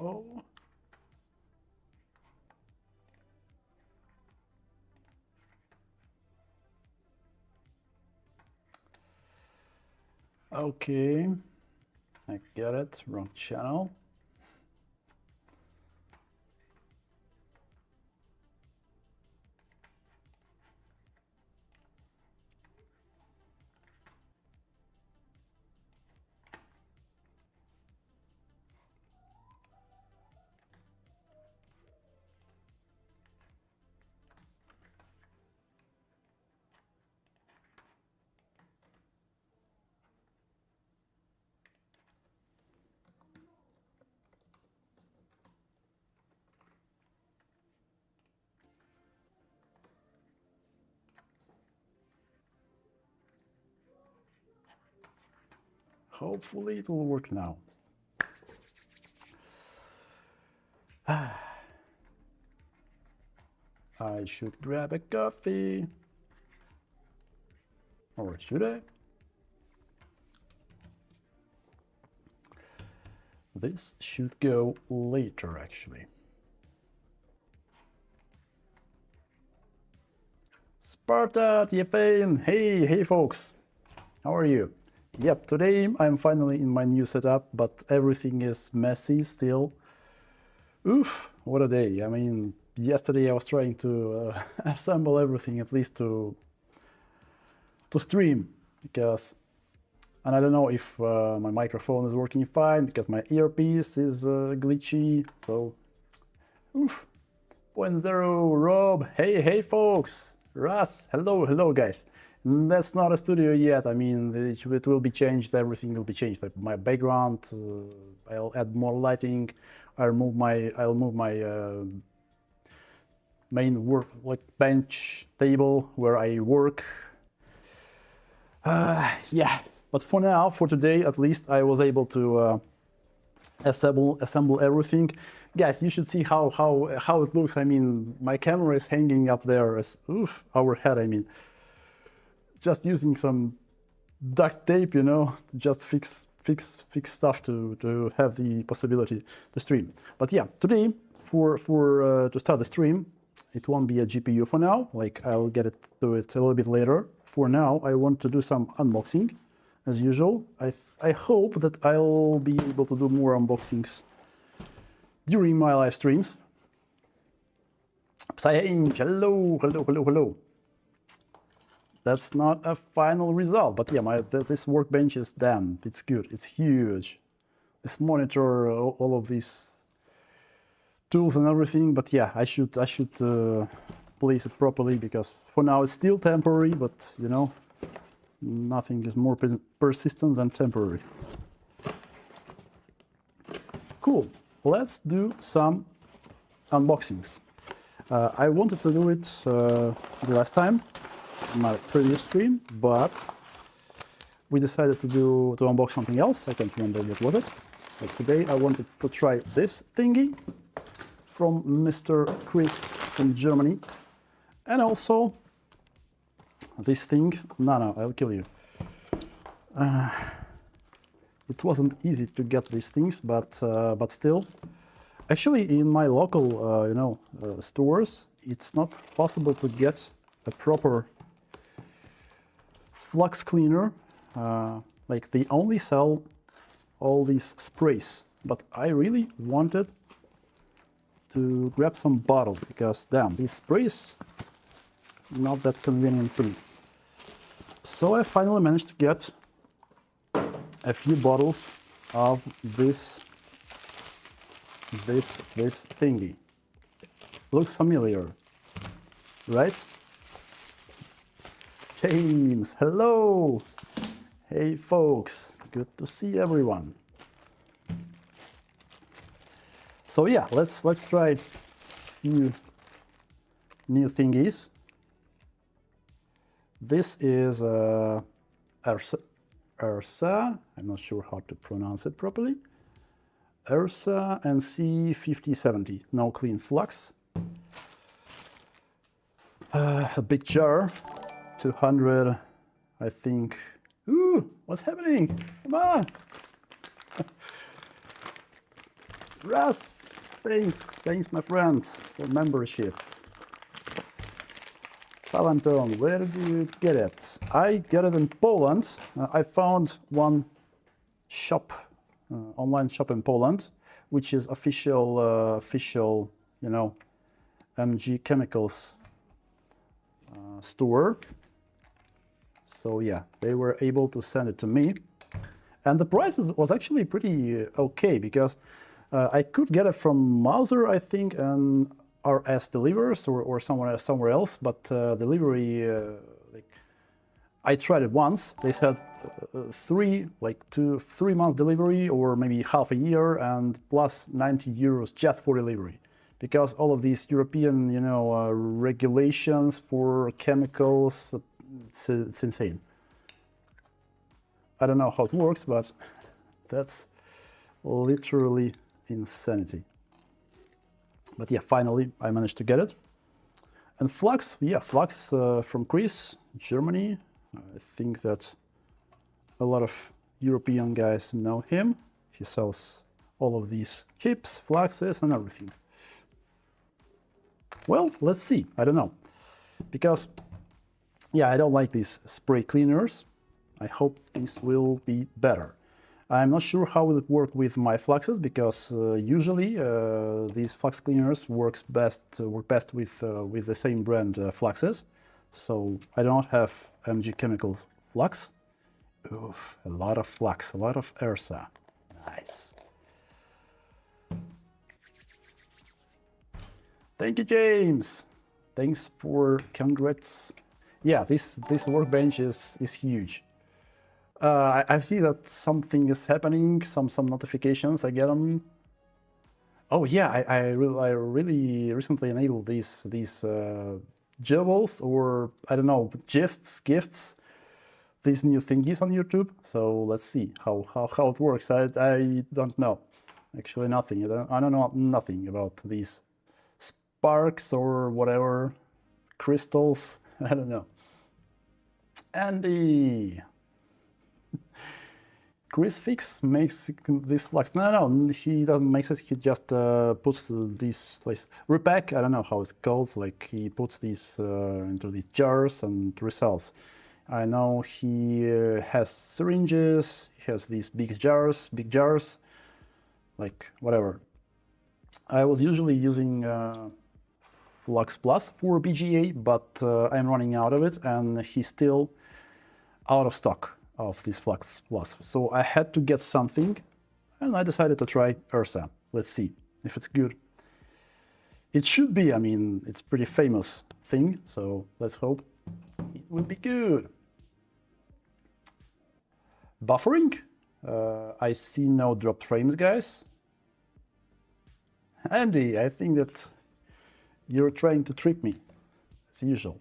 Oh. Okay, I get it. Wrong channel. Hopefully it will work now. I should grab a coffee. Or should I? This should go later, actually. Sparta, TFA, hey folks, how are you? Yep, today I'm finally in my new setup, but everything is messy still. Oof, what a day. I mean, yesterday I was trying to assemble everything, at least to stream, because, and I don't know if my microphone is working fine, because my earpiece is glitchy, so, oof. 0.0, Rob, hey folks, Russ, hello guys. That's not a studio yet. I mean, it will be changed, everything will be changed. Like my background, I'll add more lighting, I'll move my main workbench table where I work. Yeah, but for now, for today at least, I was able to assemble everything. Guys, you should see how it looks. I mean, my camera is hanging up there as overhead. I mean, just using some duct tape, you know, just fix stuff to have the possibility to stream. But yeah, today for to start the stream, it won't be a GPU for now. Like, I'll get it to it a little bit later. For now, I want to do some unboxing as usual. I hope that I'll be able to do more unboxings during my live streams. Psy, hello. That's not a final result, but yeah, this workbench is damn, it's good, it's huge. This monitor, all of these tools and everything, but yeah, I should place it properly, because for now it's still temporary, but you know, nothing is more persistent than temporary. Cool, let's do some unboxings. I wanted to do it the last time, my previous stream, but we decided to unbox something else. I can't remember what was it. Like today I wanted to try this thingy from Mr. Chris from Germany, and also this thing. No, I'll kill you. It wasn't easy to get these things, but still, actually in my local stores, it's not possible to get a proper flux cleaner. Like, they only sell all these sprays, but I really wanted to grab some bottles, because damn, these sprays not that convenient to me. So I finally managed to get a few bottles of this thingy. Looks familiar, right? James, hello. Hey folks, good to see everyone. So yeah, let's try a few new thingies. This is Ursa, I'm not sure how to pronounce it properly. Ursa NC5070, no clean flux. A big jar, 200, I think. Ooh, what's happening? Come on! Russ, thanks, my friends, for membership. Valentin, where did you get it? I got it in Poland. I found one shop, online shop in Poland, which is official, MG Chemicals store. So yeah, they were able to send it to me, and the price was actually pretty okay because I could get it from Mauser, I think, and RS Delivers or somewhere else, but delivery, I tried it once. They said 3 month delivery or maybe half a year and plus 90 euros just for delivery, because all of these European, regulations for chemicals, it's insane. I don't know how it works, but that's literally insanity. But yeah, finally I managed to get it. And Flux, from Chris, Germany. I think that a lot of European guys know him. He sells all of these chips, fluxes, and everything. Well, let's see. I don't know. Because, yeah, I don't like these spray cleaners. I hope this will be better. I'm not sure how it will work with my fluxes, because usually these flux cleaners work best with the same brand fluxes. So I don't have MG Chemicals flux. Oof, a lot of flux, a lot of ERSA. Nice. Thank you, James. Thanks for congrats. Yeah, this workbench is huge. I see that something is happening. Some notifications. I get them. Oh yeah, I really recently enabled these jewels, or I don't know, gifts, these new thingies on YouTube. So let's see how it works. I don't know, actually nothing. I don't know nothing about these sparks or whatever, crystals. I don't know. Andy. Chris Fix makes this flux. No, he doesn't make it. He just puts these repack. I don't know how it's called. Like he puts these into these jars and resells. I know he has syringes. He has these big jars, like whatever. I was usually using Flux Plus for BGA, but I'm running out of it, and he's still out of stock of this Flux Plus. So I had to get something, and I decided to try ERSA. Let's see if it's good. It should be. I mean, it's a pretty famous thing, so let's hope it will be good. Buffering. I see no dropped frames, guys. Andy, I think that you're trying to trick me, as usual.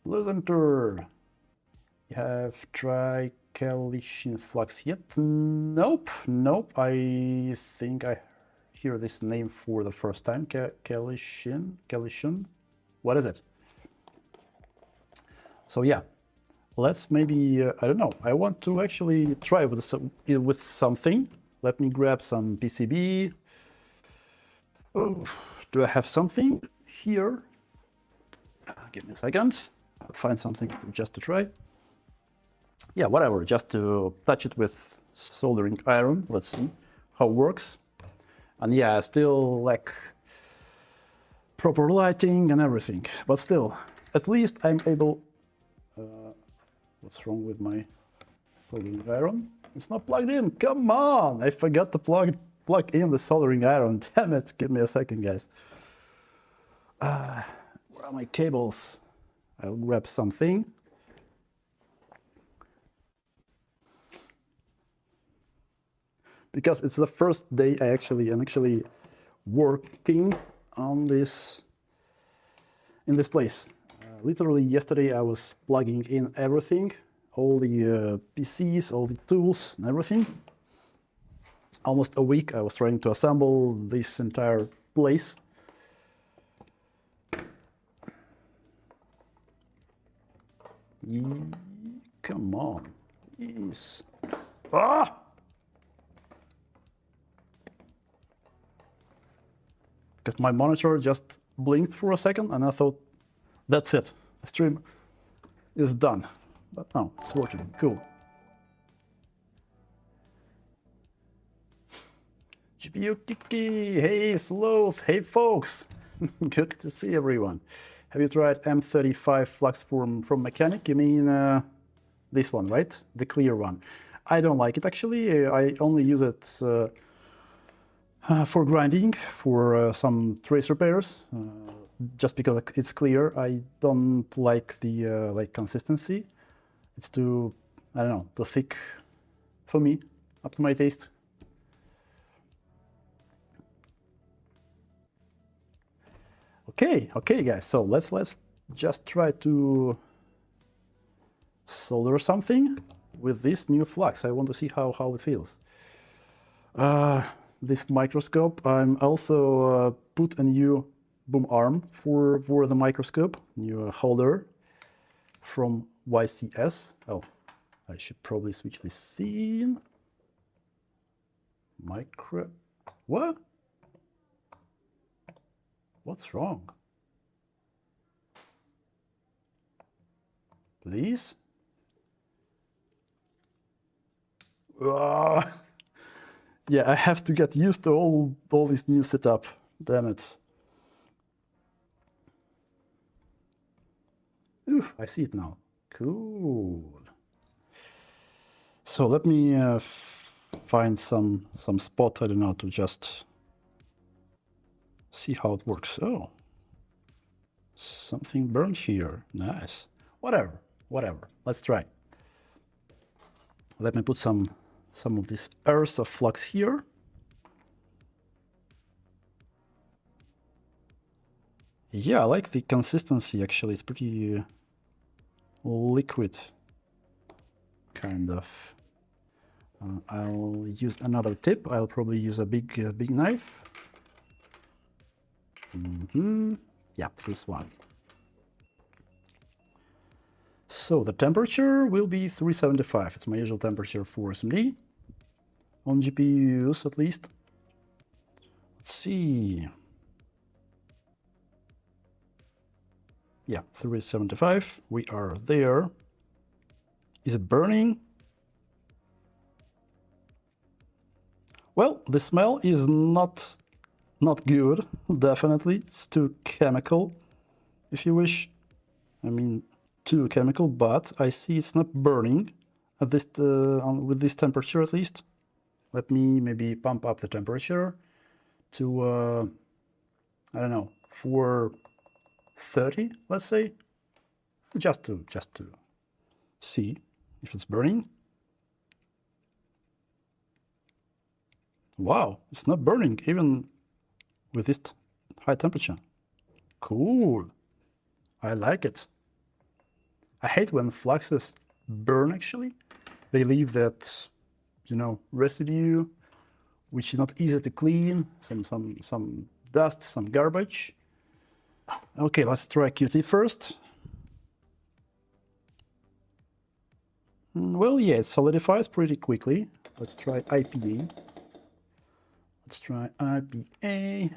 Pleasanter. You have tried Calishin Flux yet? Nope. I think I hear this name for the first time. Calishin. What is it? So yeah, let's maybe, I don't know. I want to actually try with something. Let me grab some PCB. Oh, do I have something here? Give me a second. I'll find something just to try. Yeah, whatever, just to touch it with soldering iron. Let's see how it works. And yeah, I still lack proper lighting and everything, but still, at least I'm able... what's wrong with my soldering iron? It's not plugged in. Come on! I forgot to plug in the soldering iron. Damn it! Give me a second, guys. Where are my cables? I'll grab something. Because it's the first day I'm actually working on this in this place. Literally yesterday I was plugging in everything, all the PCs, all the tools and everything. Almost a week I was trying to assemble this entire place. Come on. Yes. Ah! because my monitor just blinked for a second and I thought, that's it, the stream is done. But no, it's working, cool. GPU Kiki, hey Sloth, hey folks, good to see everyone. Have you tried M35 flux from Mechanic? You mean this one, right? The clear one. I don't like it actually. I only use it for grinding, for some trace repairs, just because it's clear. I don't like the like consistency. It's too, I don't know, too thick for me, up to my taste. Okay, guys. So let's just try to solder something with this new flux. I want to see how it feels. This microscope, I'm also put a new boom arm for the microscope, new holder from YCS. Oh, I should probably switch this scene. What? What's wrong? Please? Yeah, I have to get used to all this new setup. Damn it. Ooh, I see it now. Cool. So let me find some spot, I don't know, to just see how it works. Oh, something burned here. Nice. Whatever. Let's try. Let me put some of this earth of flux here. Yeah, I like the consistency actually. It's pretty liquid, kind of. I'll use another tip. I'll probably use a big knife. Yeah, this one. So the temperature will be 375. It's my usual temperature for SMD, on GPUs at least. Let's see. Yeah, 375. We are there. Is it burning? Well, the smell is not good, definitely. It's too chemical, if you wish. I mean, too chemical, but I see it's not burning at this with this temperature at least. Let me maybe pump up the temperature to I don't know, 430, let's say, just to see if it's burning. Wow, it's not burning even with this high temperature. Cool. I like it. I hate when fluxes burn actually. They leave that, you know, residue, which is not easy to clean, some dust, some garbage. Okay, let's try Qt first. Well, yeah, it solidifies pretty quickly. Let's try IPA. Let's try IPA.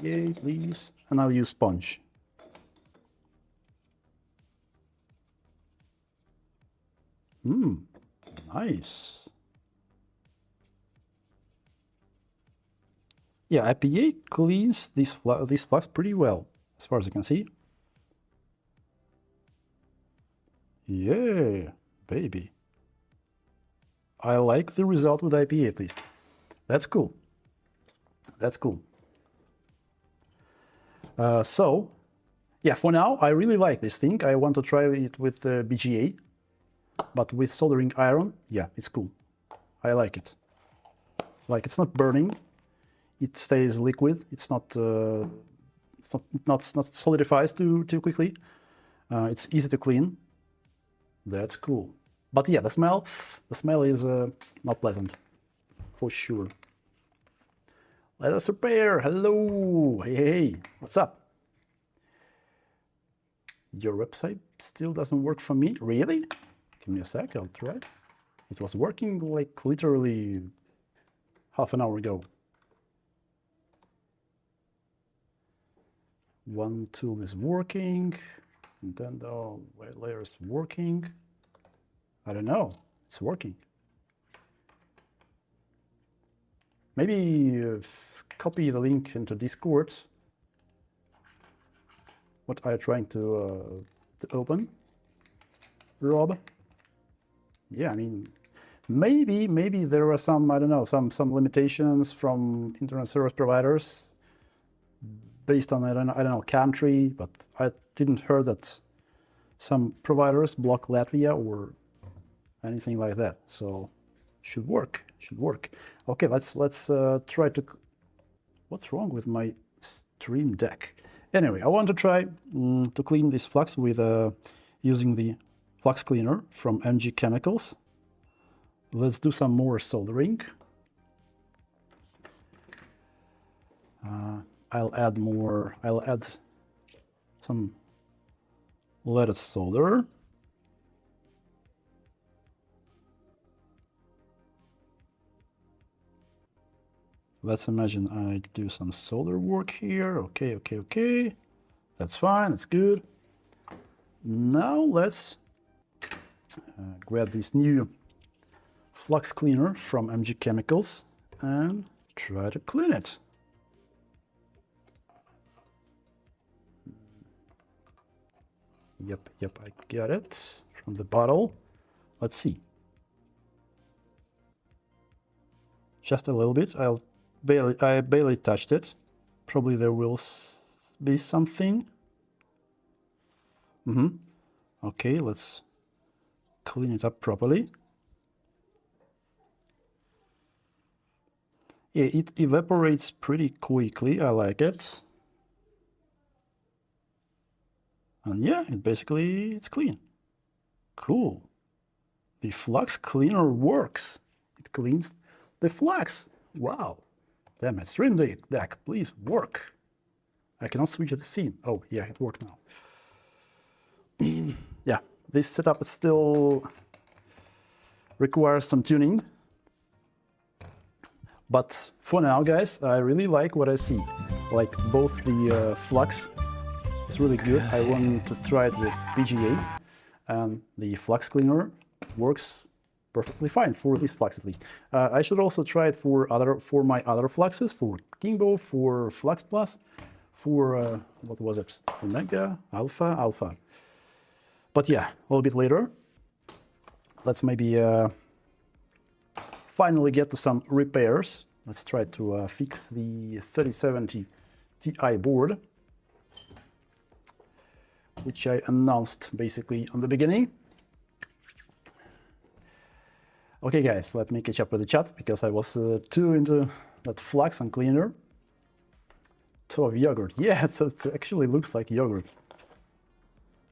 IPA, please. And I'll use sponge. Nice. Yeah, IPA cleans this flux pretty well, as far as you can see. Yeah, baby. I like the result with IPA at least. That's cool. That's cool. So, yeah, for now, I really like this thing. I want to try it with BGA, but with soldering iron, yeah, it's cool. I like it. Like, it's not burning. It stays liquid. It's not solidifies too quickly. It's easy to clean. That's cool. But yeah, the smell is not pleasant, for sure. Let us repair. Hello. Hey, what's up? Your website still doesn't work for me? Really? Give me a sec, I'll try. It was working like literally half an hour ago. One tool is working, and then the layer is working. I don't know, it's working. Maybe copy the link into Discord. What are you trying to open, Rob? Yeah, I mean, maybe there are some, I don't know, some limitations from internet service providers based on, I don't know, country, but I didn't hear that some providers block Latvia or anything like that. So should work. Okay, let's try to. What's wrong with my Stream Deck? Anyway, I want to try to clean this flux with using the flux cleaner from MG Chemicals. Let's do some more soldering. I'll add some leaded solder. Let's imagine I do some solder work here. Okay. That's fine, that's good. Now let's grab this new flux cleaner from MG Chemicals and try to clean it. Yep, I got it from the bottle. Let's see. Just a little bit. I barely touched it. Probably there will be something. Okay, let's clean it up properly. Yeah, it evaporates pretty quickly. I like it. And yeah, it's clean. Cool. The flux cleaner works. It cleans the flux. Wow. Damn it, Stream Deck, please work. I cannot switch the scene. Oh, yeah, it worked now. Yeah, this setup still requires some tuning. But for now, guys, I really like what I see. Like both the flux is really good. I want to try it with PGA, and the flux cleaner works perfectly fine for this flux at least. I should also try it for my other fluxes, for Kimbo, for Flux Plus, for what was it? Omega, Alpha. But yeah, a little bit later. Let's maybe finally get to some repairs. Let's try to fix the 3070 Ti board, which I announced basically on the beginning. Okay, guys, let me catch up with the chat because I was too into that flux and cleaner. So yogurt, yeah, it actually looks like yogurt.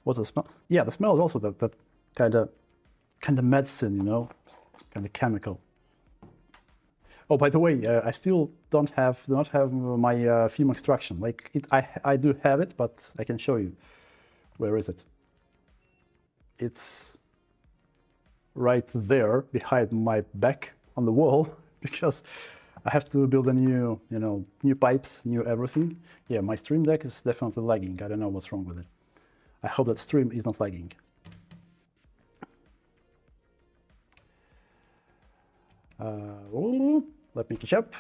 What's the smell? Yeah, the smell is also that kind of medicine, you know, kind of chemical. Oh, by the way, I still do not have my fume extraction. Like I do have it, but I can show you. Where is it? It's right there behind my back on the wall because I have to build a new, new pipes, new everything. Yeah, my Stream Deck is definitely lagging. I don't know what's wrong with it. I hope that stream is not lagging. Let me catch up.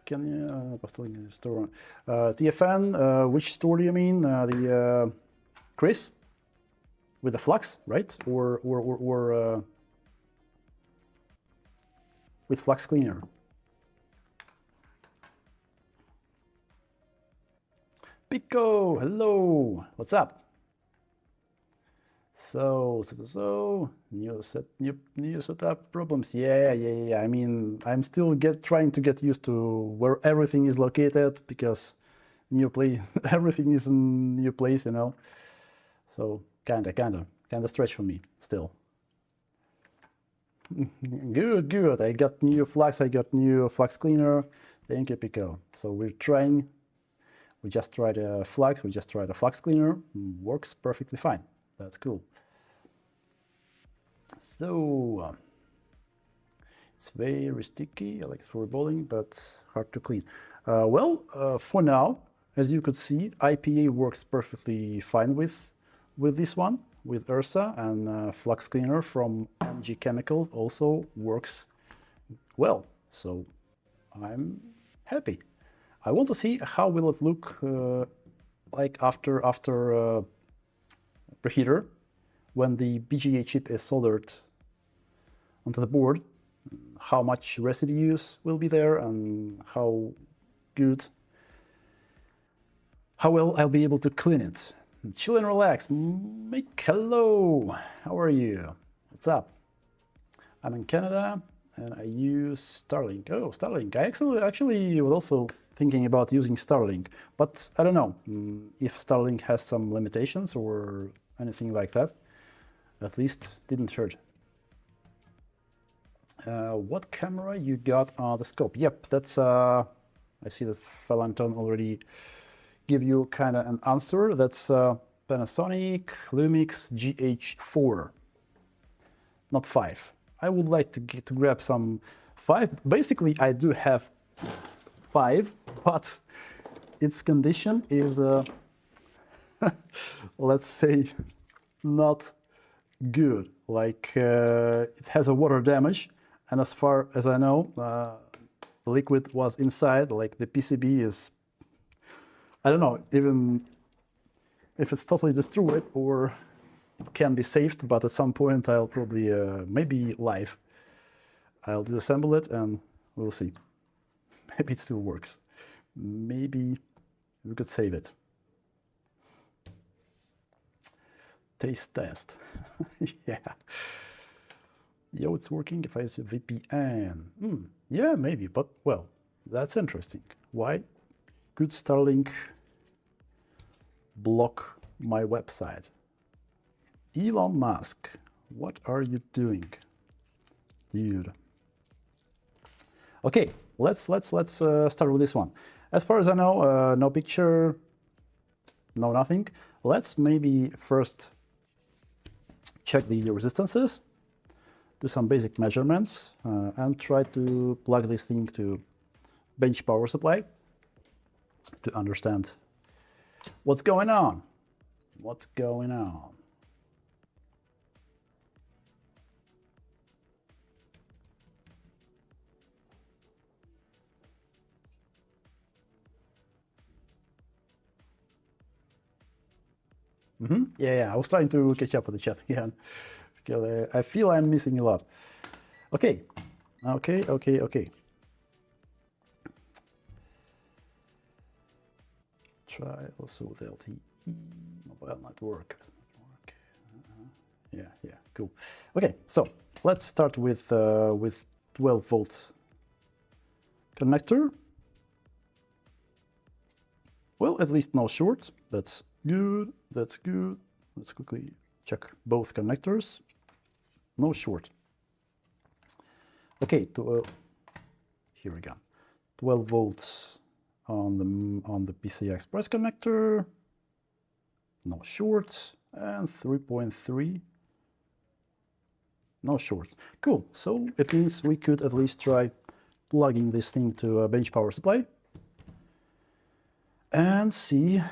Can you store TFN? Which store do you mean? The Chris with the flux, right? Or with flux cleaner? Pico, hello. What's up? So new setup problems. Yeah. I mean, I'm still trying to get used to where everything is located because everything is in new place, you know. So kinda stretch for me still. Good. I got new flux. I got new flux cleaner. Thank you, Pico. So we just tried a flux. We just tried a flux cleaner. Works perfectly fine. That's cool. So It's very sticky, I like it for bowling, but hard to clean. For now, as you could see, IPA works perfectly fine with this one, with Ursa, and Flux Cleaner from MG Chemical also works well. So I'm happy. I want to see how will it look like after preheater, when the BGA chip is soldered onto the board, how much residues will be there and how well I'll be able to clean it. Chill and relax. Make hello. How are you? What's up? I'm in Canada and I use Starlink. Oh, Starlink. I actually was also thinking about using Starlink, but I don't know if Starlink has some limitations or anything like that. At least didn't hurt. What camera you got on the scope? Yep, that's I see that Valentin already give you kind of an answer. That's Panasonic Lumix GH4, not 5. I would like to grab some 5. Basically, I do have 5, but its condition is, let's say, not good. Like it has a water damage, and as far as I know, the liquid was inside. Like the PCB is, I don't know even if it's totally destroyed or it can be saved, but at some point I'll probably, maybe live, I'll disassemble it and we'll see. Maybe it still works. Maybe we could save it. Taste test. Yeah. Yo, it's working if I use a VPN. Yeah, maybe, but well, that's interesting. Why could Starlink block my website? Elon Musk, what are you doing, dude? Okay, let's start with this one. As far as I know, no picture, no nothing. Let's maybe first check the resistances, do some basic measurements, and try to plug this thing to bench power supply to understand what's going on. What's going on? Yeah, I was trying to catch up with the chat again because I feel I'm missing a lot. Okay. Try also with LTE mobile network. Yeah, cool. Okay, so let's start with 12 volts connector. Well, at least no short. That's good. That's good. Let's quickly check both connectors. No short. Okay, here we go. 12 volts on the PCI Express connector. No short, and 3.3. No short. Cool. So it means we could at least try plugging this thing to a bench power supply and see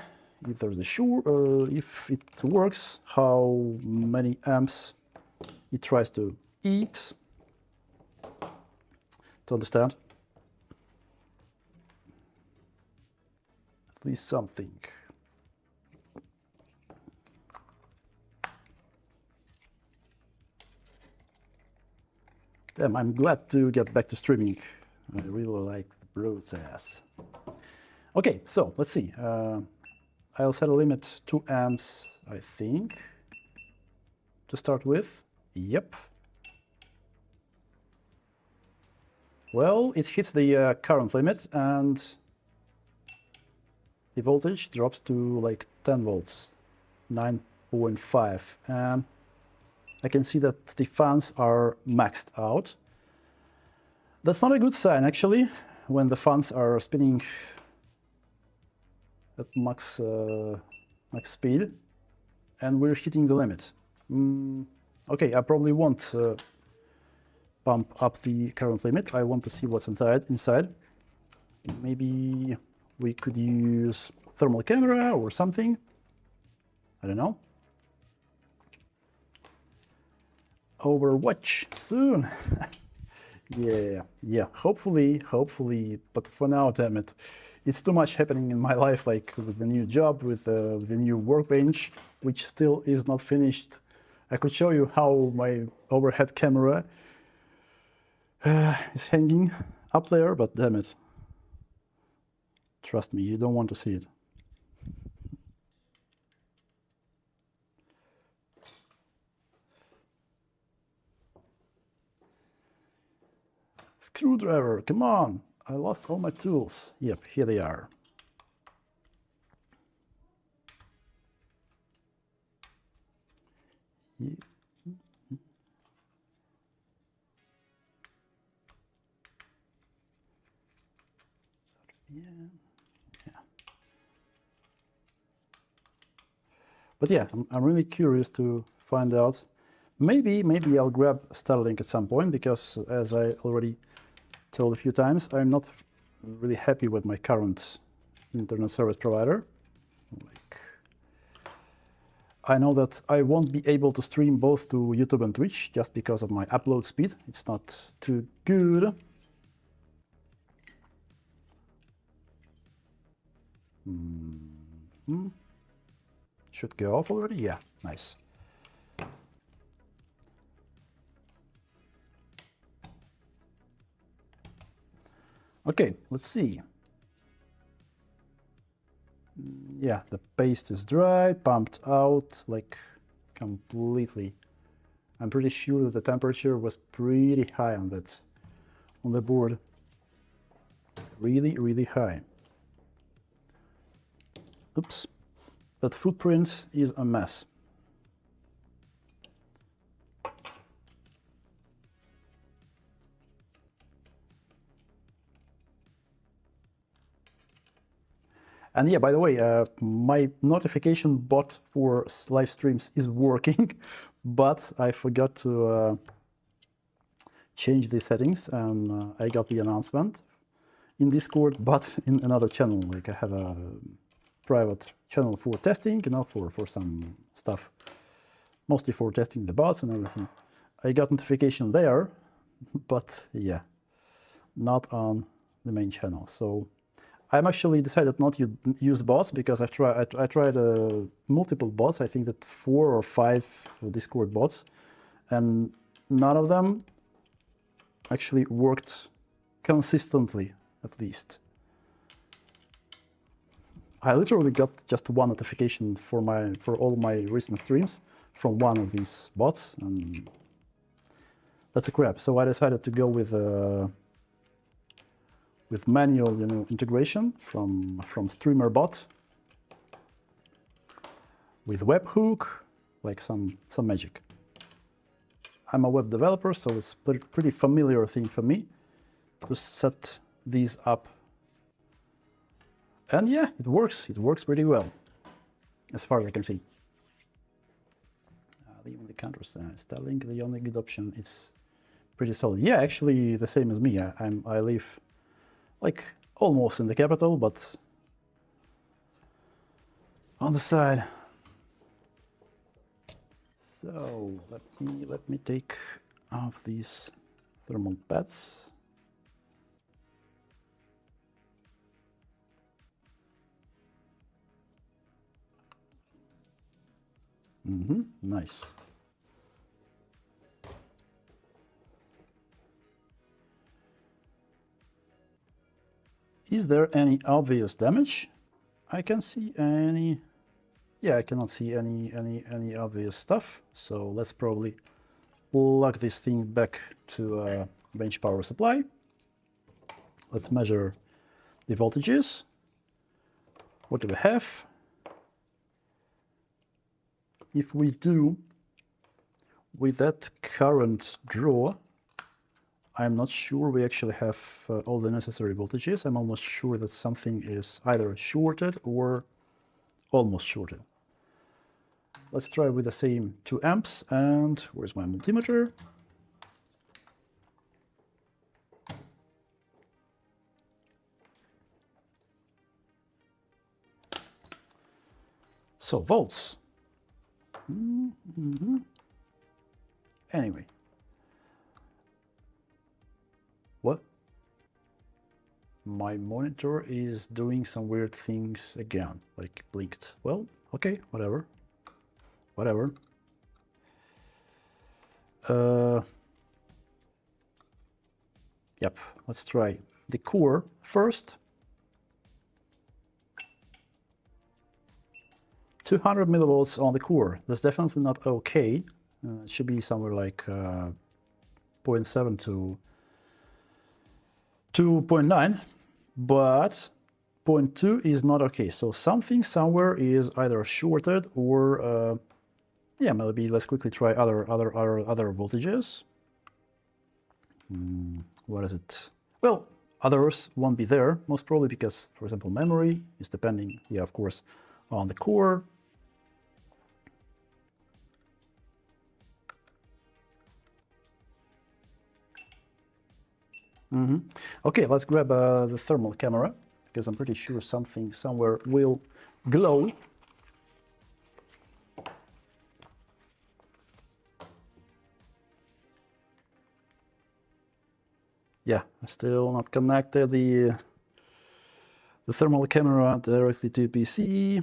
if there's a short, if it works, how many amps it tries to eat, to understand at least something. Damn, I'm glad to get back to streaming. I really like the process. Okay, so let's see. I'll set a limit 2 amps, I think, to start with. Yep. Well, it hits the current limit and the voltage drops to like 10 volts, 9.5. And I can see that the fans are maxed out. That's not a good sign, actually, when the fans are spinning at max speed and we're hitting the limit. Okay, I probably won't bump up the current limit. I want to see what's inside. Maybe we could use thermal camera or something. I don't know. Overwatch soon. Yeah, hopefully, but for now, damn it, it's too much happening in my life, like with the new job, with the new workbench, which still is not finished. I could show you how my overhead camera is hanging up there, but damn it, trust me, you don't want to see it. Screwdriver, come on! I lost all my tools. Yep, here they are. Yeah. But yeah, I'm really curious to find out. Maybe I'll grab Starlink at some point, because as I already told a few times, I'm not really happy with my current internet service provider. Like, I know that I won't be able to stream both to YouTube and Twitch just because of my upload speed. It's not too good. Should go off already? Yeah, nice. Okay, let's see. Yeah, the paste is dry, pumped out, like completely. I'm pretty sure that the temperature was pretty high on the board. Really high. Oops, that footprint is a mess. And yeah, by the way, my notification bot for live streams is working, but I forgot to change the settings, and I got the announcement in Discord, but in another channel. Like, I have a private channel for testing, you know, for some stuff, mostly for testing the bots and everything. I got notification there, but yeah, not on the main channel. So I'm actually decided not to use bots, because I tried multiple bots. I think that 4 or 5 Discord bots, and none of them actually worked consistently, at least. I literally got just one notification for all my recent streams from one of these bots, and that's a crap. So I decided to go with manual, you know, integration from streamer bot with webhook, like some magic. I'm a web developer, so it's pretty familiar thing for me to set these up. And yeah, it works pretty well, as far as I can see. Leaving the counters, Starlink, the only good option. It's pretty solid. Yeah, actually the same as me. I live like almost in the capital, but on the side. So let me take off these thermal pads. Nice. Is there any obvious damage? I can see any. Yeah, I cannot see any obvious stuff. So let's probably plug this thing back to bench power supply. Let's measure the voltages. What do we have? If we do with that current draw, I'm not sure we actually have all the necessary voltages. I'm almost sure that something is either shorted or almost shorted. Let's try with the same 2 amps. And where's my multimeter? So volts. Anyway. What? My monitor is doing some weird things again, like blinked. Well, okay, whatever. Whatever. Yep, let's try the core first. 200 millivolts on the core. That's definitely not okay. It should be somewhere like 0.7 to 2.9, but 0.2 is not okay. So something somewhere is either shorted or yeah, maybe let's quickly try other voltages. What is it? Well, others won't be there, most probably because, for example, memory is depending, yeah, of course, on the core. Okay, let's grab the thermal camera, because I'm pretty sure something somewhere will glow. Yeah, I still not connected the thermal camera directly to PC.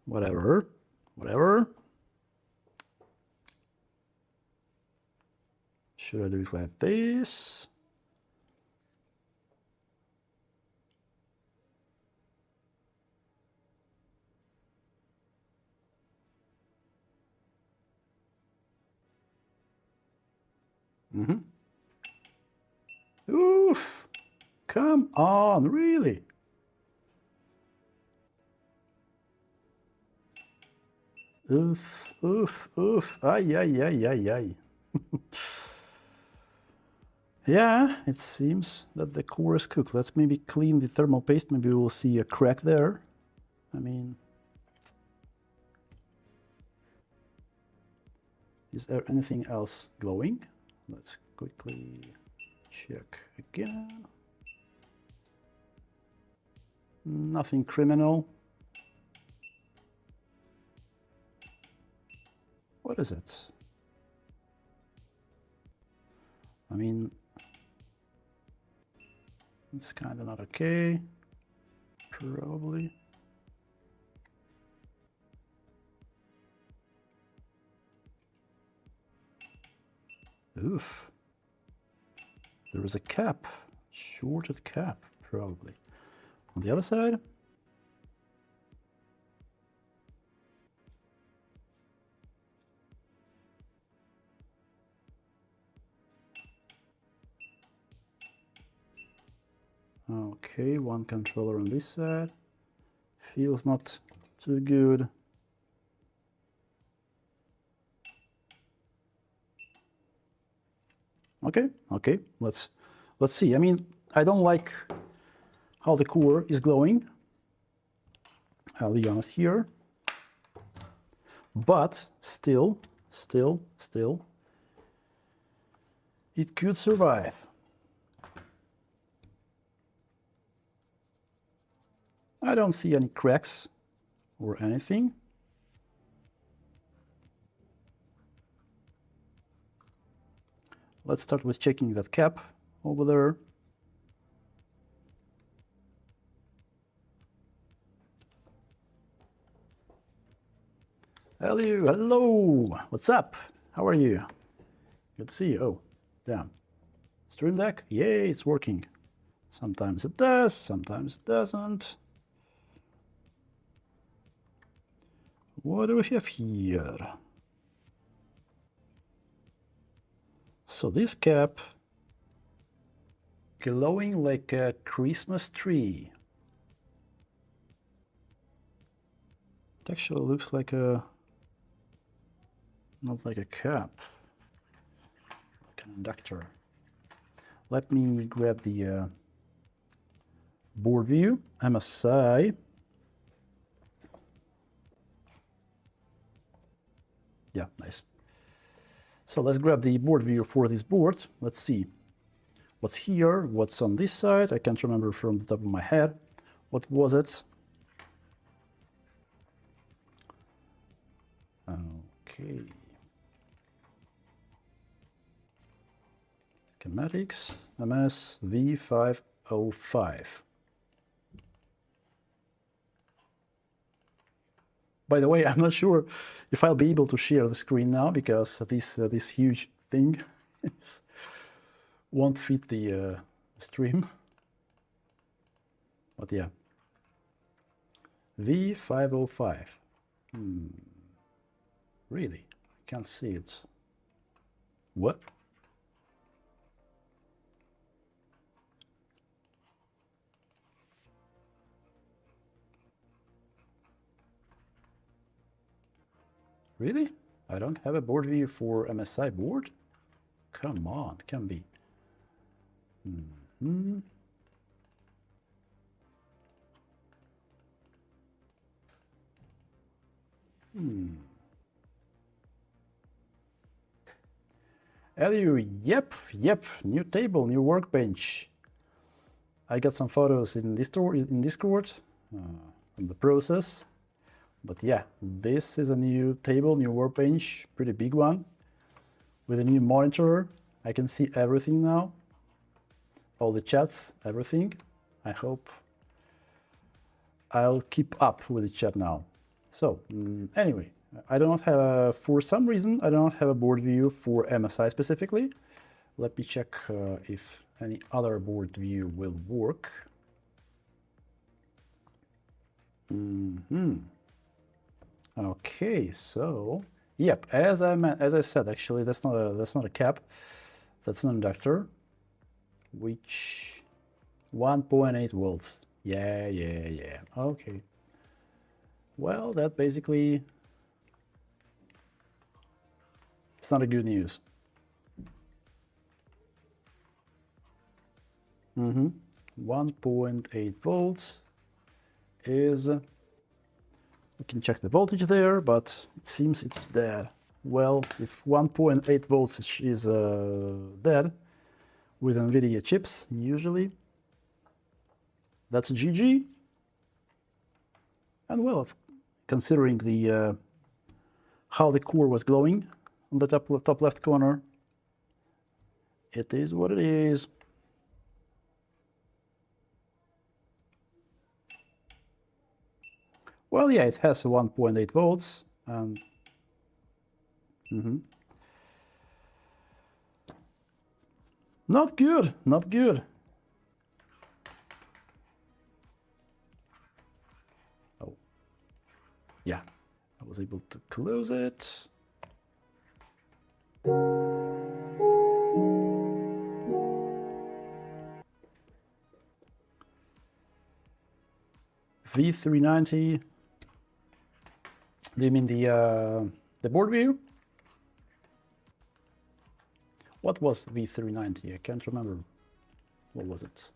Whatever. Should I do it like this? Oof! Come on, really? Oof, oof, oof. Ay, ay, ay, ay, ay. Yeah, it seems that the core is cooked. Let's maybe clean the thermal paste. Maybe we'll see a crack there. I mean, is there anything else glowing? Let's quickly check again. Nothing criminal. What is it? I mean, it's kind of not okay. Probably. Oof. There is a cap. Shorted cap, probably. On the other side? Okay, one controller on this side. Feels not too good. Okay, let's see. I mean, I don't like how the core is glowing. I'll be honest here. But still, it could survive. I don't see any cracks or anything. Let's start with checking that cap over there. Hello, what's up? How are you? Good to see you. Oh, damn. Stream Deck? Yay, it's working. Sometimes it does, sometimes it doesn't. What do we have here? So this cap glowing like a Christmas tree. It actually looks like a, not like a cap, like an inductor. Let me grab the board view, MSI. Yeah, nice. So let's grab the board view for this board. Let's see what's here, what's on this side. I can't remember from the top of my head. What was it? Okay. Schematics, MS V505. By the way, I'm not sure if I'll be able to share the screen now because this huge thing won't fit the stream. But yeah, V505. Really, I can't see it. What? Really? I don't have a board view for MSI board? Come on, it can be. Elio, yep, new table, new workbench. I got some photos in Discord from the process. But yeah, this is a new table, new workbench, pretty big one. With a new monitor, I can see everything now. All the chats, everything. I hope I'll keep up with the chat now. So anyway, I do not have, for some reason, I do not have a board view for MSI specifically. Let me check if any other board view will work. Okay, so yep, as I said, actually that's not a cap, that's an inductor, which 1.8 volts. Yeah. Okay. Well, that basically it's not a good news. 1.8 volts is, we can check the voltage there, but it seems it's dead. Well, if 1.8 volts is dead with NVIDIA chips, usually, that's GG. And well, considering the how the core was glowing on the top left corner, it is what it is. Well, yeah, it has 1.8 volts, and not good, not good. Oh, yeah, I was able to close it. V390. Do you mean the board view? What was V390? I can't remember. What was it?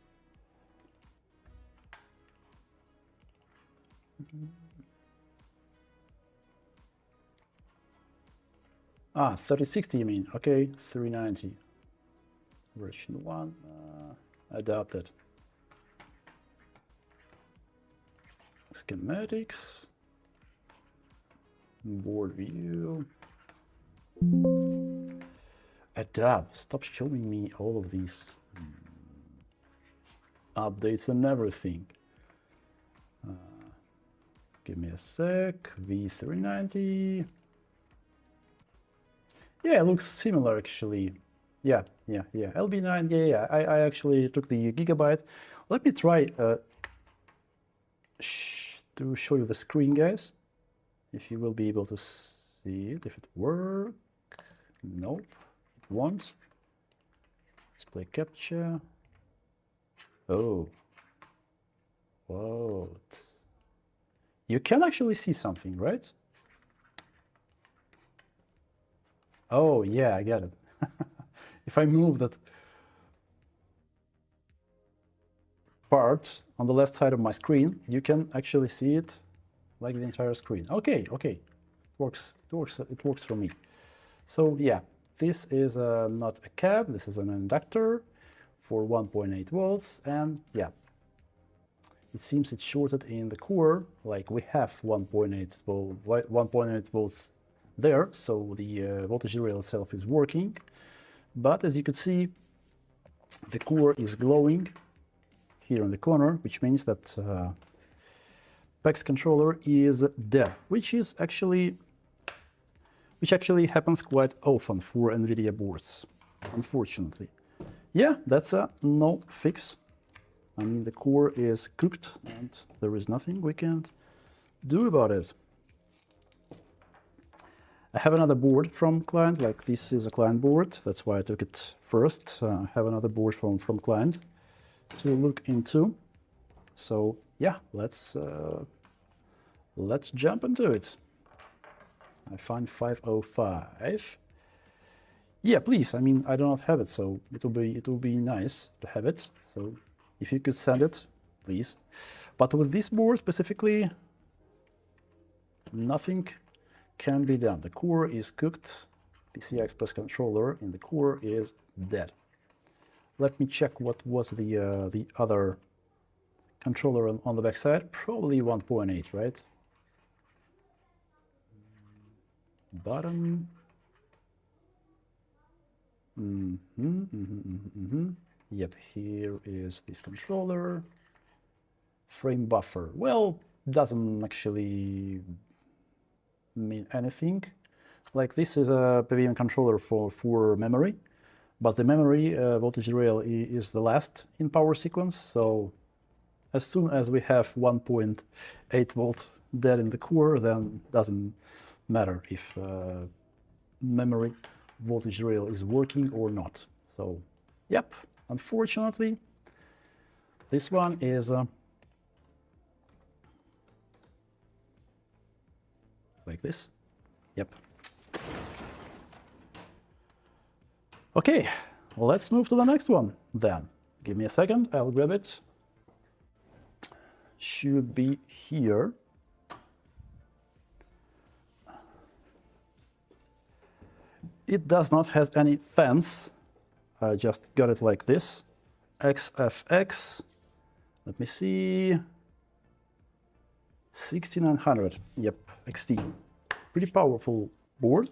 Ah, 3060 you mean? Okay, 390. Version 1, adapted. Schematics. Board view. Adapt. Stop showing me all of these updates and everything. Give me a sec. V390. Yeah, it looks similar actually. Yeah. LB9. Yeah. I actually took the gigabyte. Let me try to show you the screen, guys. If you will be able to see it, if it works. Nope, it won't. Display capture. Oh. What? You can actually see something, right? Oh, yeah, I get it. If I move that part on the left side of my screen, you can actually see it like the entire screen. Okay. It works for me. So yeah, this is not a cap, this is an inductor for 1.8 volts, and yeah, it seems it's shorted in the core, like we have 1.8 volts there, so the voltage rail itself is working. But as you can see, the core is glowing here in the corner, which means that PAX controller is dead, which actually happens quite often for NVIDIA boards, unfortunately. Yeah, that's a no fix. I mean, the core is cooked and there is nothing we can do about it. I have another board from client, like this is a client board, that's why I took it first. I have another board from client to look into. So yeah, let's jump into it. I find 505. Yeah, please. I mean, I do not have it, so it will be nice to have it. So if you could send it, please. But with this board specifically, nothing can be done. The core is cooked. PCI Express controller in the core is dead. Let me check what was the other controller on the back side. Probably 1.8, right? Bottom. Yep, here is this controller. Frame buffer. Well, doesn't actually mean anything. Like this is a PVM controller for memory, but the memory voltage rail is the last in power sequence. So as soon as we have 1.8 volt dead in the core, then doesn't matter if memory voltage rail is working or not. So yep, unfortunately, this one is like this. Yep. Okay, well, let's move to the next one then. Give me a second, I'll grab it. Should be here. It does not have any fans. I just got it like this. XFX. Let me see. 6900. Yep, XT. Pretty powerful board.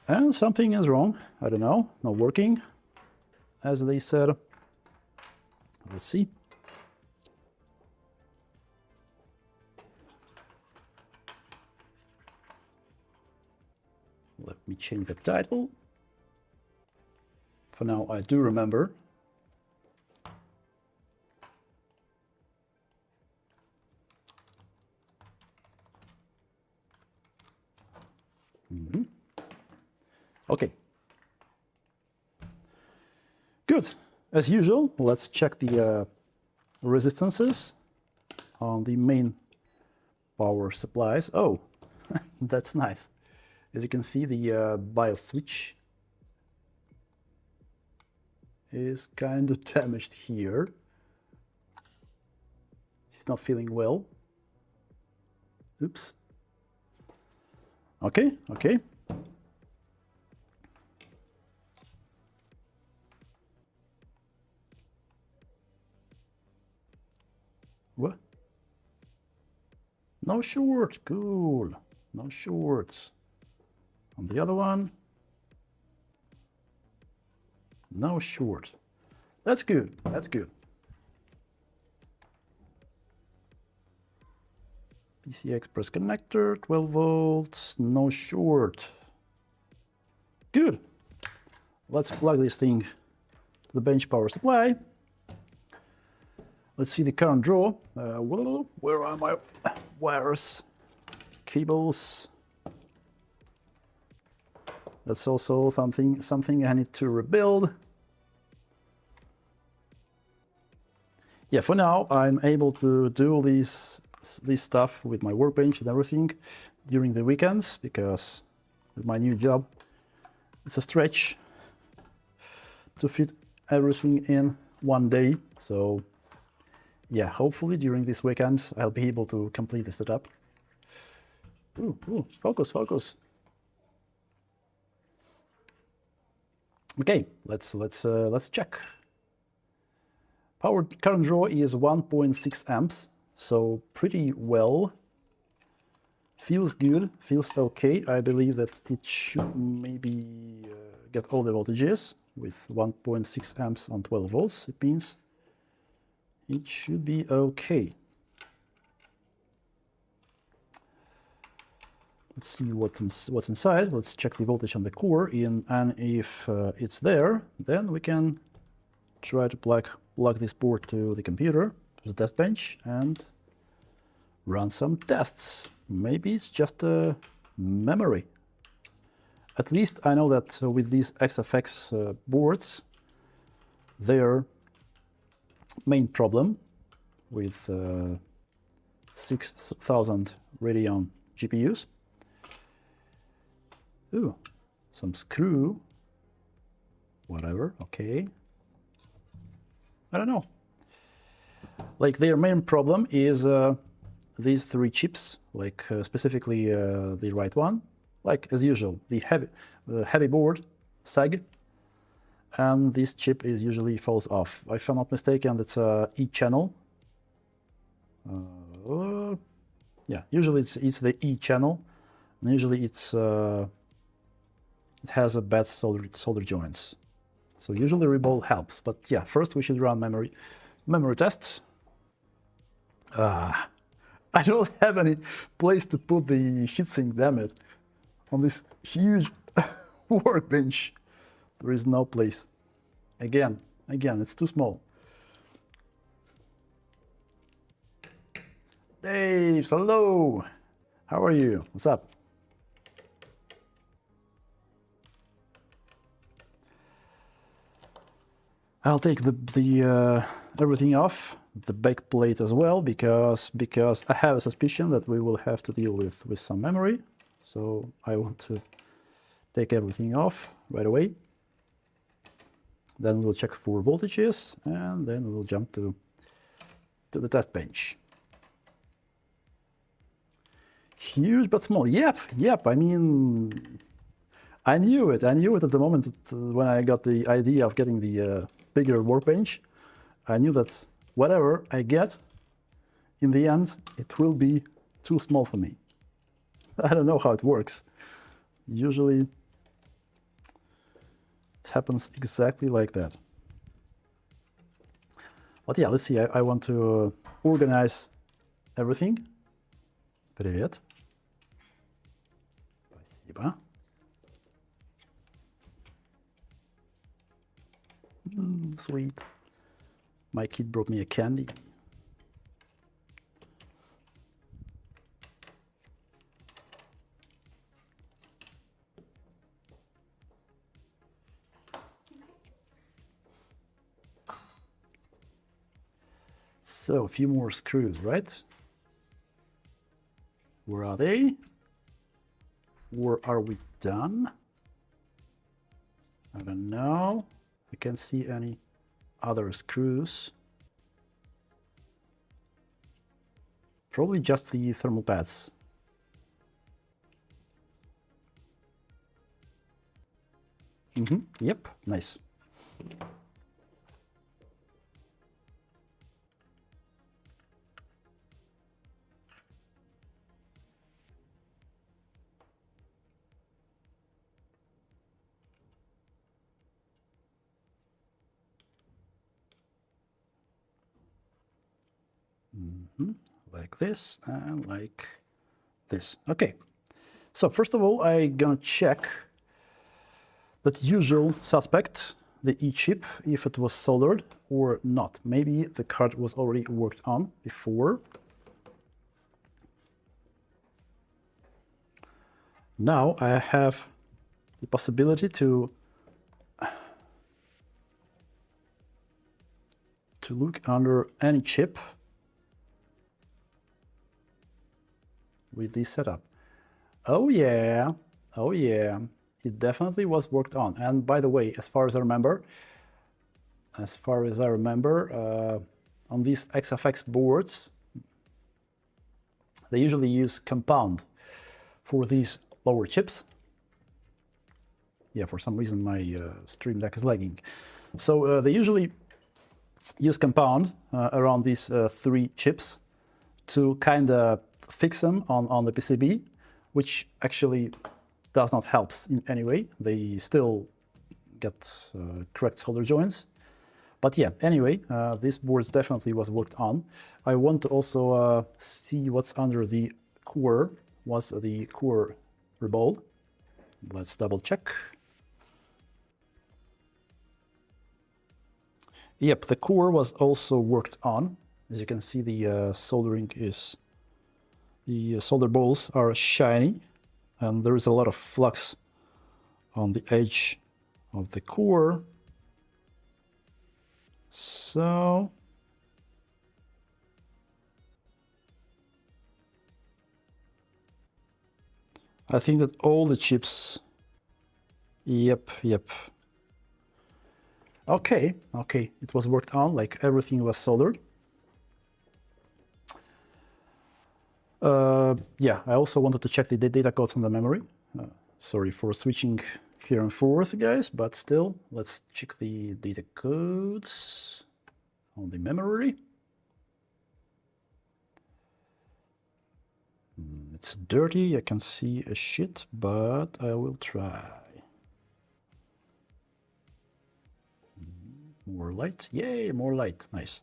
And something is wrong. I don't know. Not working, as they said. Let's see. Let me change the title. For now, I do remember. Okay. Good. As usual, let's check the resistances on the main power supplies. Oh, that's nice. As you can see, the BIOS switch is kind of damaged here. He's not feeling well. Oops. Okay, okay. What? No short, cool. No shorts. On the other one, no short. That's good, that's good. PCI Express connector, 12 volts, no short. Good. Let's plug this thing to the bench power supply. Let's see the current draw. Where are my wires? Cables. That's also something I need to rebuild. Yeah, for now I'm able to do this stuff with my workbench and everything during the weekends, because with my new job it's a stretch to fit everything in one day. So yeah, hopefully during this weekend I'll be able to complete the setup. Ooh, focus, focus. Okay, let's check. Power current draw is 1.6 amps, so pretty well. Feels good, feels okay. I believe that it should maybe get all the voltages with 1.6 amps on 12 volts. It means it should be okay. Let's see what's inside. Let's check the voltage on the core, and if it's there, then we can try to plug this board to the computer, to the test bench, and run some tests. Maybe it's just a memory. At least I know that with these XFX boards, their main problem with 6000 Radeon GPUs. Ooh, some screw, whatever, okay. I don't know. Like their main problem is these three chips, like specifically the right one, like as usual, the heavy board, SAG, and this chip is usually falls off. If I'm not mistaken, that's a E channel. Yeah, usually it's the E channel, and usually it's it has a bad solder joints. So usually reball helps, but yeah, first we should run memory tests. I don't have any place to put the heatsink, damn it, on this huge workbench. There is no place. Again, it's too small. Dave, hello. How are you? What's up? I'll take the everything off, the back plate as well, because I have a suspicion that we will have to deal with some memory. So I want to take everything off right away. Then we'll check for voltages, and then we'll jump to the test bench. Huge but small. Yep. I mean, I knew it at the moment when I got the idea of getting the bigger workbench. I knew that whatever I get, in the end, it will be too small for me. I don't know how it works. Usually, it happens exactly like that. But yeah, let's see. I want to organize everything. Привет. Спасибо. Sweet. My kid brought me a candy. So, a few more screws, right? Where are they? Or are we done? I don't know. I can't see any other screws. Probably just the thermal pads. Yep, nice. Like this and like this. Okay, so first of all, I'm gonna check that usual suspect, the E chip, if it was soldered or not. Maybe the card was already worked on before. Now I have the possibility to look under any chip with this setup. Oh yeah, it definitely was worked on. And by the way, as far as I remember, on these XFX boards, they usually use compound for these lower chips. Yeah, for some reason my Stream Deck is lagging. So they usually use compound around these three chips to kind of fix them on the PCB, which actually does not help in any way. They still get correct solder joints. But yeah, anyway, this board definitely was worked on. I want to also see what's under the core. Was the core reballed? Let's double check. Yep, the core was also worked on. As you can see, the soldering is, the solder balls are shiny, and there is a lot of flux on the edge of the core. So I think that all the chips, yep. Okay, it was worked on, like everything was soldered. Yeah, I also wanted to check the data codes on the memory. Sorry for switching here and forth, guys, but still, let's check the data codes on the memory. It's dirty, I can see a shit, but I will try. More light, yay, more light, nice.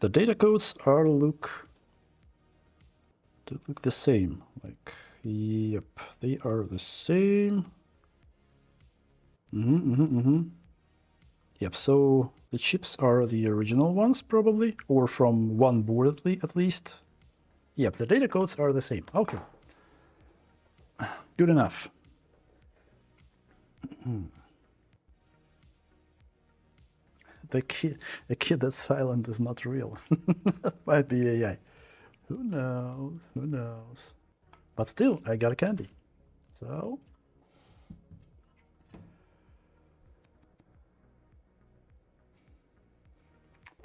The data codes are look the same, like, yep, they are the same. Yep, so the chips are the original ones, probably, or from one board at least. Yep, the data codes are the same. Okay, good enough. The kid that's silent is not real. That might be AI. Who knows? Who knows? But still, I got a candy. So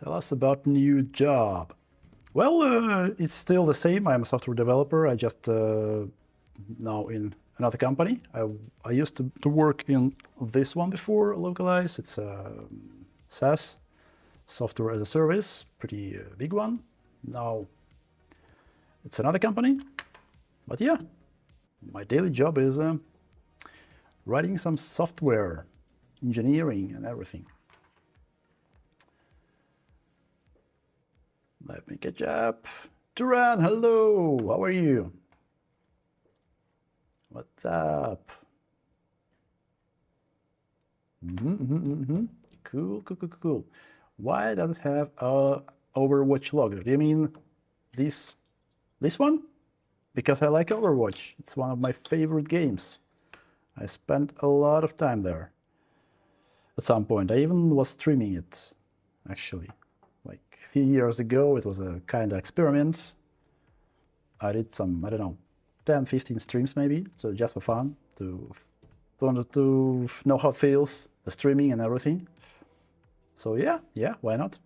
tell us about new job. Well, it's still the same. I'm a software developer. I just now in another company. I used to work in this one before, Localize. It's a SaaS, software as a service, pretty big one. Now it's another company. But yeah, my daily job is writing some software, engineering and everything. Let me catch up. Turan, hello, how are you? What's up? Cool. Why does it have a Overwatch logo? Do you mean this one? Because I like Overwatch. It's one of my favorite games. I spent a lot of time there. At some point, I even was streaming it, actually. Like a few years ago, it was a kind of experiment. I did some, I don't know, 10, 15 streams maybe, so just for fun, to know how it feels, the streaming and everything. So yeah, why not?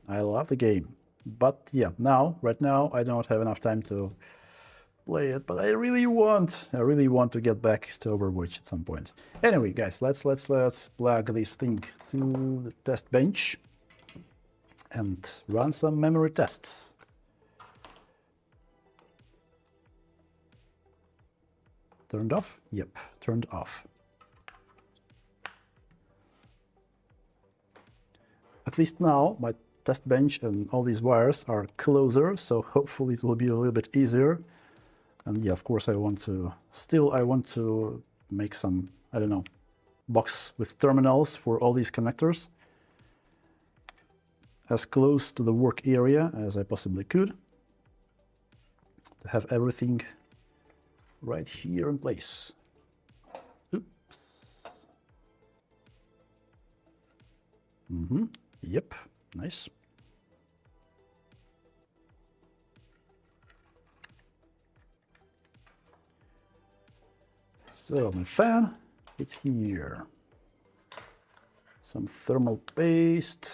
I love the game. But yeah, right now, I don't have enough time to play it, but I really want to get back to Overwatch at some point. Anyway, guys, let's plug this thing to the test bench and run some memory tests. Turned off? Yep, turned off. At least now my test bench and all these wires are closer, so hopefully it will be a little bit easier. And yeah, of course I want to make some, I don't know, box with terminals for all these connectors as close to the work area as I possibly could to have everything right here in place. Oops. Yep, nice. So my fan, it's here. Some thermal paste.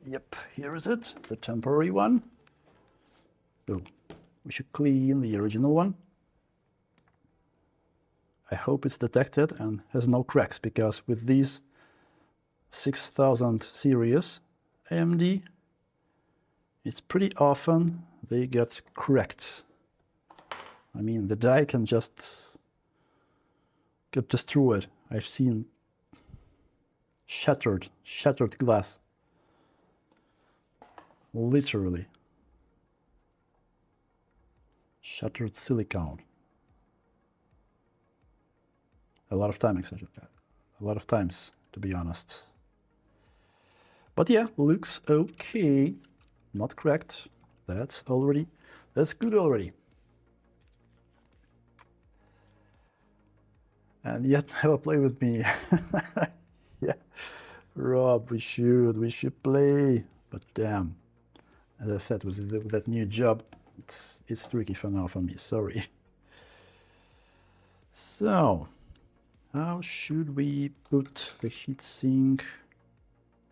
Yep, here is it, the temporary one. So we should clean the original one. I hope it's detected and has no cracks, because with these 6000 series AMD, it's pretty often they get cracked. I mean, the die can just get destroyed. I've seen shattered glass. Literally. Shattered silicone. A lot of times, to be honest. But yeah, looks okay. Not cracked. That's good already. And yet never play with me. Yeah, Rob, we should play. But damn, as I said, with that new job, it's tricky for now for me. Sorry. So, how should we put the heatsink?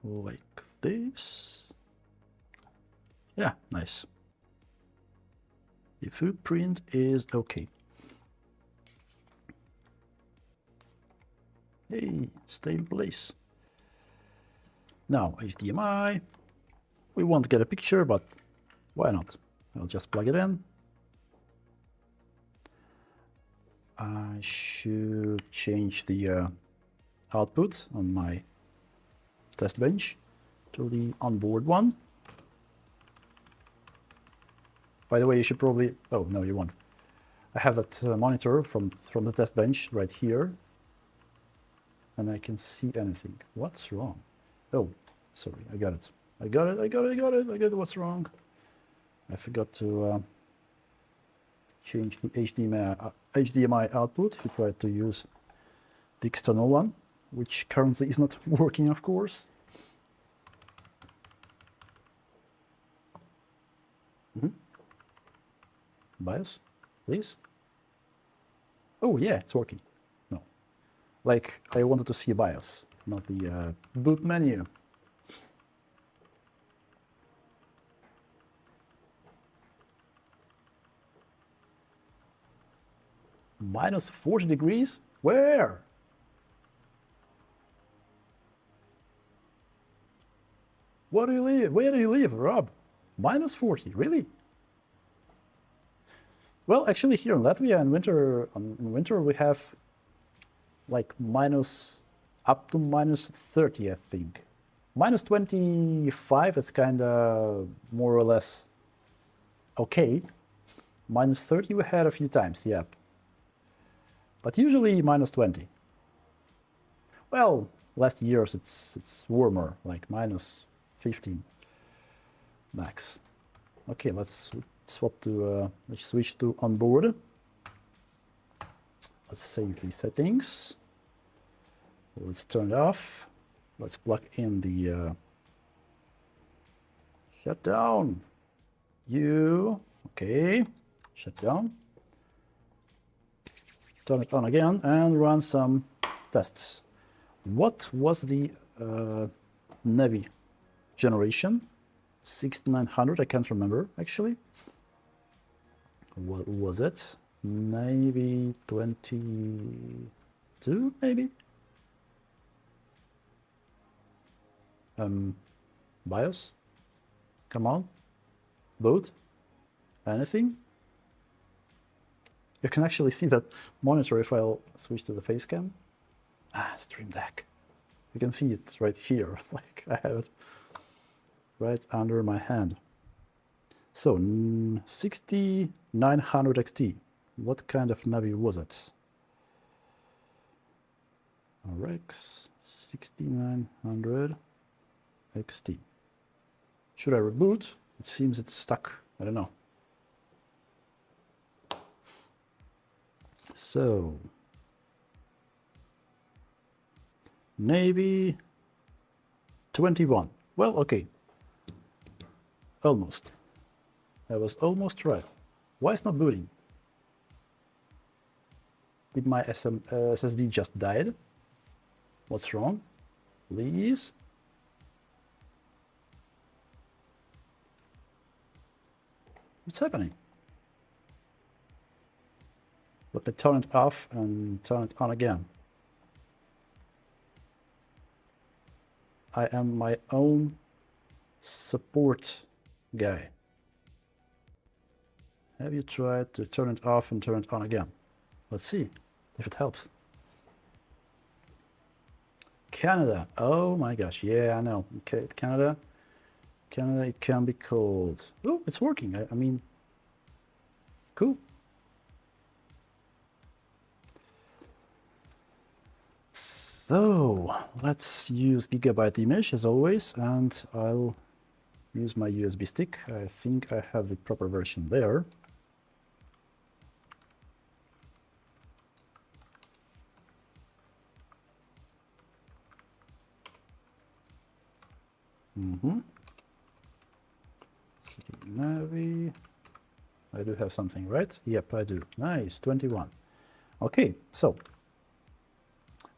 Like this? Yeah, nice. The footprint is okay. Hey, stay in place. Now, HDMI. We won't get a picture, but why not? I'll just plug it in. I should change the output on my test bench to the onboard one. By the way, you should probably... Oh, no, you won't. I have that monitor from the test bench right here. And I can see anything. What's wrong? Oh, sorry, I got it. I got it. What's wrong? I forgot to change the HDMI output. We tried to use the external one, which currently is not working, of course. BIOS, please. Oh yeah, it's working. No, like I wanted to see BIOS, not the boot menu. Minus 40 degrees? Where? Where do you live? Where do you live, Rob? Minus 40, really? Well, actually, here in Latvia, in winter we have like up to minus 30, I think. Minus 25 is kind of more or less okay. Minus 30 we had a few times, yep. But usually minus 20. Well, last years it's warmer, like minus 15 max. Okay, let's switch to onboard. Let's save the settings. Let's turn it off. Let's plug in the shutdown. Okay, shut down. Turn it on again and run some tests. What was the Navi generation? 6900, I can't remember actually. What was it? Maybe 22, maybe? BIOS? Come on. Boot? Anything? You can actually see that monitor if I'll switch to the face cam. Stream Deck. You can see it right here, like I have it right under my hand. So, 6900 XT. What kind of Navi was it? RX 6900 XT. Should I reboot? It seems it's stuck. I don't know. So, maybe 21. Well, okay. Almost. I was almost right. Why is not booting? Did my SSD just died? What's wrong? Please? What's happening? Let me turn it off and turn it on again. I am my own support guy? Have you tried to turn it off and turn it on again? Let's see if it helps. Canada. Oh my gosh. Yeah, I know. Okay, Canada. Canada, it can be cold. Oh, it's working. I mean, cool. So let's use gigabyte image as always, and I'll use my USB stick. I think I have the proper version there. Navi. I do have something, right? Yep, I do. Nice, 21. Okay, so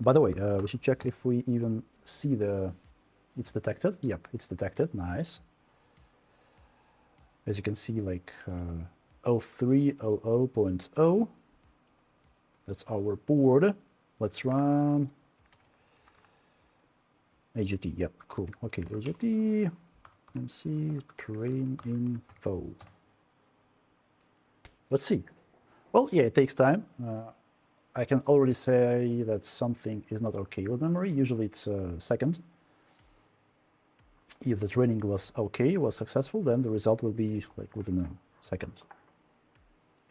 by the way, we should check if we even see it's detected. Yep, it's detected. Nice. As you can see, like 0300.0. That's our board. Let's run AGT. Yep, cool. Okay, AGT. MC train info. Let's see. Well, yeah, it takes time. I can already say that something is not okay with memory. Usually it's a second. If the training was okay, was successful, then the result will be like within a second.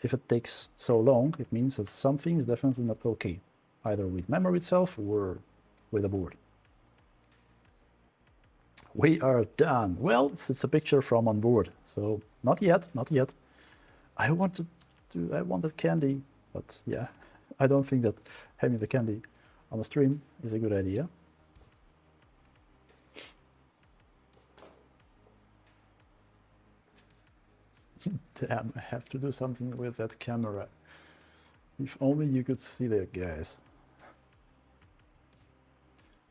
If it takes so long, it means that something is definitely not okay, either with memory itself or with the board. We are done. Well, it's a picture from on board, so not yet, not yet. I wanted candy, but yeah, I don't think that having the candy on the stream is a good idea. Damn, I have to do something with that camera. If only you could see that, guys.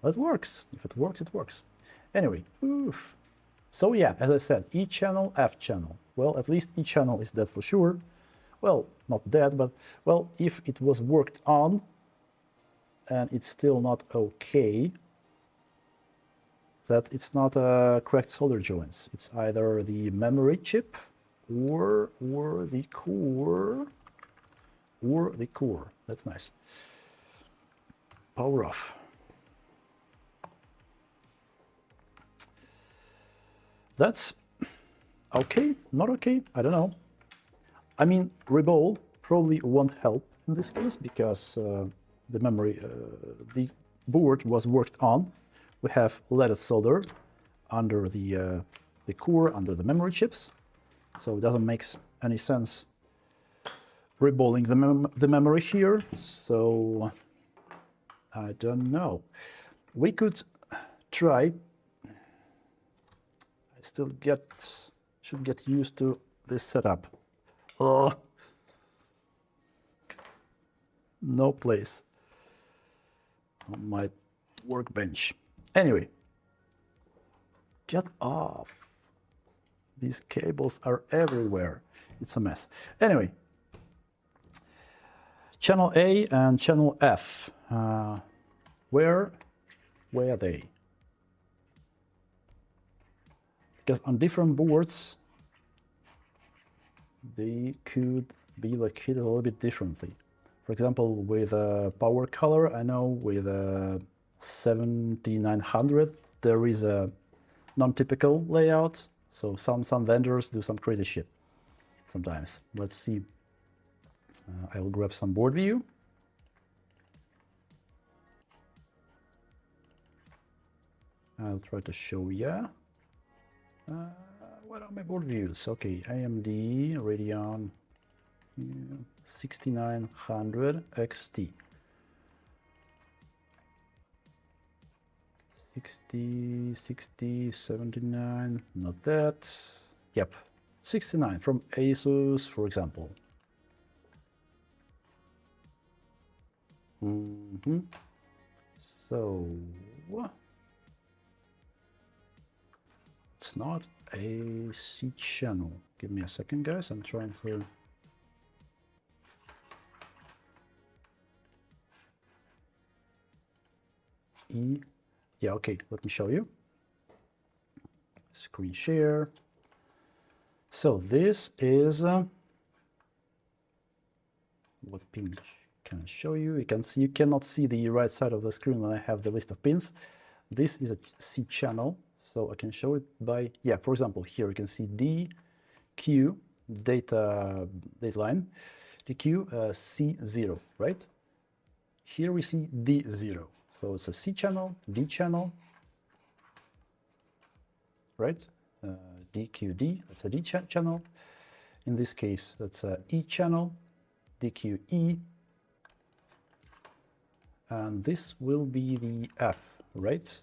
It works. If it works, it works. Anyway, oof. So yeah, as I said, E channel, F channel. Well, at least E channel is dead for sure. Well, not dead, but well, if it was worked on and it's still not okay, that it's not a correct solder joints. It's either the memory chip or the core, That's nice. Power off. That's okay, not okay, I don't know. I mean, reball probably won't help in this case because the memory, the board was worked on. We have leaded solder under the core, under the memory chips, so it doesn't make any sense reballing the memory here. So I don't know. We could try. I still should get used to this setup. Oh, no place on my workbench. Anyway, get off. These cables are everywhere. It's a mess. Anyway, channel A and channel F. Where are they? Because on different boards, they could be located a little bit differently. For example, with a power color, I know with a 7900, there is a non-typical layout. So some vendors do some crazy shit sometimes. Let's see. I will grab some board view. I'll try to show you. What are my board views? Okay, AMD Radeon 6900 XT. 60, 79, not that. Yep, 69 from Asus, for example. So, it's not a C channel. Give me a second, guys. I'm trying to. E. Yeah, okay, let me show you. Screen share. So this is what pin can I show you? You can see, you cannot see the right side of the screen when I have the list of pins. This is a C channel, so I can show it by, yeah, for example, here you can see DQ, data line, DQ C0, right? Here we see D0, so it's a C channel, D channel, right? DQD, that's a D channel. In this case, that's a E channel, DQE, and this will be the F, right?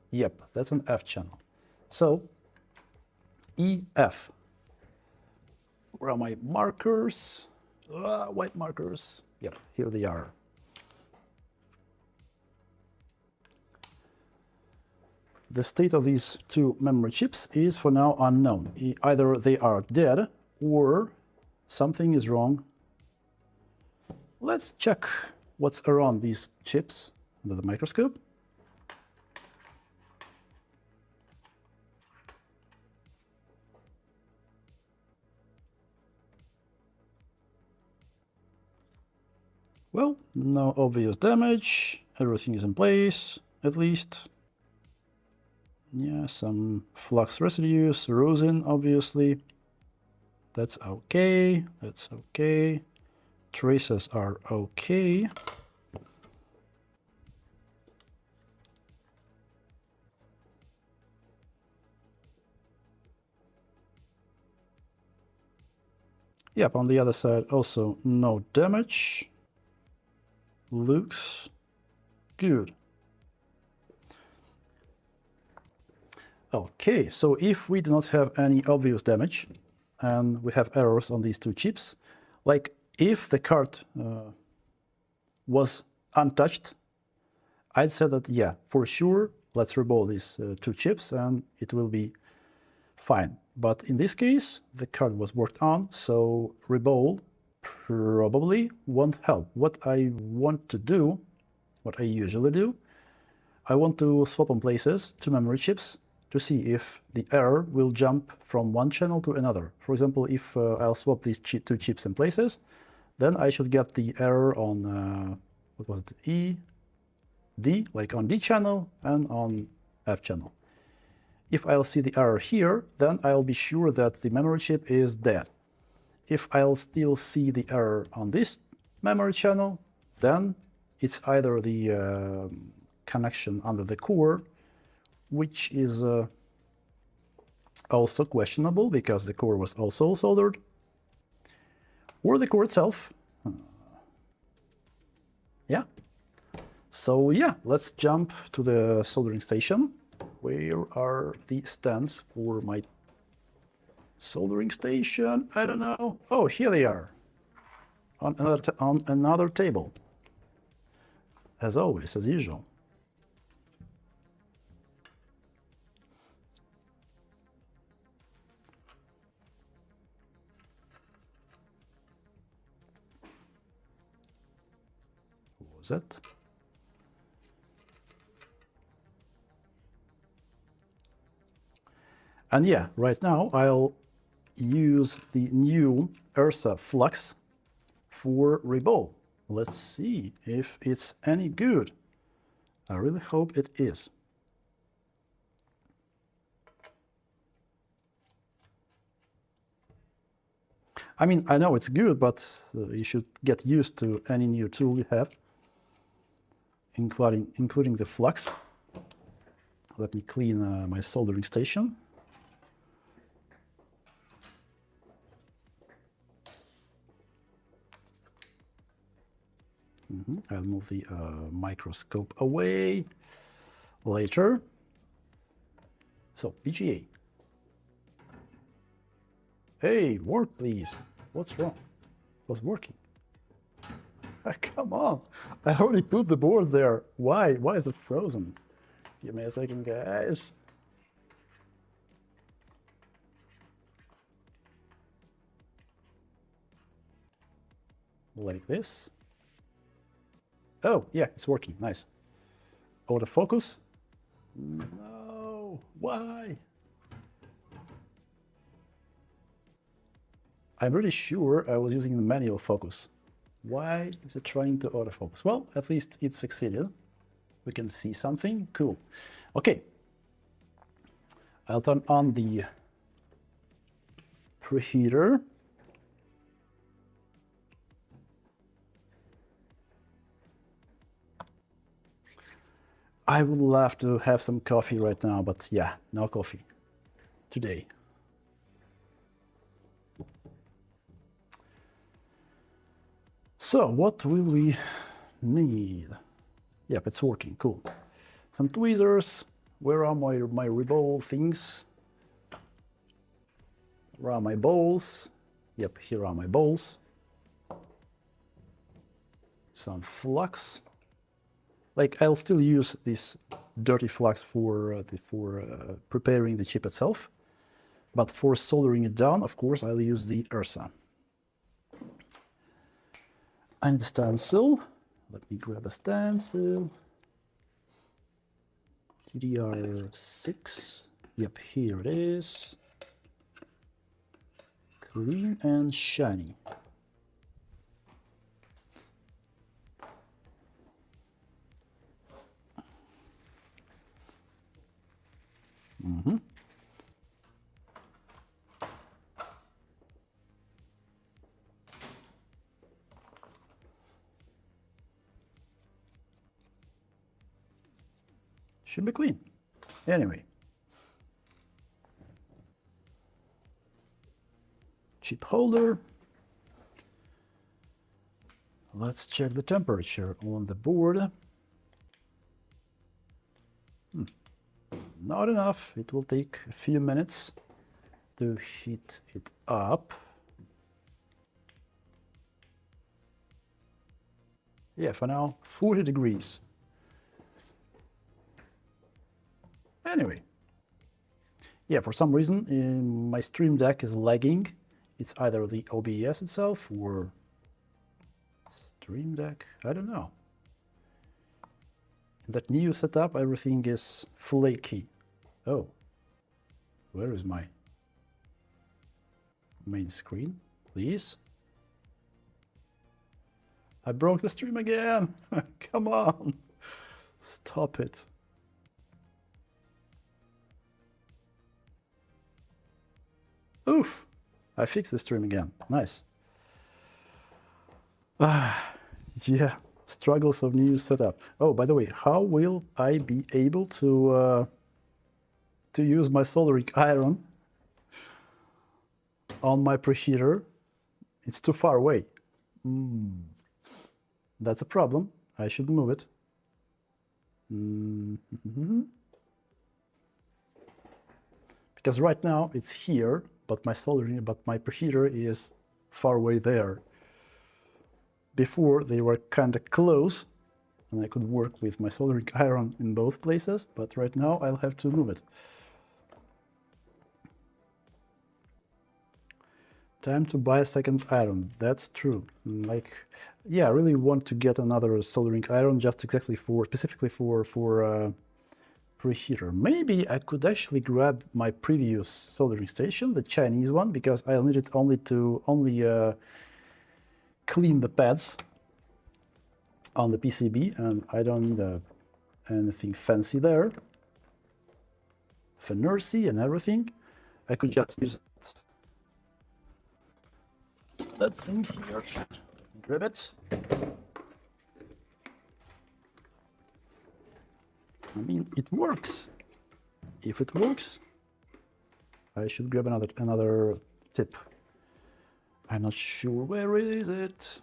Yep, that's an F channel. So EF. Where are my markers? White markers. Yep, here they are. The state of these two memory chips is for now unknown. Either they are dead or something is wrong. Let's check what's around these chips under the microscope. Well, no obvious damage. Everything is in place, at least. Yeah, some flux residues, rosin, obviously. That's okay, that's okay. Traces are okay. Yep, on the other side also no damage. Looks good. Okay, so if we do not have any obvious damage and we have errors on these two chips, like if the card was untouched, I'd say that, yeah, for sure, let's reball these two chips and it will be fine. But in this case, the card was worked on, so reball probably won't help. What I want to do, what I usually do, I want to swap on places two memory chips to see if the error will jump from one channel to another. For example, if I'll swap these two chips in places, then I should get the error on, what was it, E, D, like on D channel and on F channel. If I'll see the error here, then I'll be sure that the memory chip is dead. If I'll still see the error on this memory channel, then it's either the connection under the core, which is also questionable because the core was also soldered, or the core itself. Yeah. So yeah, let's jump to the soldering station. Where are the stands for my soldering station? I don't know. Oh, here they are, on another table, as always, as usual. What was that? And yeah, right now I'll use the new URSA flux for reball. Let's see if it's any good. I really hope it is. I mean, I know it's good, but you should get used to any new tool you have, including the flux. Let me clean my soldering station. I'll move the microscope away later. So, BGA. Hey, work please. What's wrong? It was working. Come on. I already put the board there. Why? Why is it frozen? Give me a second, guys. Like this. Oh, yeah, it's working. Nice. Autofocus. No. Why? I'm really sure I was using the manual focus. Why is it trying to autofocus? Well, at least it succeeded. We can see something. Cool. Okay. I'll turn on the preheater. I would love to have some coffee right now, but yeah, no coffee today. So what will we need? Yep, it's working, cool. Some tweezers. Where are my reball things? Where are my balls? Yep, here are my balls. Some flux. Like, I'll still use this dirty flux for preparing the chip itself, but for soldering it down, of course, I'll use the URSA. I need a stencil. Let me grab a stencil. DDR6. Yep, here it is. Clean and shiny. Mm-hmm. Should be clean. Anyway. Chip holder. Let's check the temperature on the board. Not enough. It will take a few minutes to heat it up. Yeah, for now, 40 degrees. Anyway. Yeah, for some reason, my Stream Deck is lagging. It's either the OBS itself or Stream Deck. I don't know. In that new setup, everything is flaky. Oh, where is my main screen? Please. I broke the stream again. Come on. Stop it. Oof. I fixed the stream again. Nice. Yeah. Struggles of new setup. Oh, by the way, how will I be able to use my soldering iron on my preheater? It's too far away. That's a problem. I should move it. Because right now it's here, but my preheater is far away there. Before they were kind of close, and I could work with my soldering iron in both places, but right now I'll have to move it. Time to buy a second iron. That's true. Like, yeah, I really want to get another soldering iron just specifically for preheater. Maybe I could actually grab my previous soldering station, the Chinese one, because I'll need it only to clean the pads on the PCB, and I don't need anything fancy there. Inercy and everything. I could just use that thing here. Grab it. I mean, it works. If it works, I should grab another tip. I'm not sure where is it.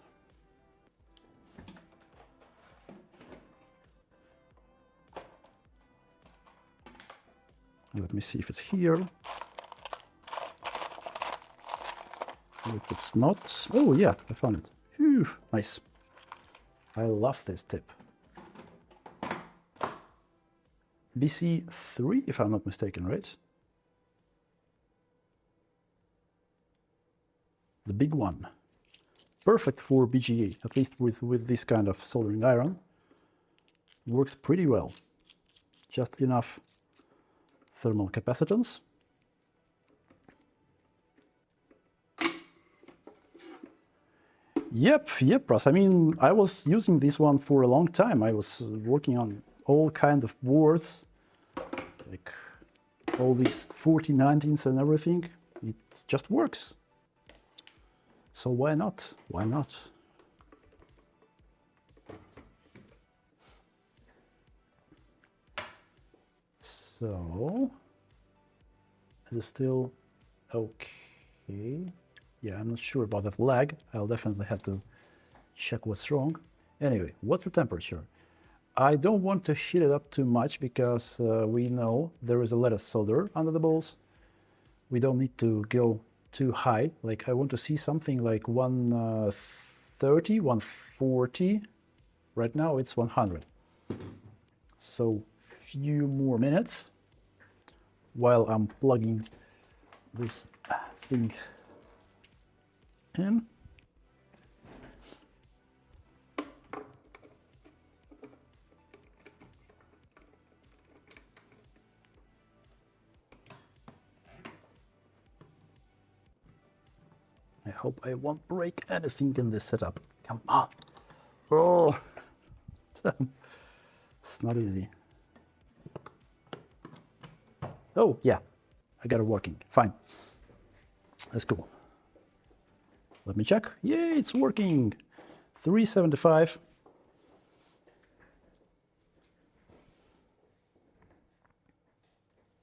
Let me see if it's here. If it's not, oh yeah, I found it. Whew, nice. I love this tip. BC3, if I'm not mistaken, right? The big one. Perfect for BGA, at least with this kind of soldering iron. Works pretty well. Just enough thermal capacitance. Yep, Russ. I mean, I was using this one for a long time. I was working on all kind of boards, like all these 4019s and everything. It just works. So why not? Why not? So, is it still okay? Yeah, I'm not sure about that lag. I'll definitely have to check what's wrong. Anyway, what's the temperature? I don't want to heat it up too much because we know there is a lattice solder under the balls. We don't need to go too high. Like I want to see something like 130, 140. Right now it's 100. So few more minutes while I'm plugging this thing in. I hope I won't break anything in this setup. Come on. Oh, it's not easy. Oh, yeah, I got it working. Fine. That's cool. Let me check. Yeah, it's working. 375.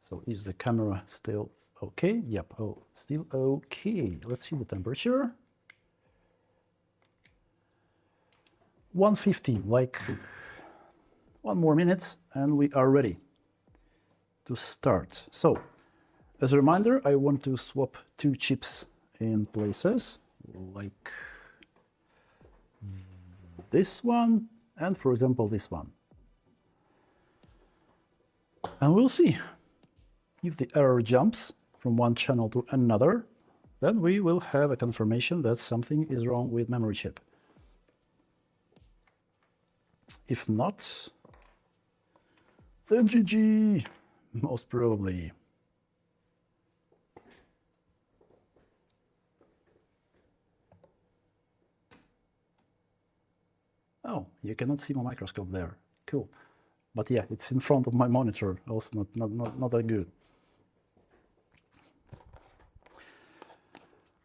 So is the camera still okay? Yep. Oh, still okay. Let's see the temperature. 150, like 1 more minute and we are ready to start. So as a reminder, I want to swap 2 chips in places, like this one and, for example, this one. And we'll see. If the error jumps from one channel to another, then we will have a confirmation that something is wrong with memory chip. If not, then GG, most probably. Oh, you cannot see my microscope there. Cool. But yeah, it's in front of my monitor, also not that good.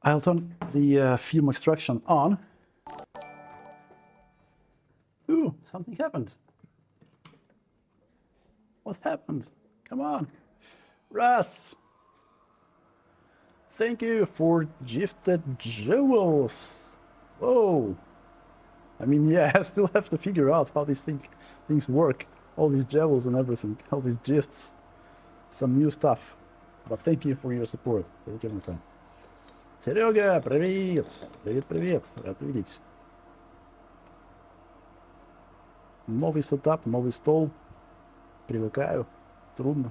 I'll turn the film extraction on. Ooh, something happened. What happened? Come on. Russ! Thank you for gifted jewels. Whoa. I mean, yeah, I still have to figure out how these things work. All these jewels and everything, all these gifts. Some new stuff. But thank you for your support. Thank you, my friend. Серега, привет! Привет! Рад видеть. Новый сетап, новый стол. Привыкаю. Трудно.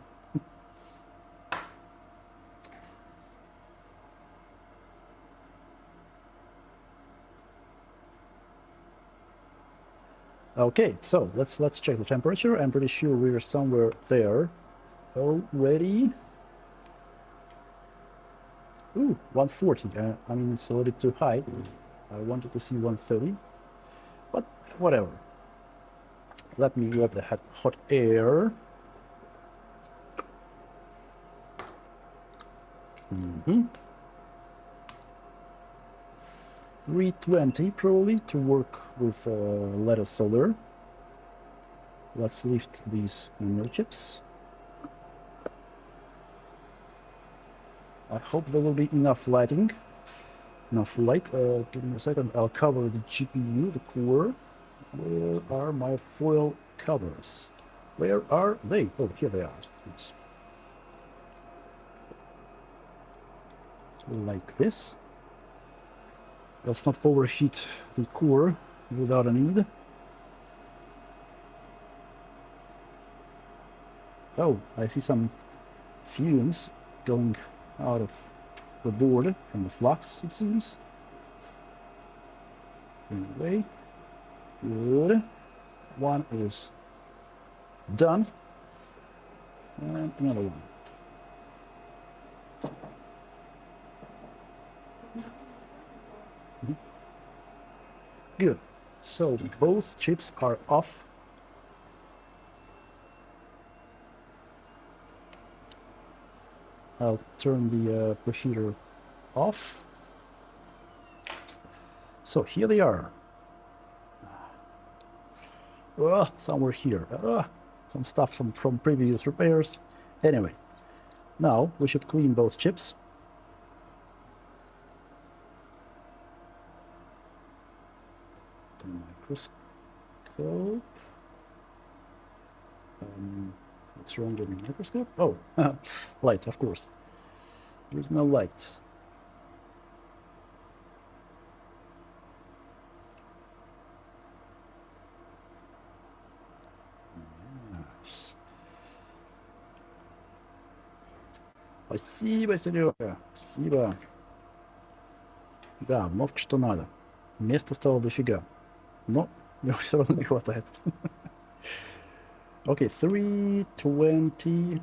Okay, so let's check the temperature. I'm pretty sure we're somewhere there already. Ooh, 140. I mean, it's a little bit too high. I wanted to see 130, but whatever. Let me grab the hot air. 320 probably to work with lattice solder. Let's lift these memory chips. I hope there will be enough lighting, enough light. Give me a second, I'll cover the GPU, the core. Where are my foil covers? Where are they? Oh, here they are. Yes. Like this. Let's not overheat the core without a need. Oh, I see some fumes going out of the board from the flux, it seems. Anyway, good. One is done. And another one. So both chips are off. I'll turn the preheater off. So here they are. Somewhere here. Some stuff from previous repairs. Anyway, now we should clean both chips. The microscope. What's wrong with the microscope? Oh, light, of course. There's no light. Yes. Спасибо, Серега. Спасибо. Да, обновка что надо. Места стало дофига. Но его все равно не хватает. Okay, 320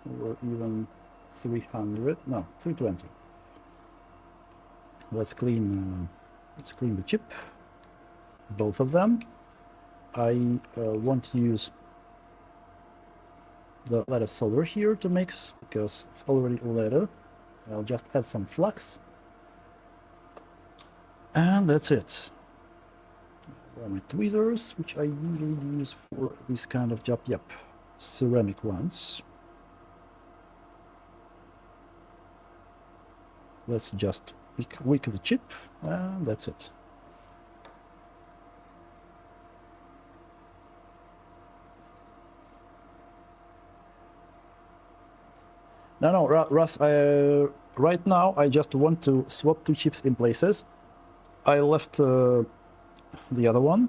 or even 300. No, 320. Let's clean the chip, both of them. I want to use the leaded solder here to mix because it's already leaded. I'll just add some flux, and that's it. My tweezers, which I usually use for this kind of job. Yep, ceramic ones. Let's just wick the chip, and that's it. No, Russ, right now I just want to swap two chips in places. I left the other one,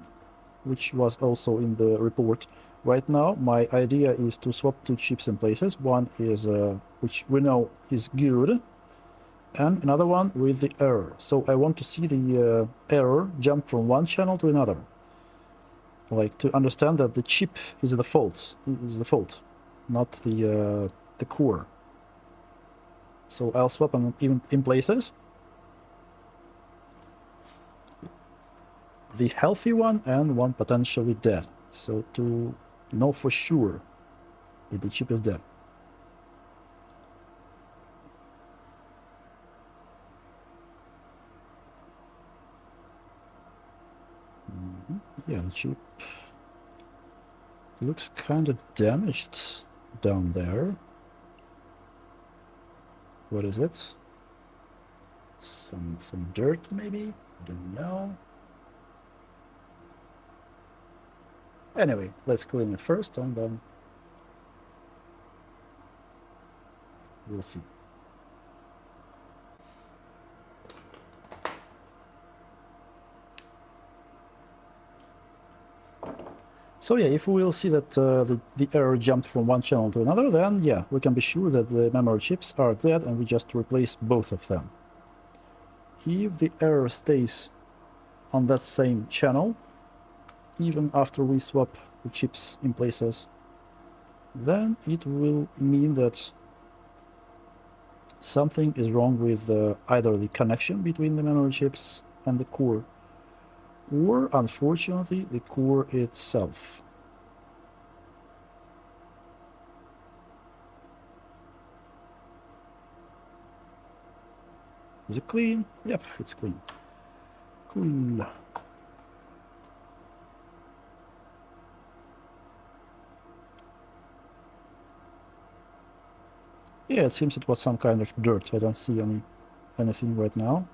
which was also in the report. Right now, my idea is to swap two chips in places. One is, which we know is good, and another one with the error. So I want to see the error jump from one channel to another. Like to understand that the chip is the fault, not the core. So I'll swap them in places. The healthy one and one potentially dead. So to know for sure if the chip is dead. Yeah, the chip looks kind of damaged down there. What is it? Some dirt maybe? I don't know. Anyway, let's clean it first and then we'll see. So yeah, if we will see that the error jumped from one channel to another, then yeah, we can be sure that the memory chips are dead and we just replace both of them. If the error stays on that same channel, even after we swap the chips in places, then it will mean that something is wrong with either the connection between the memory chips and the core, or unfortunately the core itself. Is it clean? Yep, it's clean. Cool. Yeah, it seems it was some kind of dirt. I don't see anything right now.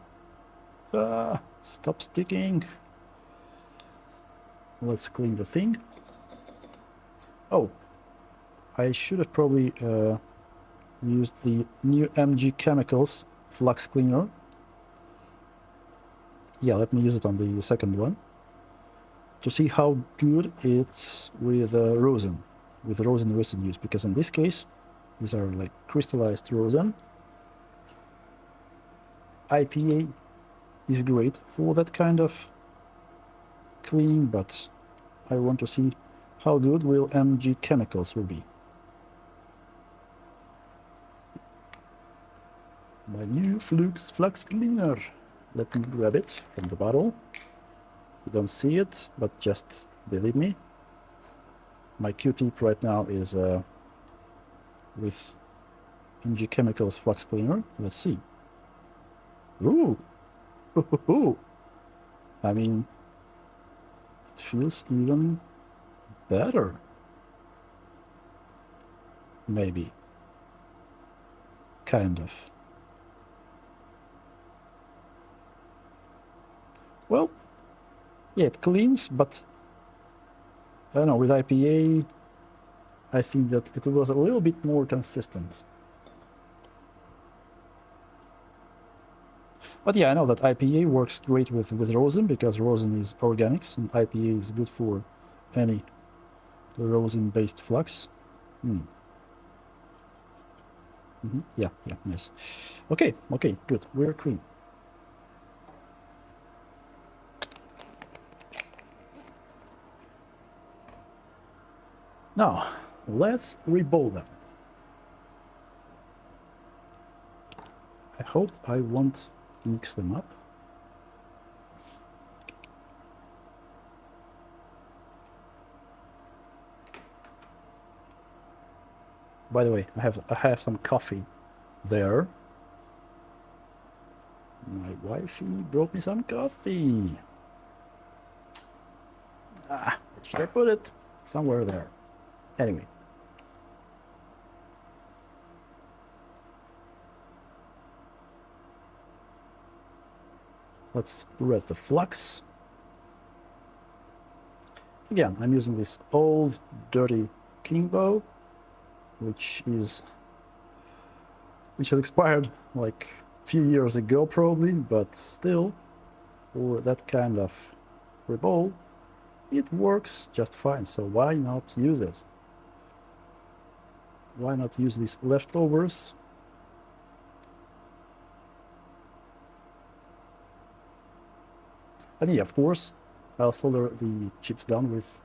Stop sticking. Let's clean the thing. Oh, I should have probably used the new MG Chemicals flux cleaner. Yeah, let me use it on the second one to see how good it's with rosin residues, because in this case these are like crystallized rosin. IPA is great for that kind of cleaning, but I want to see how good will MG Chemicals will be. My new flux cleaner. Let me grab it from the bottle. You don't see it, but just believe me. My Q-tip right now is with MG Chemicals flux cleaner. Let's see. Ooh, I mean, it feels even better. Maybe. Kind of. Well, yeah, it cleans, but I don't know, with IPA, I think that it was a little bit more consistent. But yeah, I know that IPA works great with rosin because rosin is organics and IPA is good for any rosin-based flux. Yeah, nice. Okay, good. We're clean. Now, let's rebowl them. I hope I won't mix them up. By the way, I have some coffee there. My wifey brought me some coffee. Where should I put it? Somewhere there. Anyway. Let's spread the flux. Again, I'm using this old, dirty Kingbow, which has expired like a few years ago probably, but still, for that kind of rebowl, it works just fine. So why not use it? Why not use these leftovers? And yeah, of course, I'll solder the chips down with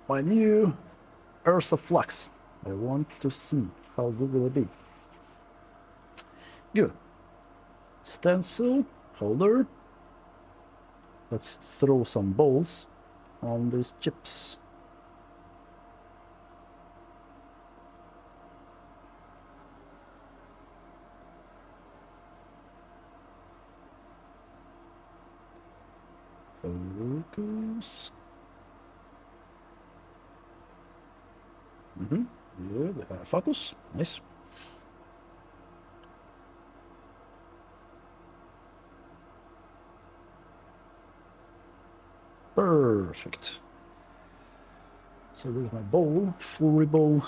my new Ursa Flux. I want to see how good will it be. Good. Stencil, holder. Let's throw some balls on these chips. Focus. Good. Focus. Nice. Perfect. So there's my bowl, full bowl.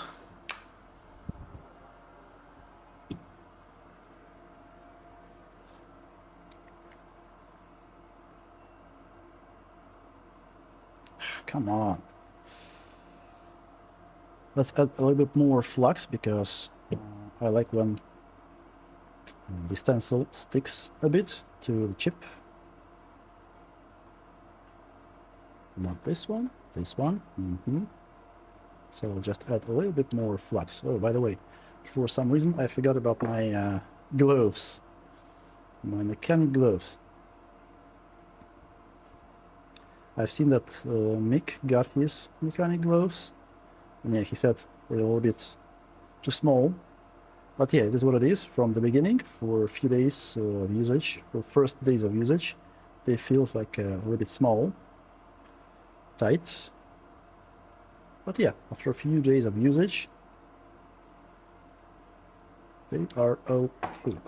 Come on. Let's add a little bit more flux because I like when the stencil sticks a bit to the chip. Not this one, this one. So I'll just add a little bit more flux. Oh, by the way, for some reason I forgot about my gloves, my mechanic gloves. I've seen that Mick got his mechanic gloves, and yeah, he said they're a little bit too small. But yeah, it is what it is from the beginning. For a few days of usage, for first days of usage, they feel like a little bit small, tight. But yeah, after a few days of usage, they are okay.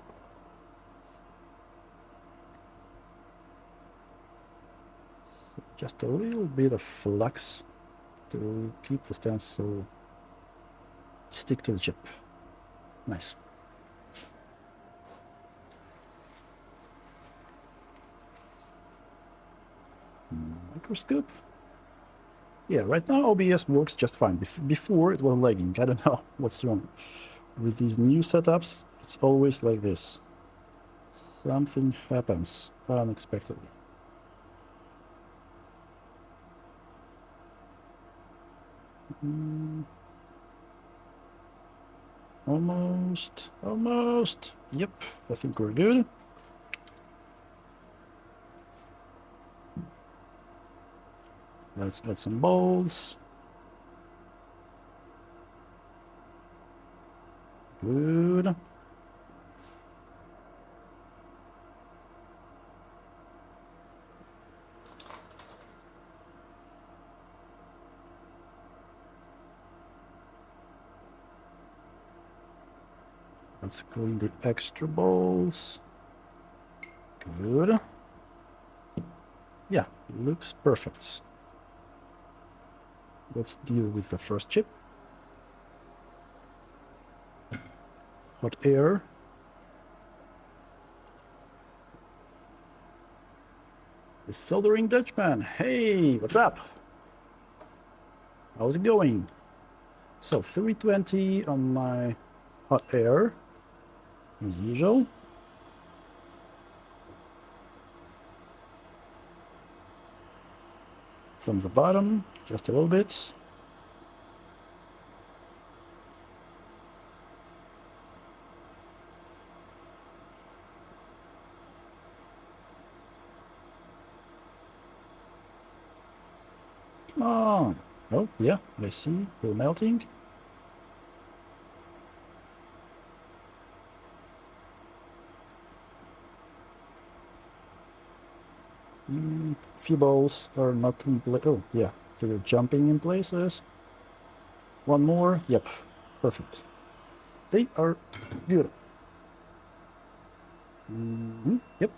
Just a little bit of flux to keep the stencil stick to the chip. Nice. Microscope. Yeah, right now OBS works just fine. Before it was lagging. I don't know what's wrong. With these new setups, it's always like this. Something happens unexpectedly. Almost. Yep, I think we're good. Let's add some balls. Good. Let's clean the extra balls. Good. Yeah, looks perfect. Let's deal with the first chip. Hot air. The soldering Dutchman. Hey, what's up? How's it going? So 320 on my hot air, as usual. From the bottom, just a little bit. Come on. Oh, yeah, I see. They're melting. Few balls are not in place. Oh, yeah, they're jumping in places. One more. Yep, perfect. They are good. Yep.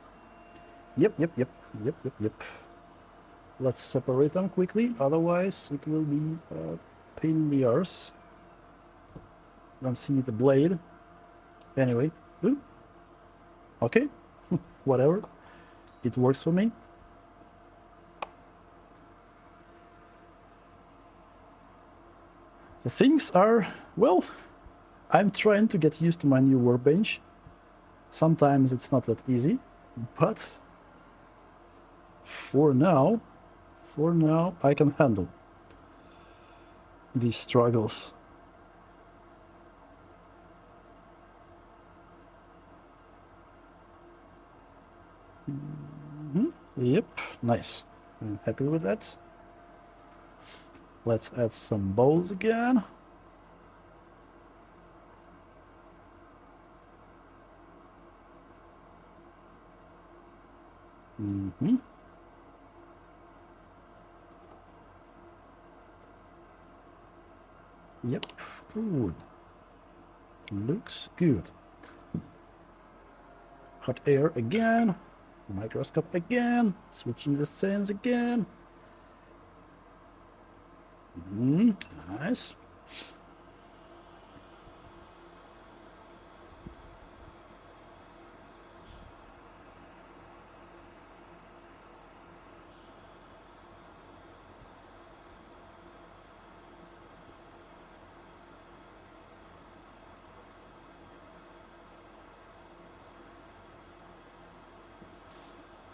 Yep, yep, yep, yep, yep, yep. Let's separate them quickly, otherwise it will be a pain in the arse. Don't see the blade. Anyway, ooh. Okay, whatever. It works for me. The things are, well, I'm trying to get used to my new workbench. Sometimes it's not that easy, but for now, I can handle these struggles. Yep, nice. I'm happy with that. Let's add some balls again. Yep, good. Looks good. Hot air again. Microscope again. Switching the scenes again. Nice.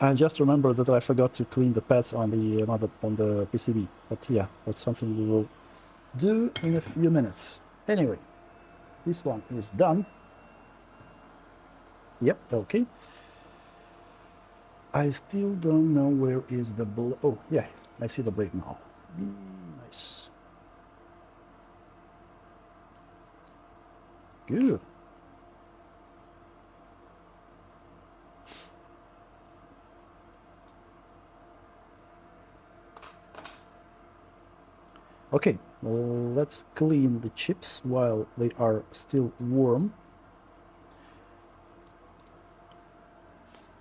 I just remember that I forgot to clean the pads on the PCB. But yeah, that's something we will do in a few minutes. Anyway, this one is done. Yep, okay. I still don't know where is the blade. Oh, yeah, I see the blade now. Nice. Good. Okay, well, let's clean the chips while they are still warm.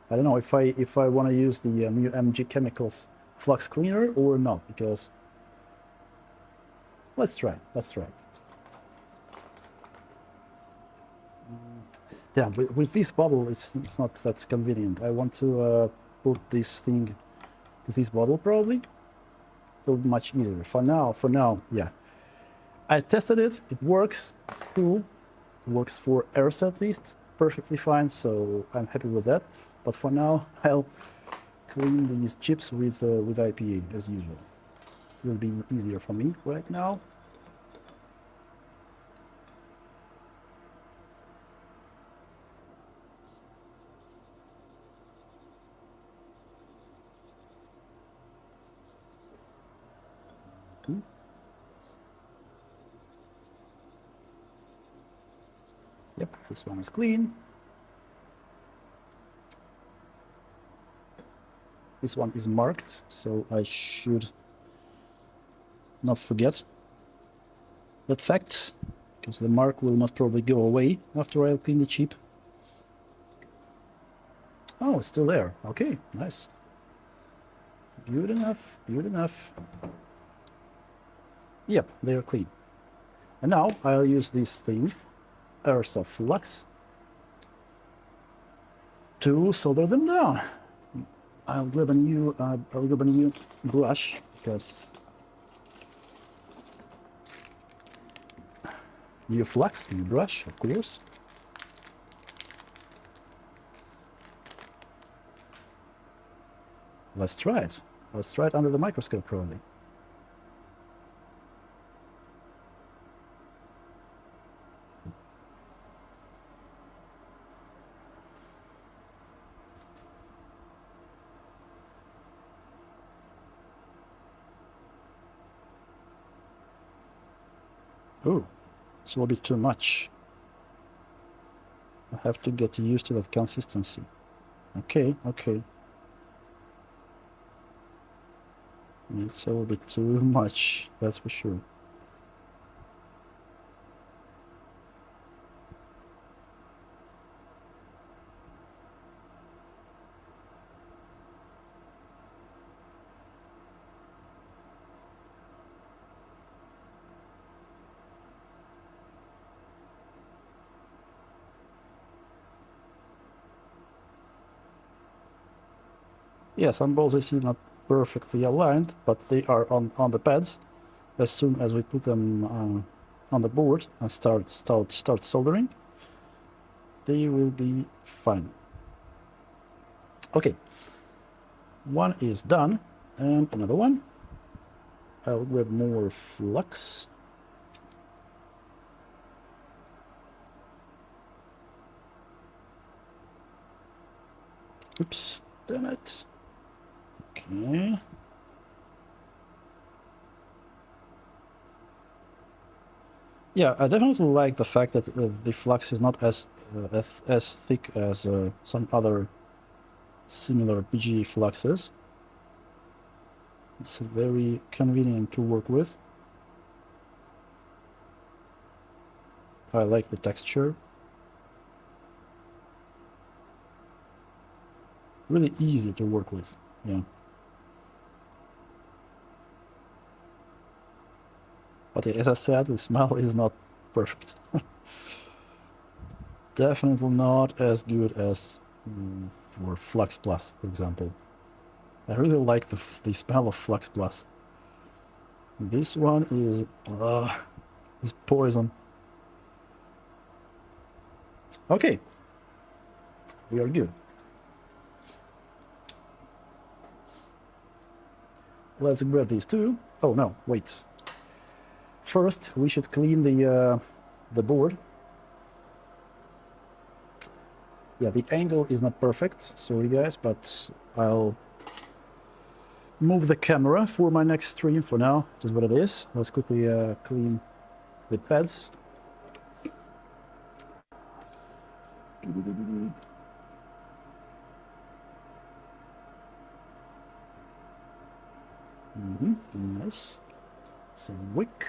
I don't know if I want to use the new MG Chemicals flux cleaner or not, because let's try. Yeah, with this bottle, it's not that convenient. I want to put this thing to this bottle probably. It'll be much easier. For now, yeah. I tested it. It works. It's cool. It works for airs at least perfectly fine. So I'm happy with that. But for now, I'll clean these chips with IPA as usual. It will be easier for me right now. Yep, this one is clean. This one is marked, so I should not forget that fact, because the mark will most probably go away after I clean the chip. Oh, it's still there. Okay, nice. Good enough, good enough. Yep, they are clean. And now I'll use this thing, airsoft flux, to solder them down. I'll grab a new brush, because new flux, new brush, of course. Let's try it. Let's try it under the microscope, probably. Oh, it's a little bit too much. I have to get used to that consistency. Okay, okay. It's a little bit too much, that's for sure. Yeah, some balls I see not perfectly aligned, but they are on the pads. As soon as we put them on the board and start soldering, they will be fine. Okay, one is done, and another one. I'll grab more flux. Oops, damn it. Okay. Yeah, I definitely like the fact that the flux is not as thick as some other similar PGA fluxes. It's very convenient to work with. I like the texture. Really easy to work with, yeah. But as I said, the smell is not perfect. Definitely not as good as for Flux Plus, for example. I really like the smell of Flux Plus. This one is poison. Okay, we are good. Let's grab these two. Oh no, wait. First, we should clean the board. Yeah, the angle is not perfect, sorry guys, but I'll move the camera for my next stream for now, just what it is. Let's quickly clean the pads. Nice. So wick.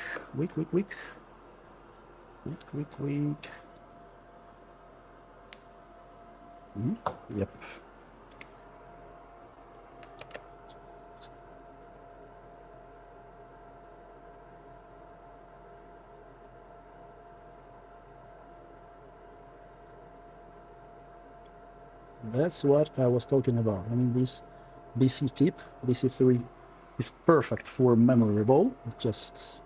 Yep. That's what I was talking about. I mean, this BC tip, BC3, is perfect for memory ball. It's just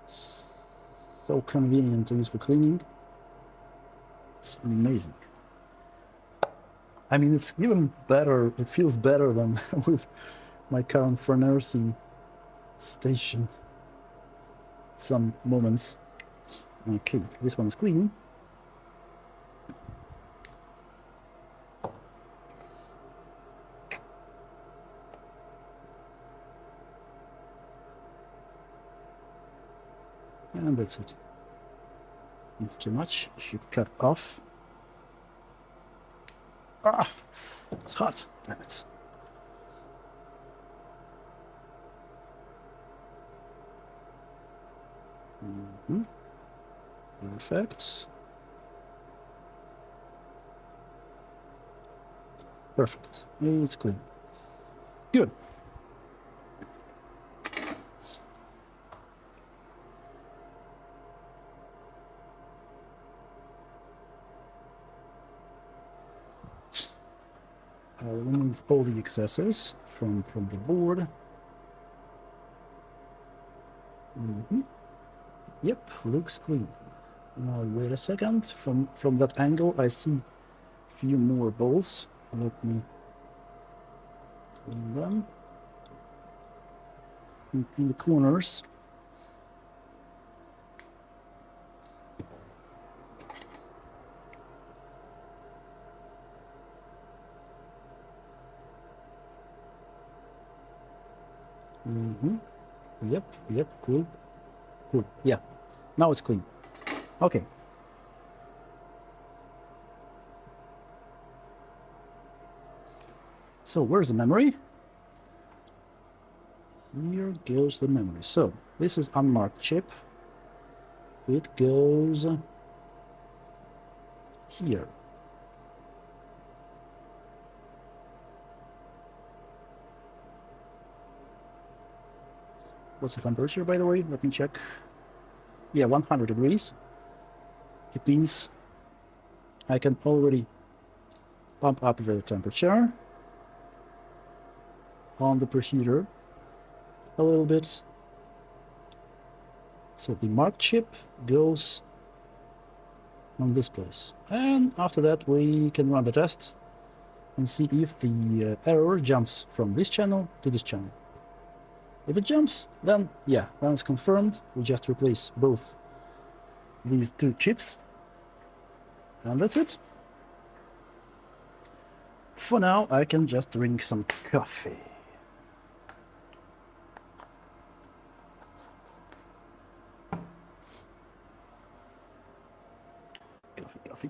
so convenient to use for cleaning. It's amazing. I mean, it's even better. It feels better than with my current Fernersi station. Some moments. Okay, this one's clean. that's it. Not too much. Should cut off. Ah, it's hot. Damn it. Perfect. Perfect. It's clean. Good. I'll remove all the excesses from the board. Yep, looks clean. Now wait a second. From that angle, I see a few more balls. Let me clean them in the corners. Yep, cool. Yeah, now it's clean. Okay. So where's the memory? Here goes the memory. So this is unmarked chip. It goes here. What's the temperature, by the way? Let me check. Yeah, 100 degrees. It means I can already pump up the temperature on the preheater a little bit. So the marked chip goes on this place. And after that, we can run the test and see if the error jumps from this channel to this channel. If it jumps, then yeah, then it's confirmed. We just replace both these two chips, and that's it. For now, I can just drink some coffee.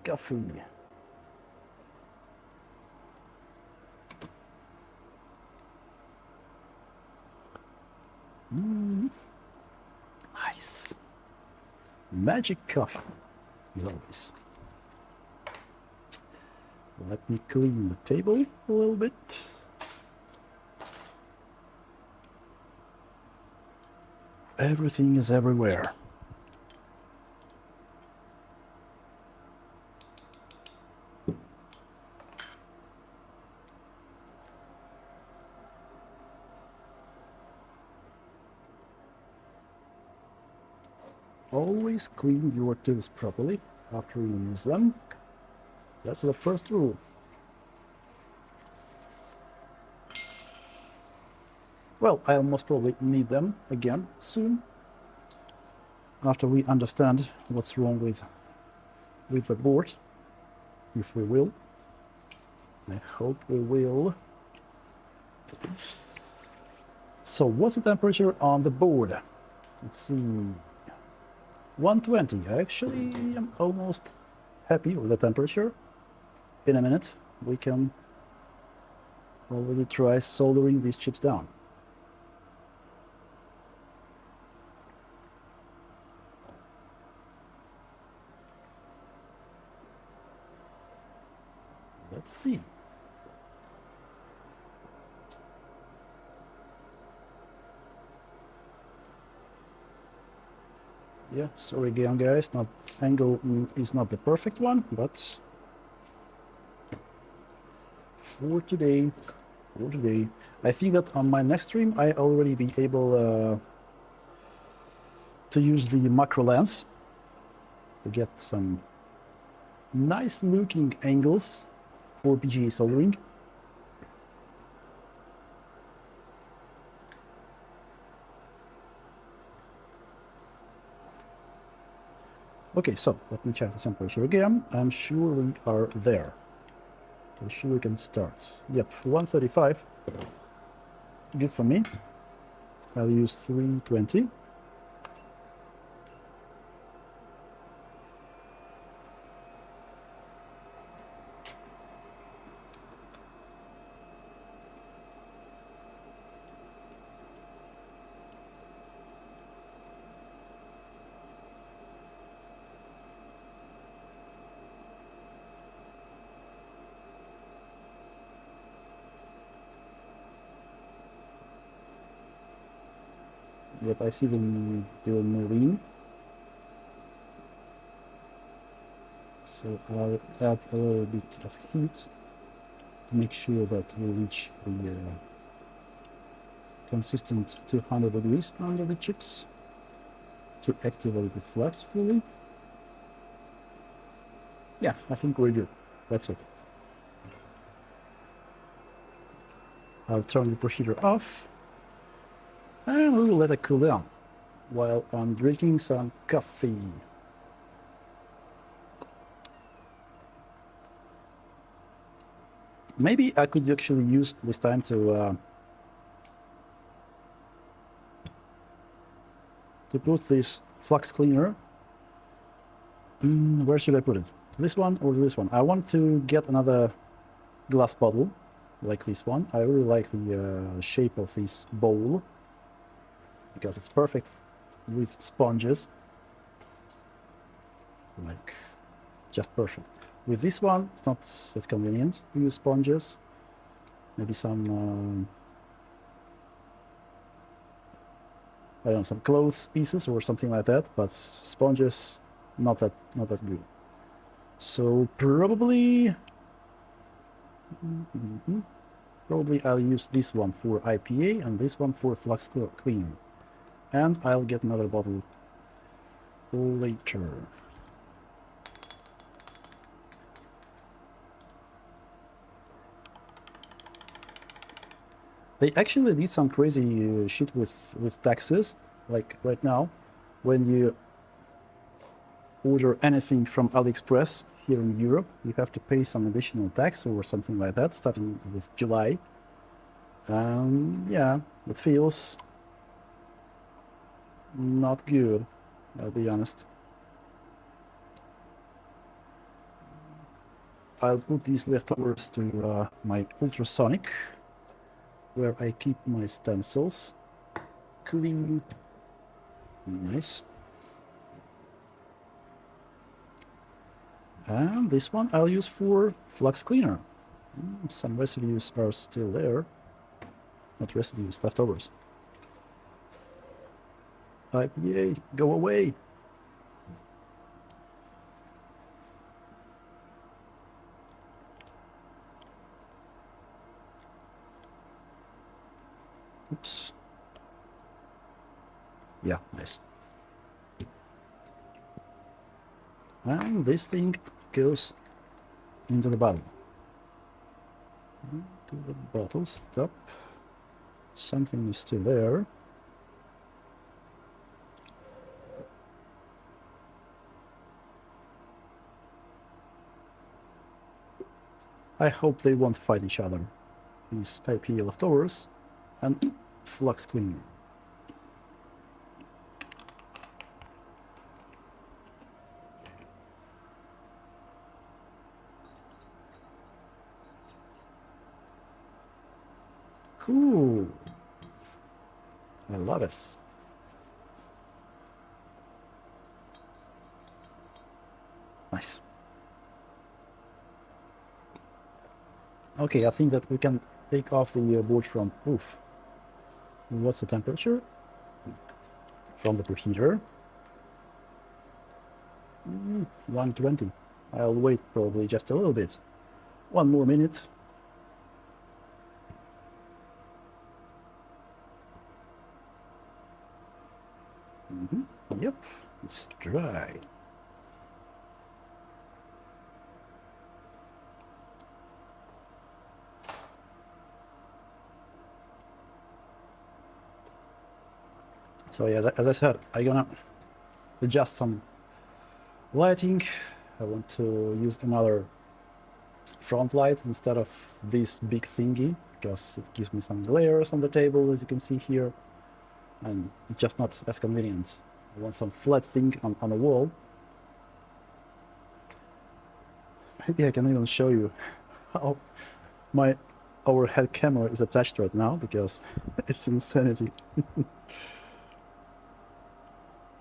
Coffee. Nice. Magic coffee, as always. Let me clean the table a little bit. Everything is everywhere. Always clean your tools properly after you use them. That's the first rule. Well, I'll most probably need them again soon, after we understand what's wrong with the board, if we will. I hope we will. So what's the temperature on the board? Let's see. 120. I actually am almost happy with the temperature. In a minute, we can already try soldering these chips down. Let's see. Yeah, sorry again, guys. Angle is not the perfect one, but for today, I think that on my next stream I already be able to use the macro lens to get some nice looking angles for PGA soldering. Okay, so let me check the temperature again. I'm sure we are there. I'm sure we can start. Yep, 135. Good for me. I'll use 320. Yep, I see them, they will move in. So I'll add a little bit of heat to make sure that we reach the consistent 200 degrees under the chips to activate the flux fully. Yeah, I think we're good. That's it. I'll turn the preheater off and we'll let it cool down while I'm drinking some coffee. Maybe I could actually use this time to put this flux cleaner. Where should I put it? This one or this one? I want to get another glass bottle like this one. I really like the shape of this bowl because it's perfect with sponges. Like, just perfect. With this one, it's not that convenient to use sponges. Maybe some, I don't know, some clothes pieces or something like that, but sponges, not that good. So probably I'll use this one for IPA and this one for flux cleaner. And I'll get another bottle later. They actually did some crazy shit with taxes. Like right now, when you order anything from AliExpress here in Europe, you have to pay some additional tax or something like that, starting with July. Yeah, it feels not good, I'll be honest. I'll put these leftovers to my ultrasonic, where I keep my stencils clean. Nice. And this one I'll use for flux cleaner. Some residues are still there. Not residues, leftovers. IPA, go away. Oops. Yeah, nice. And this thing goes into the bottle. Into the bottle, stop. Something is still there. I hope they won't fight each other. These IPA leftovers and flux cleaner. Cool. I love it. Nice. Okay, I think that we can take off the board from oof. What's the temperature? From the preheater. 120. I'll wait probably just a little bit. 1 more minute. Yep, it's dry. So yeah, as I said, I'm gonna adjust some lighting. I want to use another front light instead of this big thingy because it gives me some glares on the table, as you can see here, and it's just not as convenient. I want some flat thing on the wall. Maybe I can even show you how my overhead camera is attached right now because it's insanity.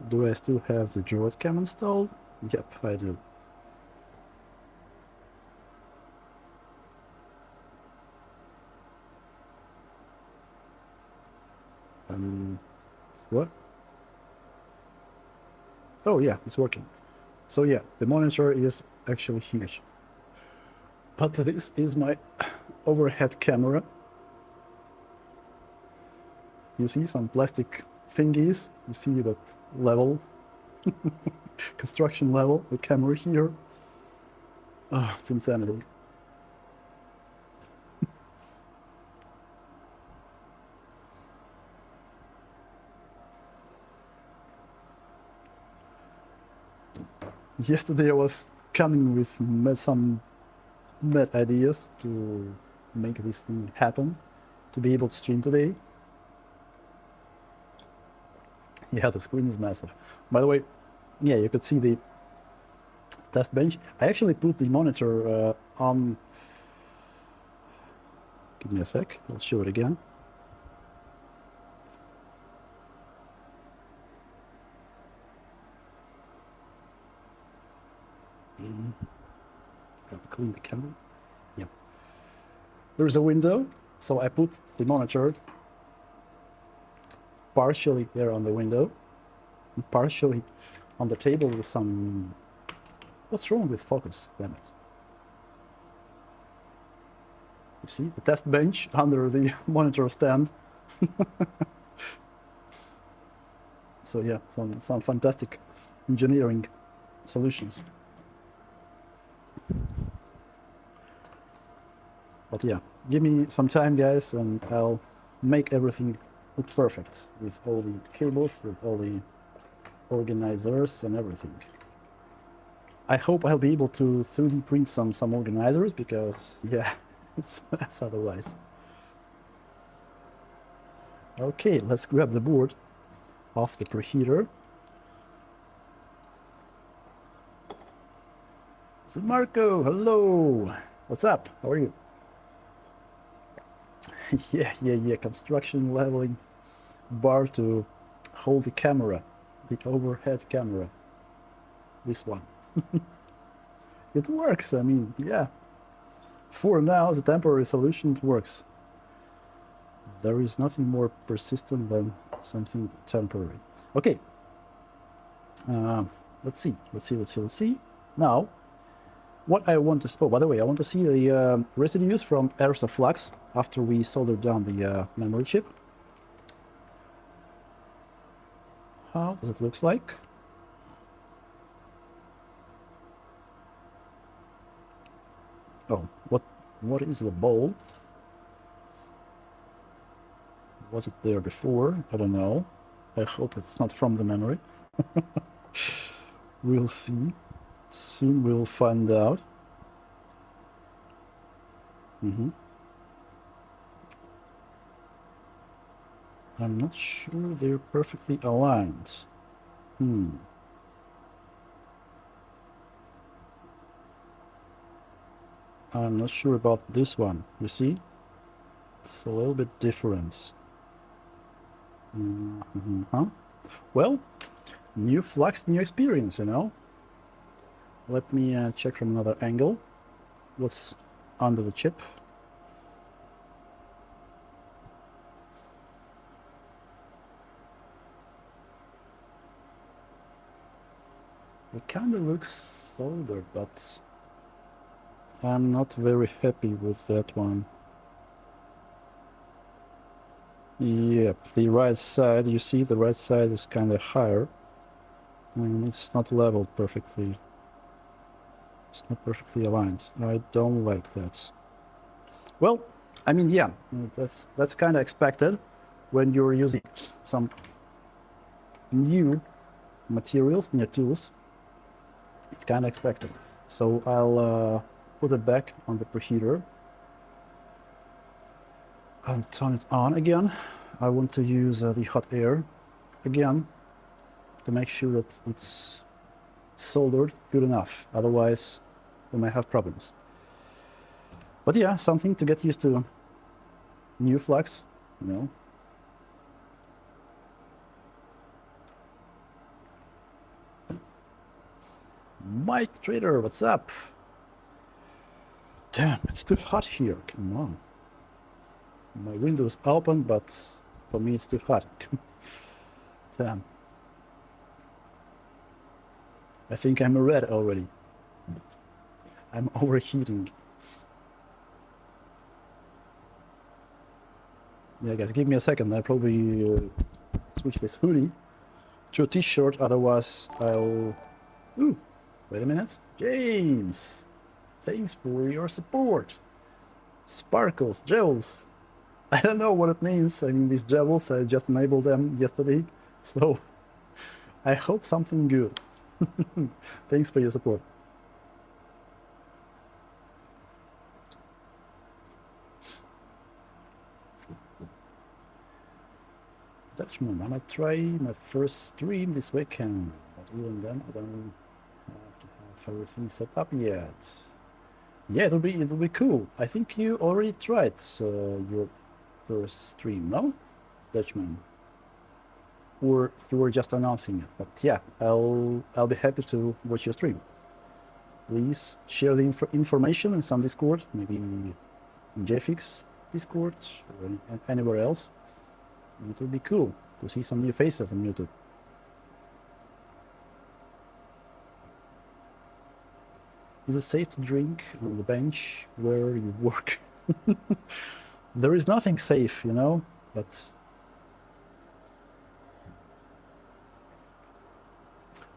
Do I still have the Droid cam installed? Yep, I do. What? Oh yeah, it's working. So yeah, the monitor is actually huge. But this is my overhead camera. You see some plastic thingies. You see that level, construction level, the camera here. Oh, it's insanity. Yesterday I was coming with some mad ideas to make this thing happen, to be able to stream today. Yeah, the screen is massive. By the way, yeah, you could see the test bench. I actually put the monitor on. Give me a sec, I'll show it again. Gotta clean the camera. Yep. There's a window, so I put the monitor partially there on the window, and partially on the table with some. What's wrong with focus? Damn it. You see the test bench under the monitor stand. So yeah, some fantastic engineering solutions. But yeah, give me some time, guys, and I'll make everything look perfect with all the cables, with all the organizers and everything. I hope I'll be able to 3D print some organizers, because yeah, it's a mess otherwise. Okay, let's grab the board off the preheater. So Marco, hello. What's up? How are you? yeah, construction leveling bar to hold the camera, the overhead camera. This one. It works, I mean, yeah. For now, the temporary solution works. There is nothing more persistent than something temporary. Okay. Let's see. Now, what I want to... Oh, by the way, I want to see the residues from errors of flux after we solder down the memory chip. How does it look like? Oh, what is the bowl? Was it there before? I don't know. I hope it's not from the memory. We'll see. Soon we'll find out. I'm not sure they're perfectly aligned. I'm not sure about this one. You see? It's a little bit different. Well, new flux, new experience, you know? Let me check from another angle. What's under the chip? It kind of looks soldered, but I'm not very happy with that one. Yep, the right side, you see the right side is kind of higher, and it's not leveled perfectly. It's not perfectly aligned. I don't like that. Well, I mean, yeah, that's kind of expected when you're using some new materials, new tools. It's kind of expected. So I'll put it back on the preheater. I'll turn it on again. I want to use the hot air again to make sure that it's soldered good enough. Otherwise, we might have problems. But yeah, something to get used to. New flux, you know. Mike Trader, what's up? Damn, it's too hot here. Come on. My window's open, but for me it's too hot. Damn. I think I'm red already. I'm overheating. Yeah, guys, give me a second. I'll probably switch this hoodie to a t-shirt. Otherwise, I'll... Ooh, wait a minute. James, thanks for your support. Sparkles, gels. I don't know what it means. I mean, these gels, I just enabled them yesterday. So, I hope something good. Thanks for your support. Dutchman, I might try my first stream this weekend, but even then I don't have to have everything set up yet. Yeah, it'll be cool. I think you already tried your first stream, no, Dutchman? Or you were just announcing it? But yeah, I'll be happy to watch your stream. Please share the information in some Discord, maybe in JFix Discord or anywhere else. It would be cool to see some new faces on YouTube. Is it safe to drink on the bench where you work? There is nothing safe, you know, but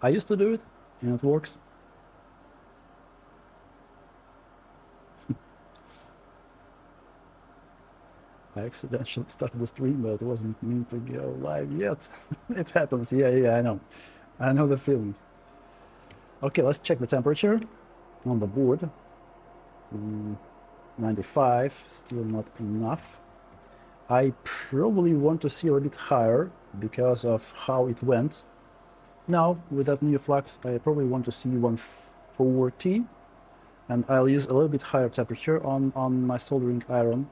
I used to do it and it works. I accidentally started the stream, but it wasn't meant to go live yet. It happens. Yeah, I know. I know the feeling. Okay, let's check the temperature on the board. 95, still not enough. I probably want to see a little bit higher because of how it went. Now, with that new flux, I probably want to see 140. And I'll use a little bit higher temperature on my soldering iron.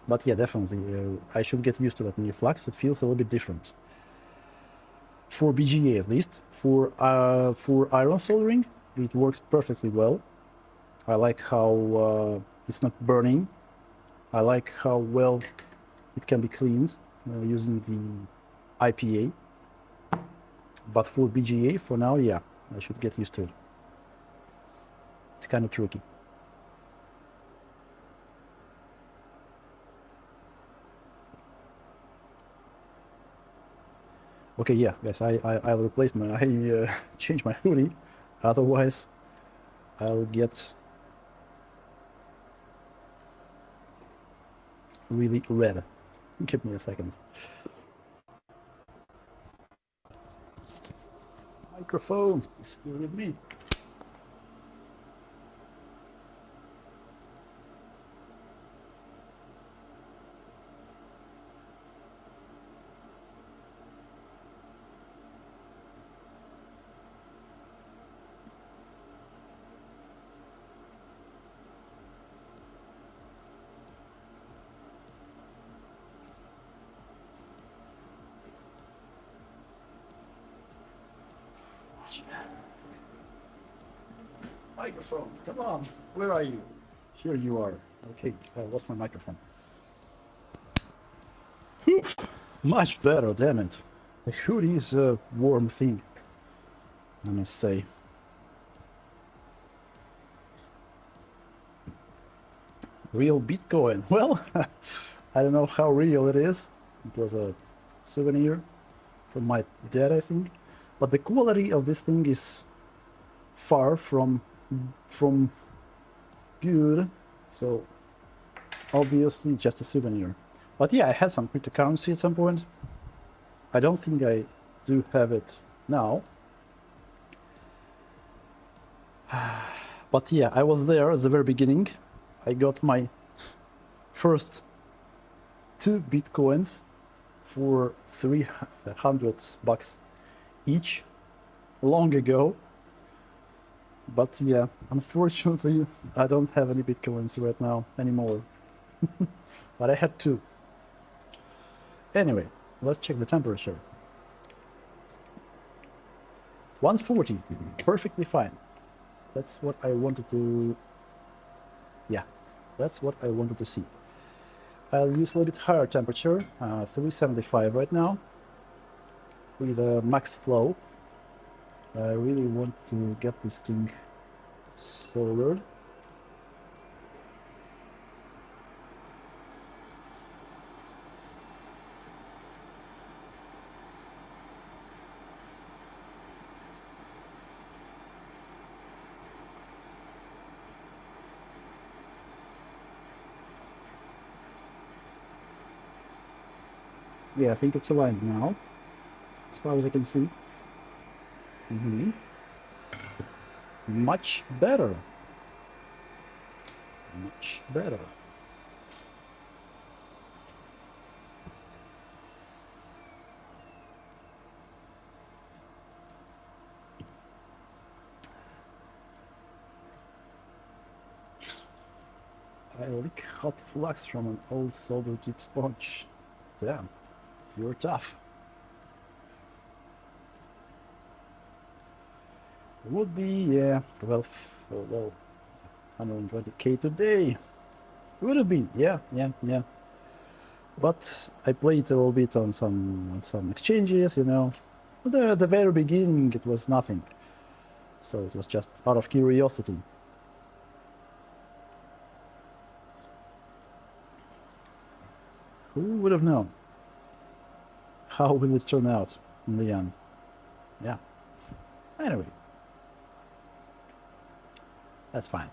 But yeah, definitely, I should get used to that new flux. It feels a little bit different. For BGA at least. For iron soldering, it works perfectly well. I like how it's not burning. I like how well it can be cleaned using the IPA. But for BGA, for now, yeah, I should get used to it. It's kind of tricky. Okay, yeah, guys, I'll replace change my hoodie, otherwise I'll get really red. Give me a second. Microphone is still with me. Microphone, come on, where are you? Here you are. Okay, I lost my microphone. Oof, much better, damn it. The hoodie is a warm thing, I must say. Real Bitcoin. Well, I don't know how real it is. It was a souvenir from my dad, I think. But the quality of this thing is far from good, so obviously just a souvenir. But yeah, I had some cryptocurrency at some point. I don't think I do have it now. But yeah, I was there at the very beginning. I got my first 2 Bitcoins for $300 each long ago. But yeah, unfortunately, I don't have any Bitcoins right now anymore. But I had 2. Anyway, let's check the temperature. 140, perfectly fine. That's what I wanted to... Yeah, that's what I wanted to see. I'll use a little bit higher temperature, 375 right now. with a max flow. I really want to get this thing soldered. Yeah, I think it's aligned now, as far as I can see. Much better. Much better. I leak hot flux from an old solder tip sponge. Damn, you're tough. Would be, yeah, 12, well, 120k today. Would have been, yeah. But I played a little bit on some exchanges, you know. At the very beginning, it was nothing. So it was just out of curiosity. Who would have known? How will it turn out in the end? Yeah. Anyway. That's fine.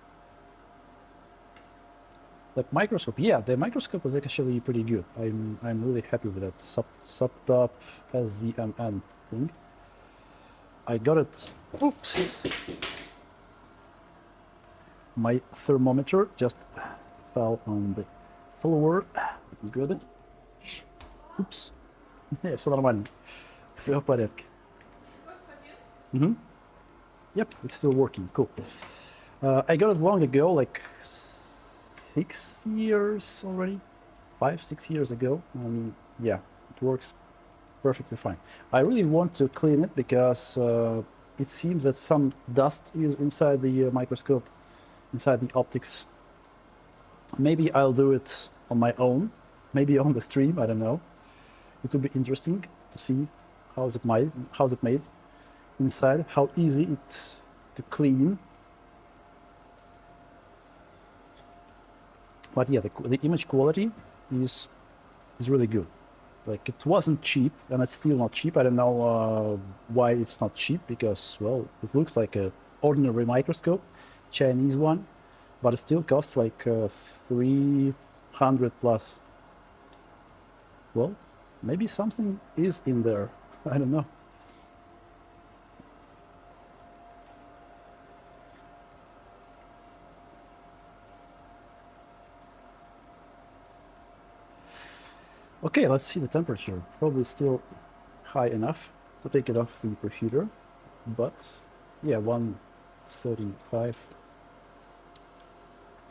The microscope, yeah, the microscope was actually pretty good. I'm really happy with that subtop SZMN thing. I got it. Oops. My thermometer just fell on the floor. Good. Oops. Все нормально. Все в порядке. Yep, it's still working. Cool. I got it long ago, like 6 years already, 5-6 years ago. Yeah, it works perfectly fine. I really want to clean it because it seems that some dust is inside the microscope, inside the optics. Maybe I'll do it on my own, maybe on the stream, I don't know. It would be interesting to see how's it made inside, how easy it's to clean. But yeah, the image quality is really good. Like, it wasn't cheap, and it's still not cheap. I don't know why it's not cheap, because, well, it looks like an ordinary microscope, Chinese one, but it still costs like 300 plus. Well, maybe something is in there. I don't know. Okay, let's see the temperature. Probably still high enough to take it off the preheater, but yeah, 135,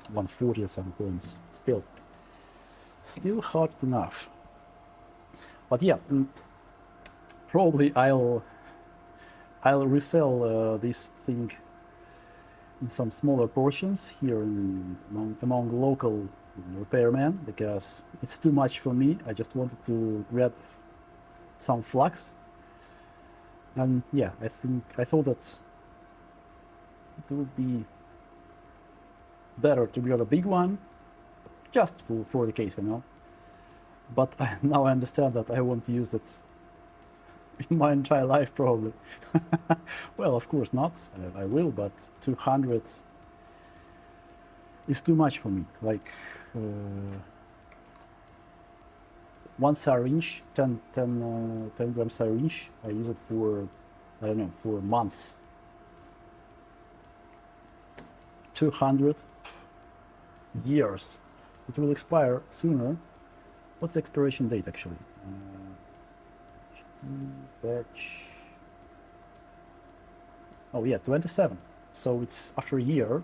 140 at some points. Still hot enough. But yeah, probably I'll resell this thing in some smaller portions here among local repairmen, because it's too much for me. I just wanted to grab some flux, and yeah, I thought that it would be better to grab a big one, just for the case, you know. But now I understand that I won't use it in my entire life, probably. Well, of course not. I will, but 200 is too much for me. Like 1 syringe, 10 gram syringe, I use it for, I don't know, for months. 200 years. It will expire sooner. What's the expiration date, actually? Batch. Oh yeah, 27. So it's after a year.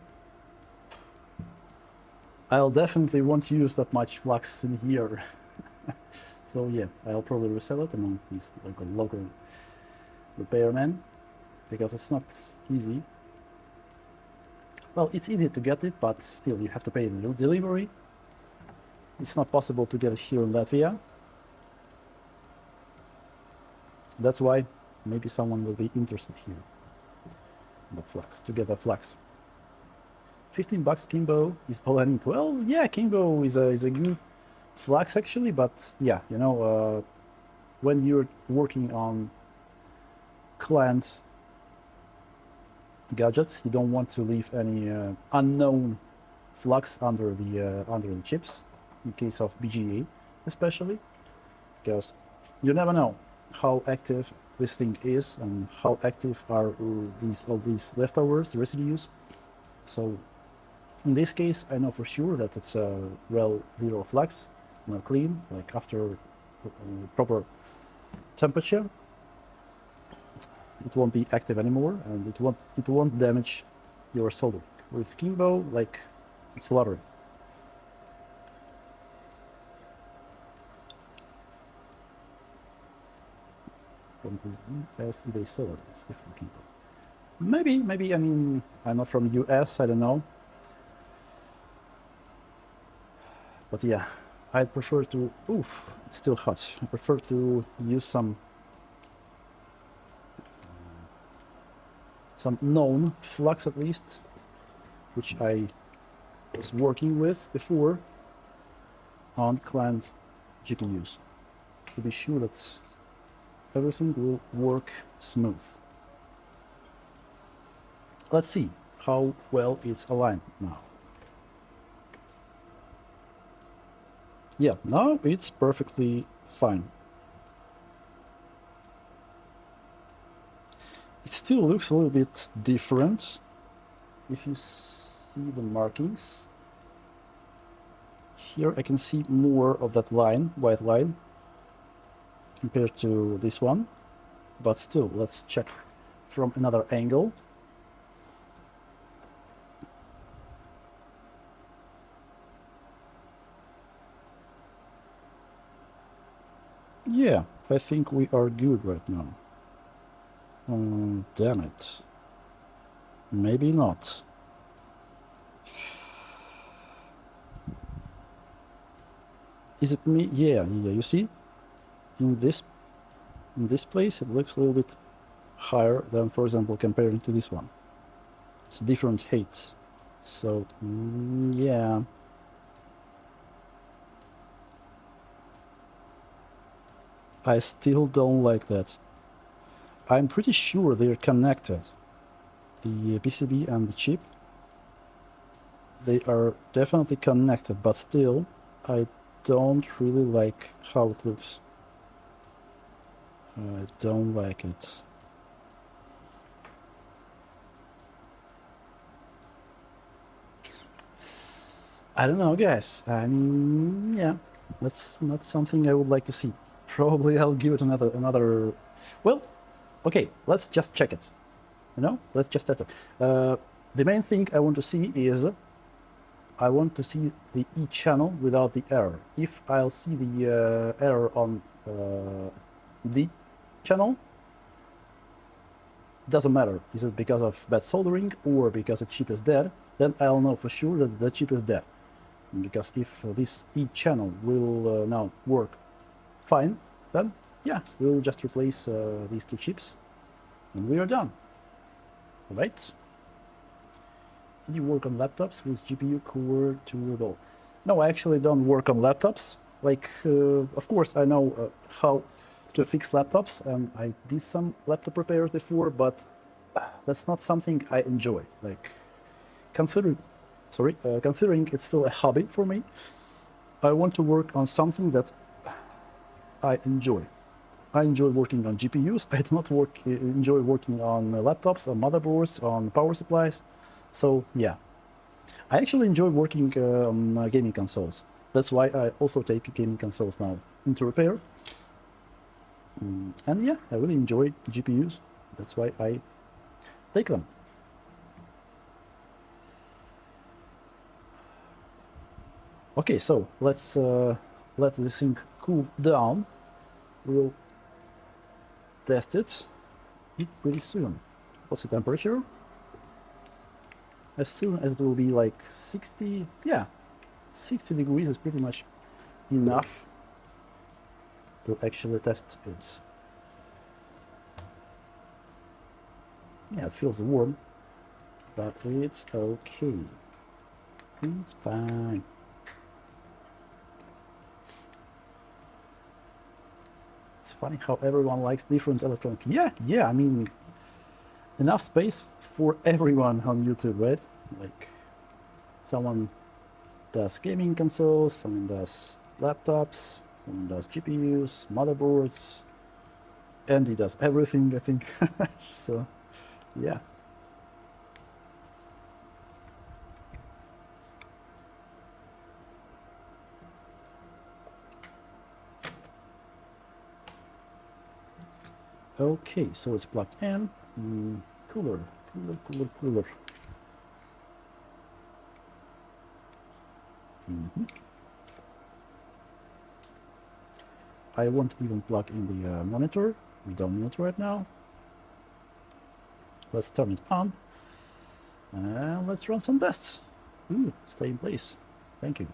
I'll definitely won't use that much flux in here. So yeah, I'll probably resell it among these local repairmen, because it's not easy. Well, it's easy to get it, but still you have to pay the delivery. It's not possible to get it here in Latvia. That's why maybe someone will be interested here. The flux, to get a flux. $15 Kimbo is all I need. Well, yeah, Kimbo is a good flux actually, but yeah, you know, when you're working on client gadgets, you don't want to leave any unknown flux under the chips, in case of BGA especially, because you never know how active this thing is and how active are all these leftovers, the residues. So in this case, I know for sure that it's a well zero flux, you know, clean, like after proper temperature. It won't be active anymore, and it won't damage your soldering. With Kimbo, like, it's lottery. From US eBay solar, it's different Kimbo. Maybe, I mean, I'm not from US, I don't know. But yeah, I prefer to, oof, it's still hot. I prefer to use some known flux at least, which I was working with before on client GPUs, to be sure that everything will work smooth. Let's see how well it's aligned now. Yeah, now it's perfectly fine. It still looks a little bit different if you see the markings. Here I can see more of that line, white line, compared to this one. But still, let's check from another angle. Yeah, I think we are good right now. Damn it. Maybe not. Is it me? Yeah, you see? In this place, it looks a little bit higher than, for example, comparing to this one. It's different height. So, yeah. I still don't like that. I'm pretty sure they're connected. The PCB and the chip. They are definitely connected, but still, I don't really like how it looks. I don't like it. I don't know, guys. I mean, yeah, that's not something I would like to see. Probably I'll give it another. Well, okay, let's just check it. You know, let's just test it. The main thing I want to see is I want to see the E channel without the error. If I'll see the error on D channel, doesn't matter. Is it because of bad soldering or because the chip is dead? Then I'll know for sure that the chip is dead. Because if this E channel will now work fine, then yeah, we'll just replace these two chips and we are done. Right? You work on laptops with GPU core turbo? No, I actually don't work on laptops. Like, of course, I know how to fix laptops, and I did some laptop repairs before, but that's not something I enjoy. Like, considering it's still a hobby for me, I want to work on something that I enjoy. I enjoy working on GPUs. I do not enjoy working on laptops, on motherboards, on power supplies. So yeah, I actually enjoy working on gaming consoles. That's why I also take gaming consoles now into repair. And yeah, I really enjoy GPUs. That's why I take them. Okay, so let's let this thing cool down. We'll test it pretty soon. What's the temperature? As soon as it will be like 60, yeah, 60 degrees is pretty much enough to actually test it. Yeah, it feels warm, but it's okay. It's fine. It's funny how everyone likes different electronics. Yeah, I mean, enough space for everyone on YouTube, right? Like, someone does gaming consoles, someone does laptops, someone does GPUs, motherboards, and he does everything, I think. So, yeah. Okay, so it's plugged in. Cooler. I won't even plug in the monitor. We don't need it right now. Let's turn it on. And let's run some tests. Stay in place. Thank you.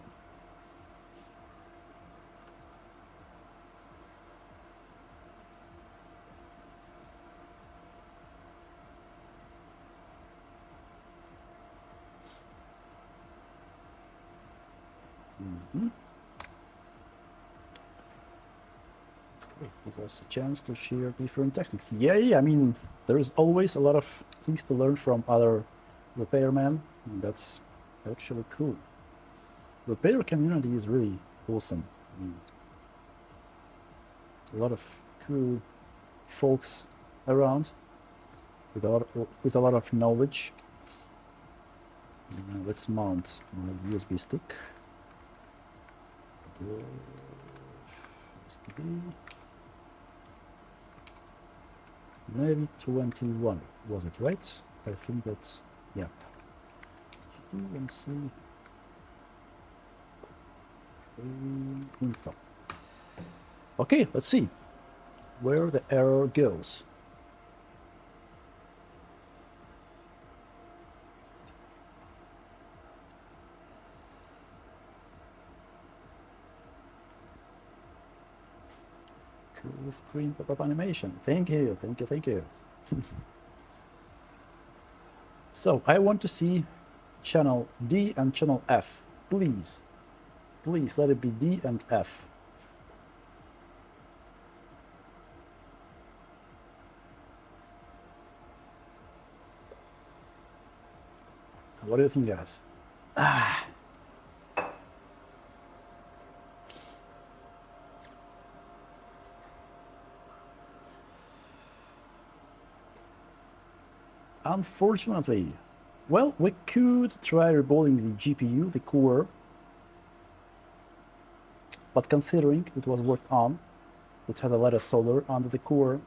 It gives us a chance to share different techniques. Yeah, I mean, there is always a lot of things to learn from other repairmen, and that's actually cool. Repair community is really awesome. I mean, a lot of cool folks around with a lot of knowledge. Let's mount my USB stick. Maybe 21, was it right? I think that, yeah. MC info. Okay, let's see where the error goes. Cool screen pop-up animation. Thank you. So I want to see channel D and channel F. Please let it be D and F. What do you think, guys? Unfortunately, well, we could try rebooting the GPU, the core, but considering it was worked on, it has a lot of solder under the core.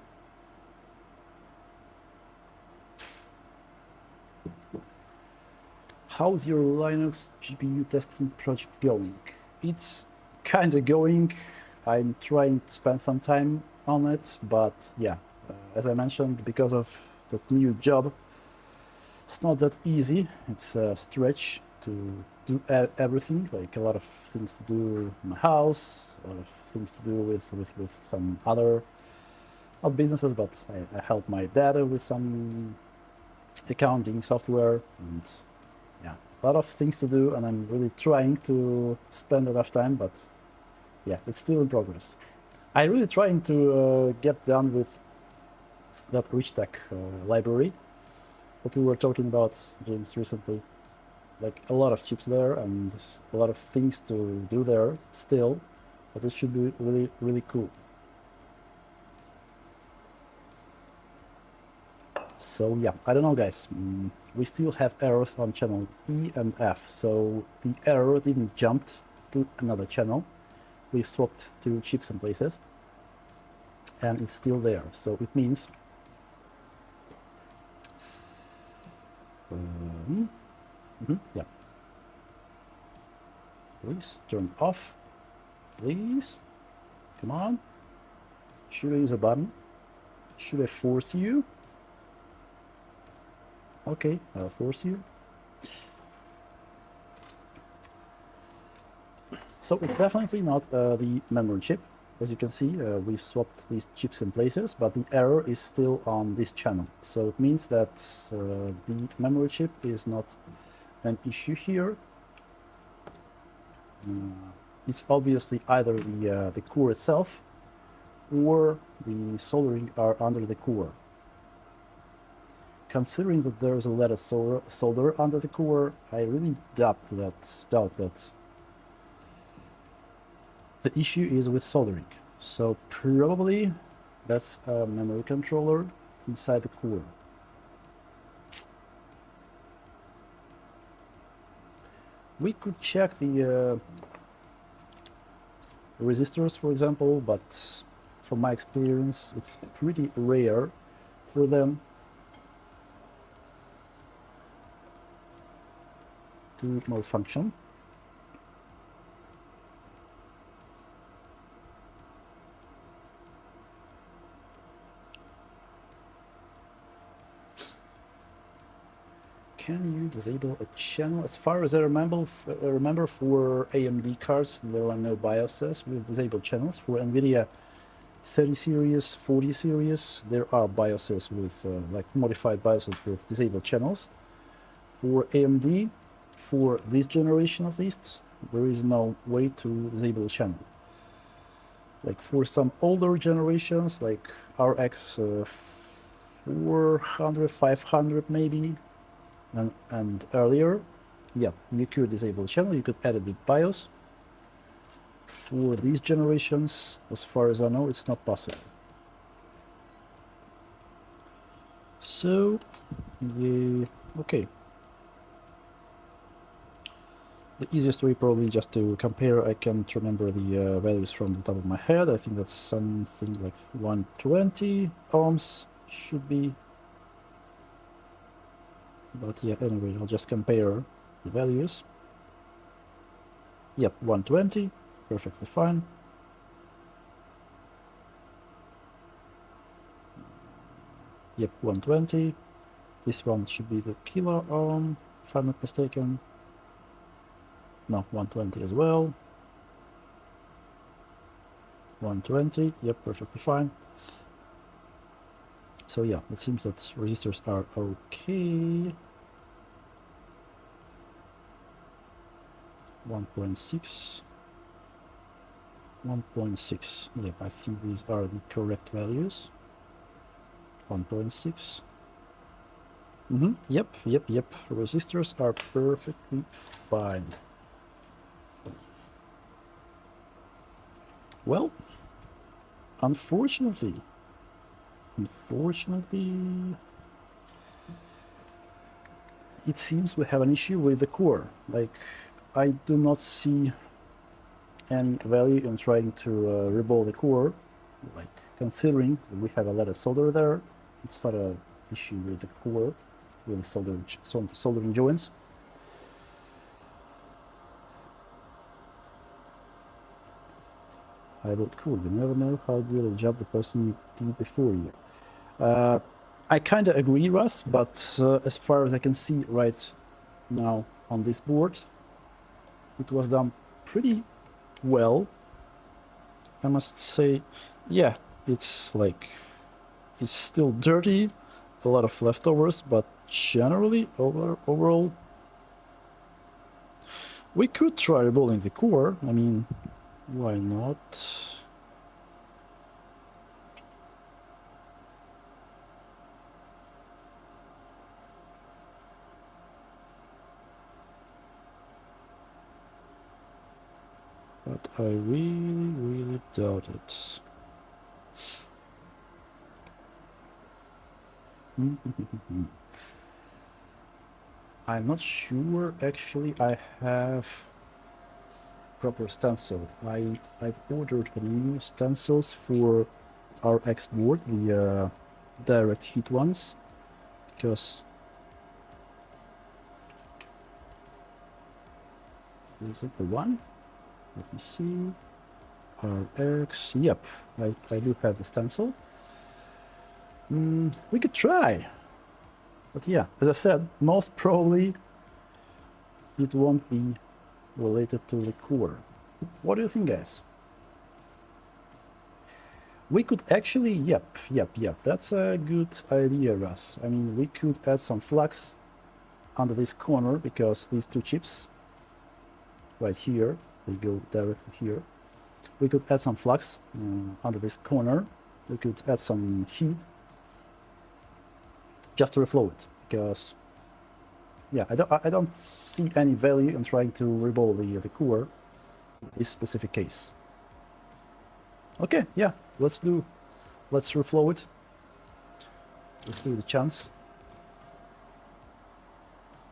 How's your Linux GPU testing project going? It's kind of going. I'm trying to spend some time on it, but yeah, as I mentioned, because of that new job, it's not that easy. It's a stretch to do everything, like a lot of things to do in my house, a lot of things to do with some other, not businesses, but I help my dad with some accounting software, and yeah, a lot of things to do, and I'm really trying to spend enough time, but yeah, it's still in progress. I'm really trying to get done with that RichTech library that we were talking about, James, recently. Like a lot of chips there and a lot of things to do there still, but it should be really cool. So yeah, I don't know, guys. We still have errors on channel E and F, so the error didn't jump to another channel. We swapped two chips in places, and it's still there. So it means yeah. Please turn off. Please, come on. Should I use a button? Should I force you? Okay, I'll force you. So it's definitely not the memory chip as you can see, we've swapped these chips in places, but the error is still on this channel. So it means that the memory chip is not an issue here. It's obviously either the core itself or the soldering are under the core. Considering that there's a lot of solder under the core, I really doubt that the issue is with soldering. So probably that's a memory controller inside the core. We could check the resistors, for example, but from my experience, it's pretty rare for them to malfunction. Can you disable a channel? As far as I remember for AMD cards, there are no BIOSes with disabled channels. For NVIDIA 30 series, 40 series, there are BIOSes with, like modified BIOSes with disabled channels. For AMD, for this generation at least, there is no way to disable a channel. Like for some older generations, like RX 400, 500 maybe, and earlier, yeah, you could disable the channel, you could edit the BIOS. For these generations, as far as I know, it's not possible. So, yeah, okay. The easiest way probably just to compare, I can't remember the values from the top of my head. I think that's something like 120 ohms should be. But yeah, anyway, I'll just compare the values. Yep, 120, perfectly fine. Yep, 120. This one should be the kilo ohm, if I'm not mistaken. No, 120 as well. 120, yep, perfectly fine. So yeah, it seems that resistors are okay. 1.6. 1.6. Yep, I think these are the correct values. 1.6. Yep. Resistors are perfectly fine. Well, unfortunately, it seems we have an issue with the core. Like, I do not see any value in trying to reball the core. Like, considering we have a lot of solder there, it's not an issue with the core, with the soldering joints. I wrote, cool, you never know how good a job the person did before you. I kind of agree, Russ, but as far as I can see right now on this board, it was done pretty well. I must say, yeah, it's like, it's still dirty, a lot of leftovers, but generally, overall, we could try rebuilding the core. I mean, why not? But I really doubt it. I'm not sure, actually. I have proper stencil. I've ordered a new stencils for our X board, the direct heat ones, because is it the one? Let me see. RX. Yep, I do have the stencil. We could try. But yeah, as I said, most probably it won't be related to the core. What do you think, guys? We could actually, yep, that's a good idea, Russ. I mean, we could add some flux under this corner because these two chips right here, they go directly here. We could add some flux under this corner. We could add some heat just to reflow it, because yeah, I don't see any value in trying to reball the core in this specific case. Okay, yeah, let's reflow it. Let's do the chance.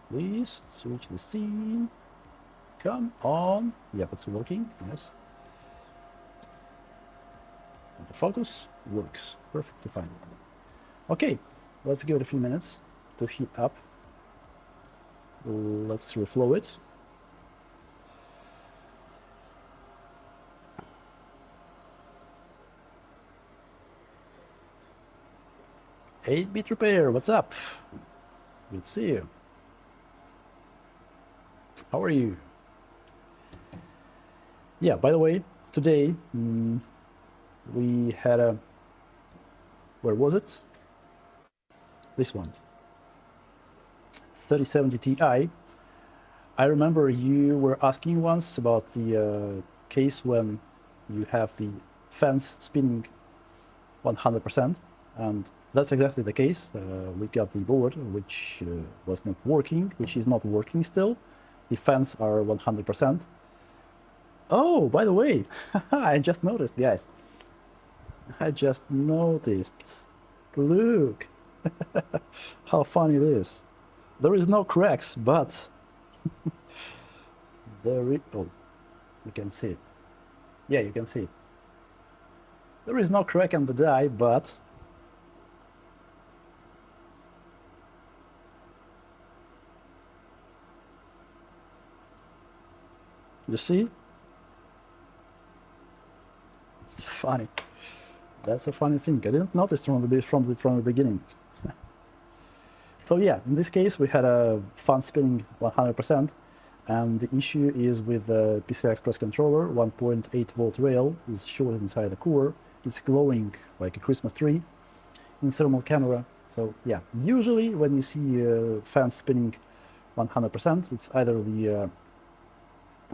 Please switch the scene. Come on. Yep, it's working. Yes. And the focus works perfectly fine. Okay, let's give it a few minutes to heat up. Let's reflow it. Eight-bit repair, what's up? Good to see you. How are you? Yeah, by the way, today we had a, where was it? This one, 3070 Ti. I remember you were asking once about the case when you have the fans spinning 100%, and that's exactly the case. We got the board which was not working, which is not working still. The fans are 100%. Oh, by the way, I just noticed, guys. I just noticed. Look how funny it is. There is no cracks, but there is, oh, you can see it. Yeah, you can see it. There is no crack on the die, but you see? Funny. That's a funny thing. I didn't notice from the beginning. So yeah, in this case we had a fan spinning 100%, and the issue is with the PCI Express controller. 1.8 volt rail is shorted inside the core. It's glowing like a Christmas tree in thermal camera. So yeah, usually when you see fans spinning 100%, it's either the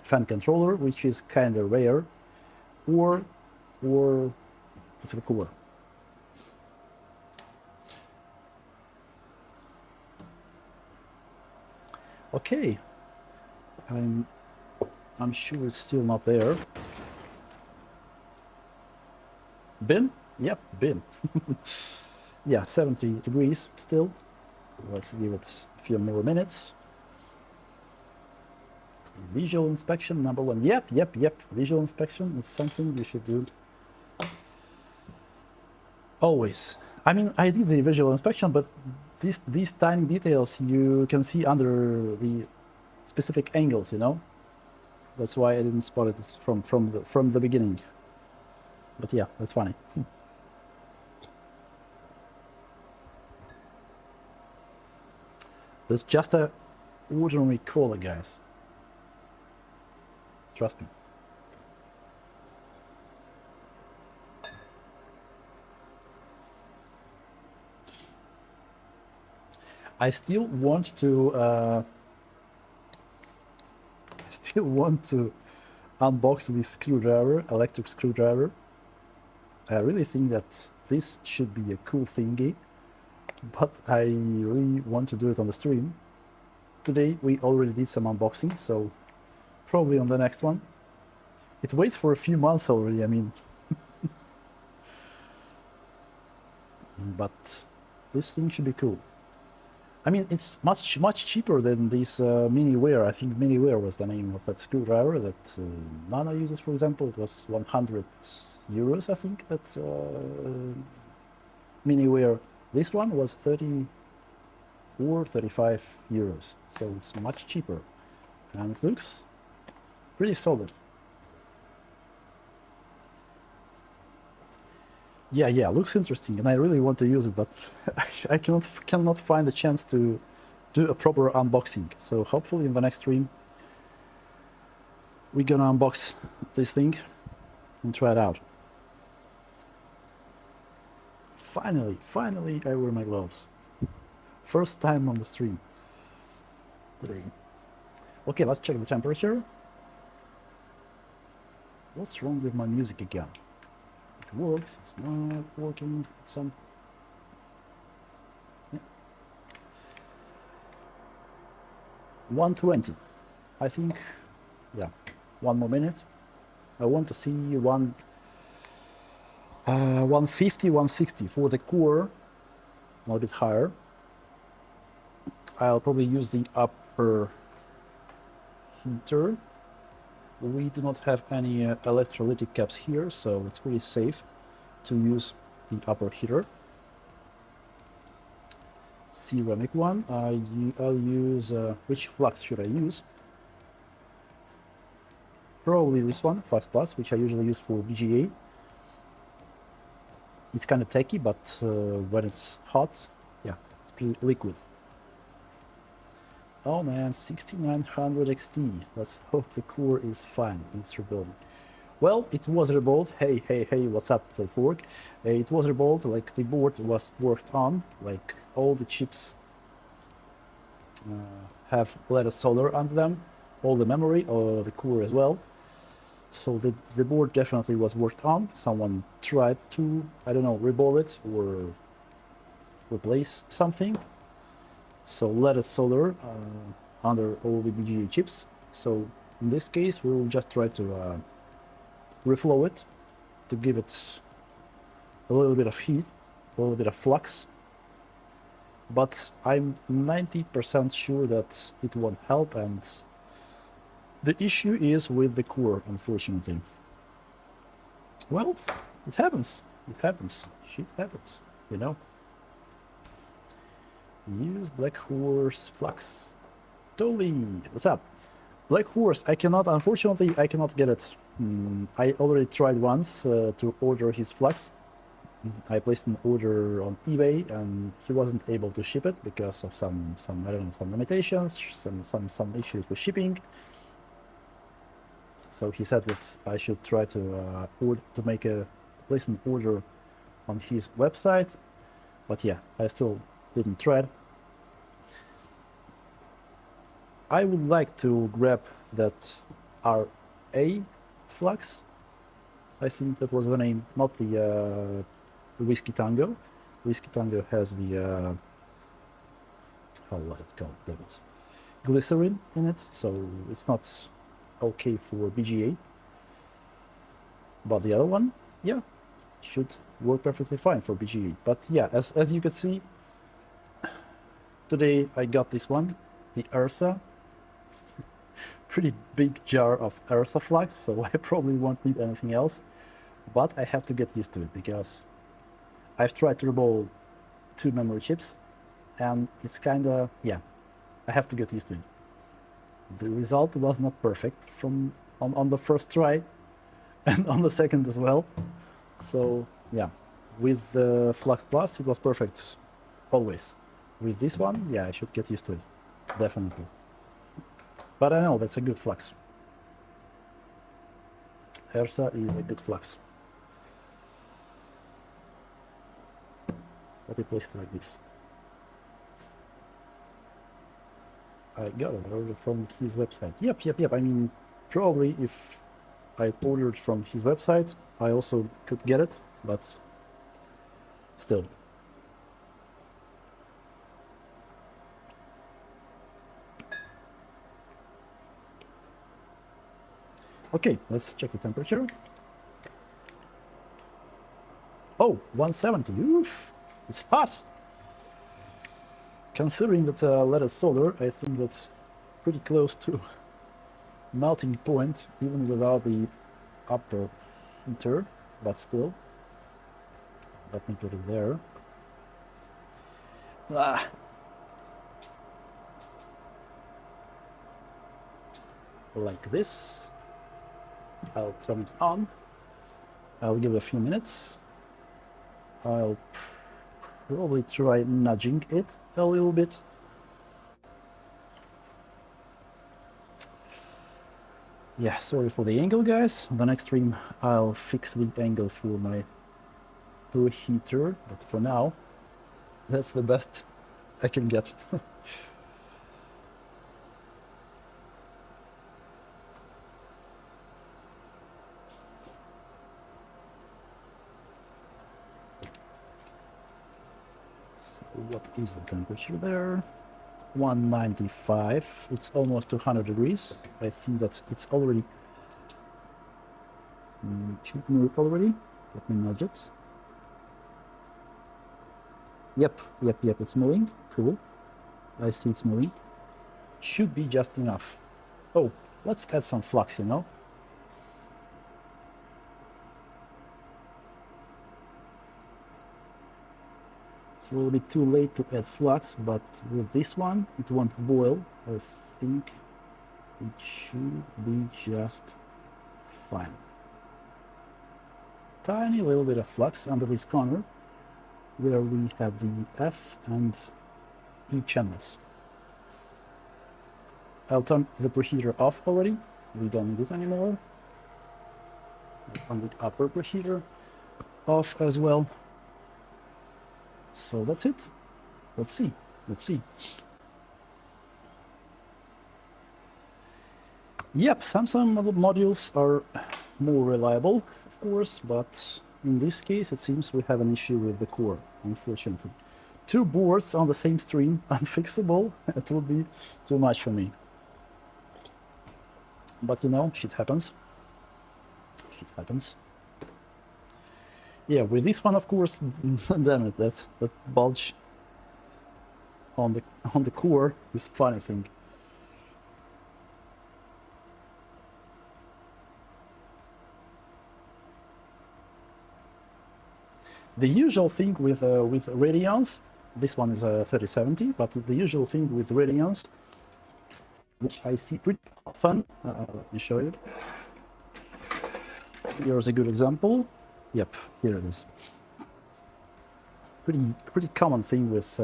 fan controller, which is kind of rare, or it's the core. Okay, I'm sure it's still not there. Bin? Yep, bin. Yeah, 70 degrees still. Let's give it a few more minutes. Visual inspection number one. Yep. Visual inspection is something you should do always. I mean, I did the visual inspection, but these tiny details you can see under the specific angles, you know. That's why I didn't spot it from the beginning. But yeah, that's funny. That's just a ordinary cooler, guys. Trust me. I still want to unbox this screwdriver, electric screwdriver. I really think that this should be a cool thingy, but I really want to do it on the stream. Today we already did some unboxing, so probably on the next one. It waits for a few months already, I mean. But this thing should be cool. I mean, it's much cheaper than this MiniWare. I think MiniWare was the name of that screwdriver that Nana uses, for example. It was 100 euros, I think, that MiniWare. This one was 34, 35 euros. So it's much cheaper. And it looks pretty solid. Yeah, looks interesting, and I really want to use it, but I cannot find a chance to do a proper unboxing. So hopefully in the next stream we're gonna unbox this thing and try it out. Finally I wear my gloves. First time on the stream today. Okay, let's check the temperature. What's wrong with my music again? It works, it's not working. Some. Yeah. 120. I think, yeah, one more minute. I want to see 150, 160 for the core, a little bit higher. I'll probably use the upper heater. We do not have any electrolytic caps here, so it's pretty safe to use the upper heater. Ceramic one. I'll use, which flux should I use? Probably this one, Flux Plus, which I usually use for BGA. It's kind of tacky, but when it's hot, yeah, it's pretty liquid. Oh man, 6900 XT. Let's hope the core is fine. It's rebuilding. Well, it was rebuilt. Hey, what's up, Fork? It was rebuilt, like the board was worked on, like all the chips have lattice solder under them, all the memory, or the core as well. So the board definitely was worked on. Someone tried to, I don't know, rebuild it or replace something. So lattice solder under all the BGA chips. So in this case, we'll just try to reflow it to give it a little bit of heat, a little bit of flux. But I'm 90% sure that it won't help, and the issue is with the core, unfortunately. Well, it happens. It happens. Shit happens, you know. Use Black Horse Flux. Totally. What's up? Black Horse, unfortunately, I cannot get it. I already tried once to order his flux. I placed an order on eBay and he wasn't able to ship it because of some I don't know, some limitations, some issues with shipping. So he said that I should try to place an order on his website, but yeah, I still didn't try it. I would like to grab that RA flux. I think that was the name, not the Whiskey Tango. Whiskey Tango has the how was it called? That was glycerin in it, so it's not okay for BGA. But the other one, yeah, should work perfectly fine for BGA. But yeah, as you can see, today I got this one, the Ursa. Pretty big jar of Ursa flux, so I probably won't need anything else. But I have to get used to it because I've tried to rebuild 2 memory chips, and it's kinda, yeah, I have to get used to it. The result was not perfect on the first try, and on the second as well. So yeah, with the Flux Plus it was perfect always. With this one, yeah, I should get used to it, definitely. But I know that's a good flux. Ursa is a good flux. Let me place it like this. I got an order from his website. Yep. I mean, probably if I ordered from his website, I also could get it, but still. Okay, let's check the temperature. Oh, 170. Oof, it's hot. Considering that lattice solder, I think that's pretty close to melting point, even without the upper heater, but still. Let me put it there. Like this. I'll turn it on. I'll give it a few minutes. I'll probably try nudging it a little bit. Yeah, sorry for the angle, guys. The next stream I'll fix the angle for preheater, but for now, that's the best I can get. What is the temperature there? 195. It's almost 200 degrees. I think that it's already should move already. Let me nudge it. Yep, it's moving. Cool. I see it's moving. Should be just enough. Oh, let's add some flux, you know. It's a little bit too late to add flux, but with this one, it won't boil. I think it should be just fine. Tiny little bit of flux under this corner, where we have the F and E channels. I'll turn the preheater off already. We don't need it anymore. I'll turn the upper preheater off as well. So that's it. Let's see. Yep, Samsung modules are more reliable, of course, but in this case it seems we have an issue with the core, unfortunately. Two boards on the same stream, unfixable, it would be too much for me. But you know, shit happens. Yeah, with this one, of course, damn it, that bulge on the core is funny thing. The usual thing with Radeons, this one is a 3070, but the usual thing with Radeons, which I see pretty often, let me show you. Here's a good example. Yep, here it is. Pretty common thing with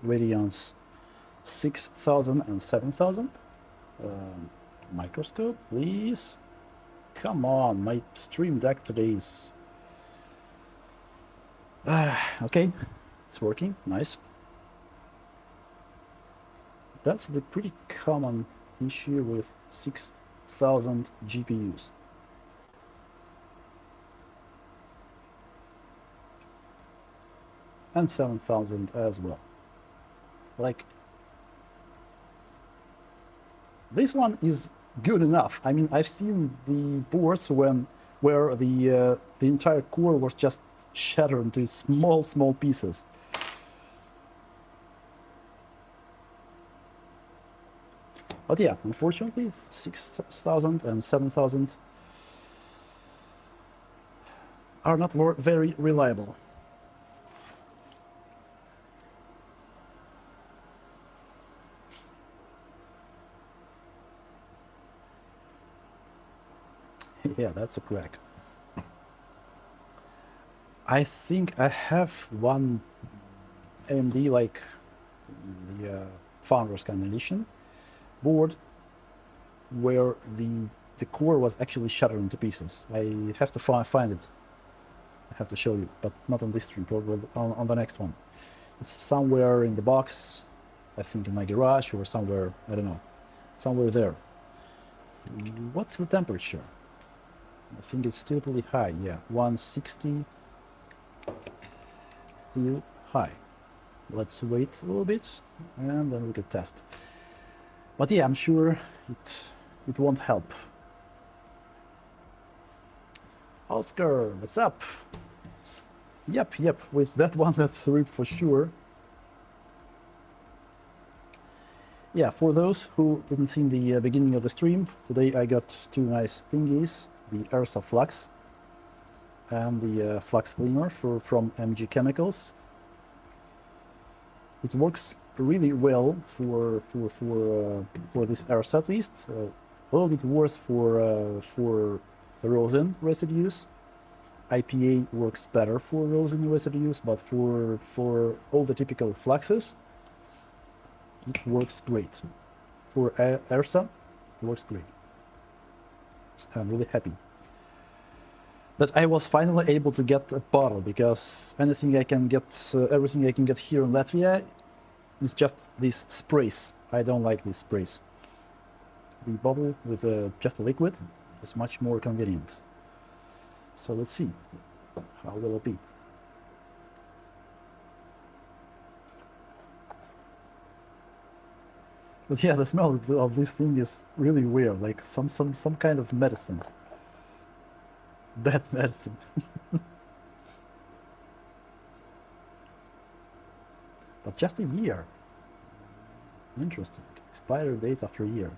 Radeons 6000 and 7000. Microscope, please. Come on, my Stream Deck today is... okay, it's working, nice. That's the pretty common issue with 6000 GPUs. And 7000 as well. Like, this one is good enough. I mean, I've seen the boards where the entire core was just shattered into small pieces. But yeah, unfortunately, 6000 and 7000 are not very reliable. Yeah, that's a crack. I think I have one AMD, like the Founders kind of edition board, where the core was actually shattered into pieces. I have to find it. I have to show you, but not on this stream, probably on the next one. It's somewhere in the box, I think in my garage or somewhere, I don't know, somewhere there. What's the temperature? I think it's still pretty high, yeah, 160, still high. Let's wait a little bit and then we can test. But yeah, I'm sure it won't help. Oscar, what's up? Yep, with that one, that's ripped for sure. Yeah, for those who didn't see in the beginning of the stream, today I got two nice thingies, the Ursa Flux and the Flux Cleaner from MG Chemicals. It works really well for this Ursa, at least. A little bit worse for rosin residues. IPA works better for rosin residues, but for all the typical fluxes, it works great. For Ursa, it works great. I'm really happy. that I was finally able to get a bottle, because anything I can get, everything I can get here in Latvia is just these sprays. I don't like these sprays. The bottle with just a liquid is much more convenient. So let's see, how will it be? But yeah, the smell of this thing is really weird, like some kind of medicine. Bad medicine. But just a year. Interesting. Expiry date after a year.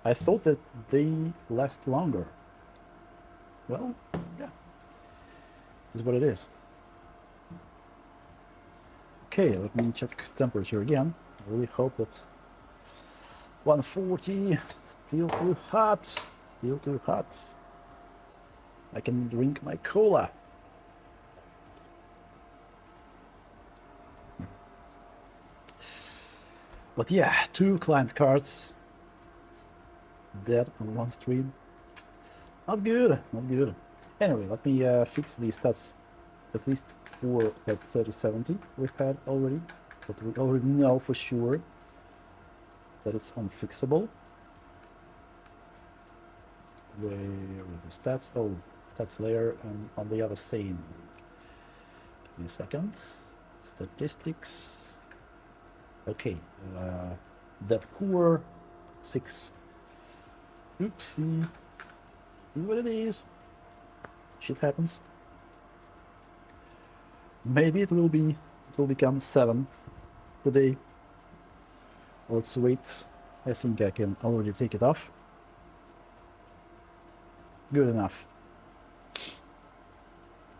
I thought that they last longer. Well, yeah. This is what it is. Okay, let me check temperature again. I really hope that 140, still too hot, still too hot. I can drink my cola. But yeah, 2 client cards dead on one stream. Not good, not good. Anyway, let me fix the stats, at least for that 3070 we've had already, but we already know for sure that it's unfixable. Where are the stats? Oh, stats layer and on the other thing. Give me a second. Statistics. Okay, that core 6. Oopsie. Is what it is. Shit happens. Maybe it will become 7 today. Let's wait. I think I can already take it off. Good enough.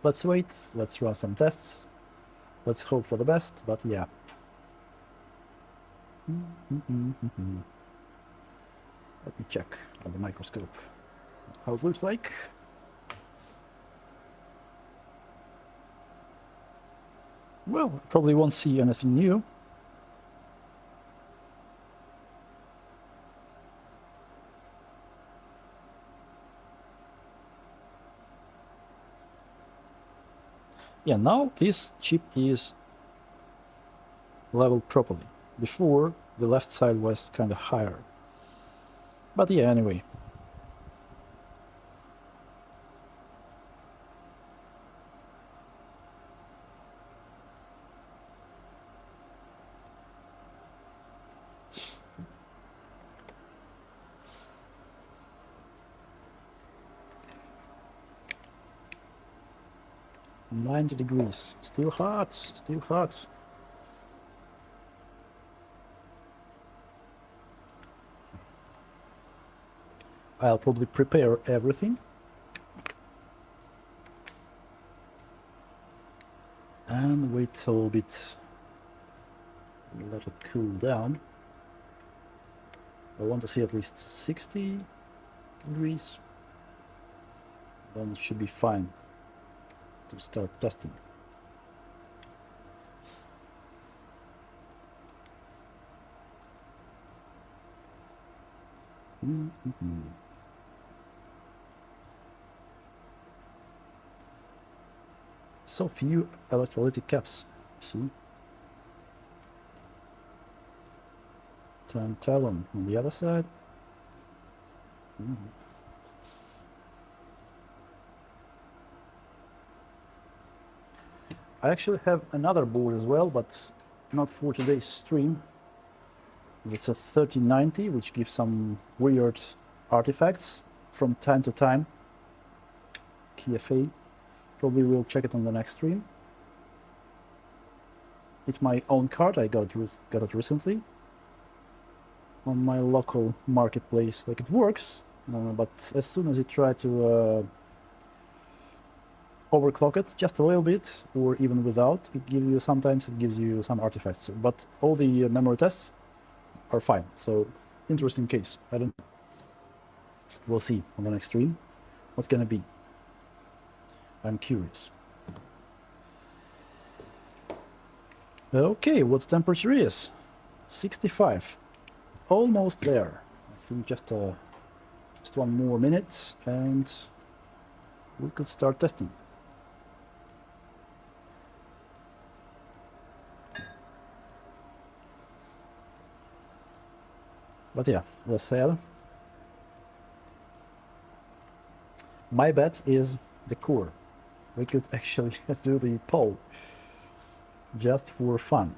Let's wait. Let's run some tests. Let's hope for the best, but yeah. Let me check on the microscope how it looks like. Well, probably won't see anything new. Yeah, now this chip is leveled properly. Before, the left side was kind of higher. But yeah, anyway. "90 degrees. Still hot, still hot." I'll probably prepare everything. And wait a little bit. Let it cool down. I want to see at least 60 degrees. Then it should be fine to start testing. So few electrolytic caps, see? Tantalum on the other side. I actually have another board as well, but not for today's stream. It's a 3090, which gives some weird artifacts from time to time. KFA. Probably will check it on the next stream. It's my own card. I got it recently on my local marketplace. Like, it works, but as soon as you try to overclock it just a little bit, or even without, sometimes it gives you some artifacts. But all the memory tests are fine. So interesting case. I don't. We'll see on the next stream what's gonna be. I'm curious. Okay, what temperature is? 65. Almost there. I think just 1 more minute and we could start testing. But yeah, as said, my bet is the core. We could actually do the poll just for fun.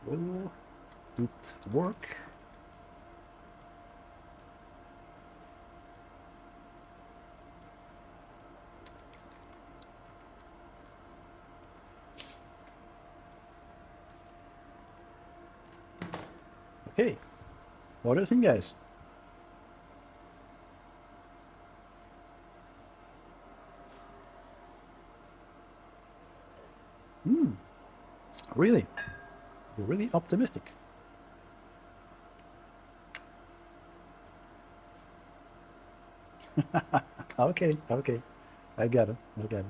Will it work? Okay, what do you think, guys? Really? You're really optimistic. Okay, okay. I get it. I get it.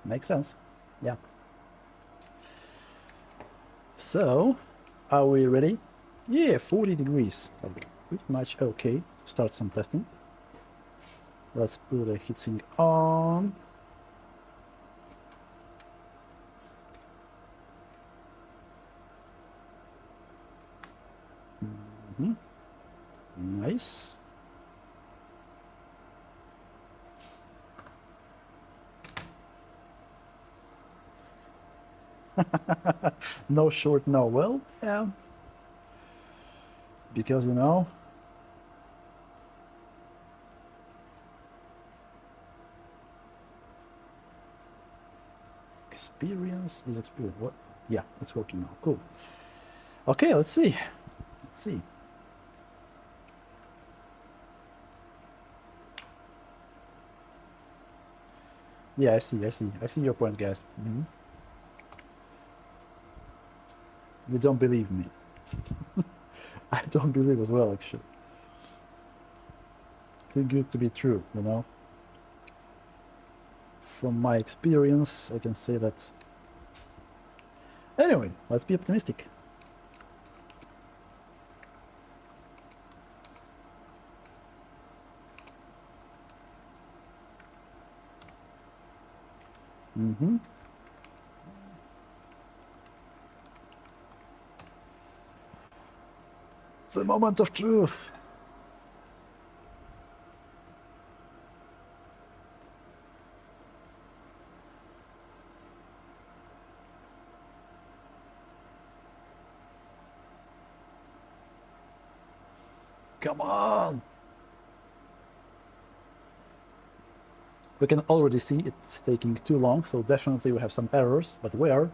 Makes sense. Yeah. So, are we ready? Yeah, 40 degrees. Pretty much okay. Start some testing. Let's put a heatsink on. Nice. No short, no. Well, yeah. Because, you know, experience is experience. What? Yeah, it's working now. Cool. Okay, let's see. Let's see. Yeah, I see. I see your point, guys. You don't believe me. I don't believe as well, actually. Too good to be true, you know. From my experience, I can say that. Anyway, let's be optimistic. The moment of truth. Come on. We can already see it's taking too long, so definitely we have some errors, but where?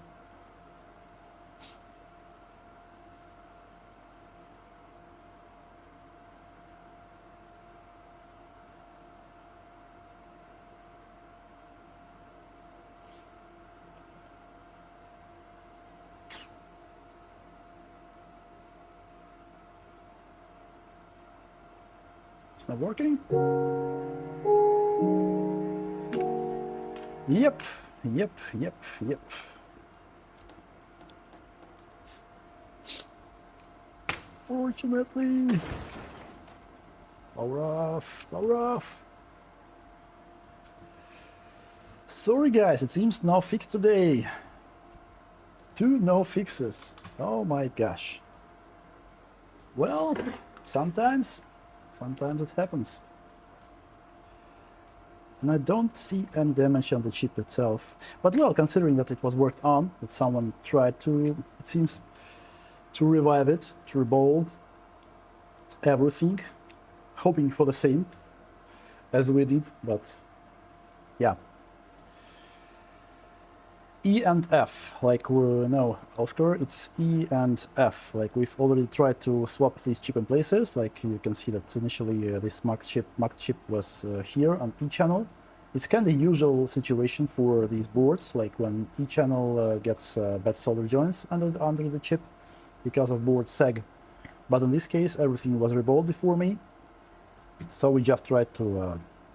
It's not working? Yep. Fortunately. Power off. Sorry guys, it seems no fix today. 2 no fixes. Oh my gosh. Well, sometimes it happens. And I don't see any damage on the chip itself. But well, considering that it was worked on, that someone tried to, it seems, to revive it, to rebuild everything, hoping for the same as we did, but yeah. E and F, like no, Oscar, it's E and F. Like we've already tried to swap these chip in places. Like you can see that initially this marked chip was here on E channel. It's kind of usual situation for these boards, like when E channel gets bad solder joints under the chip because of board sag. But in this case, everything was rebuilt before me. So we just tried to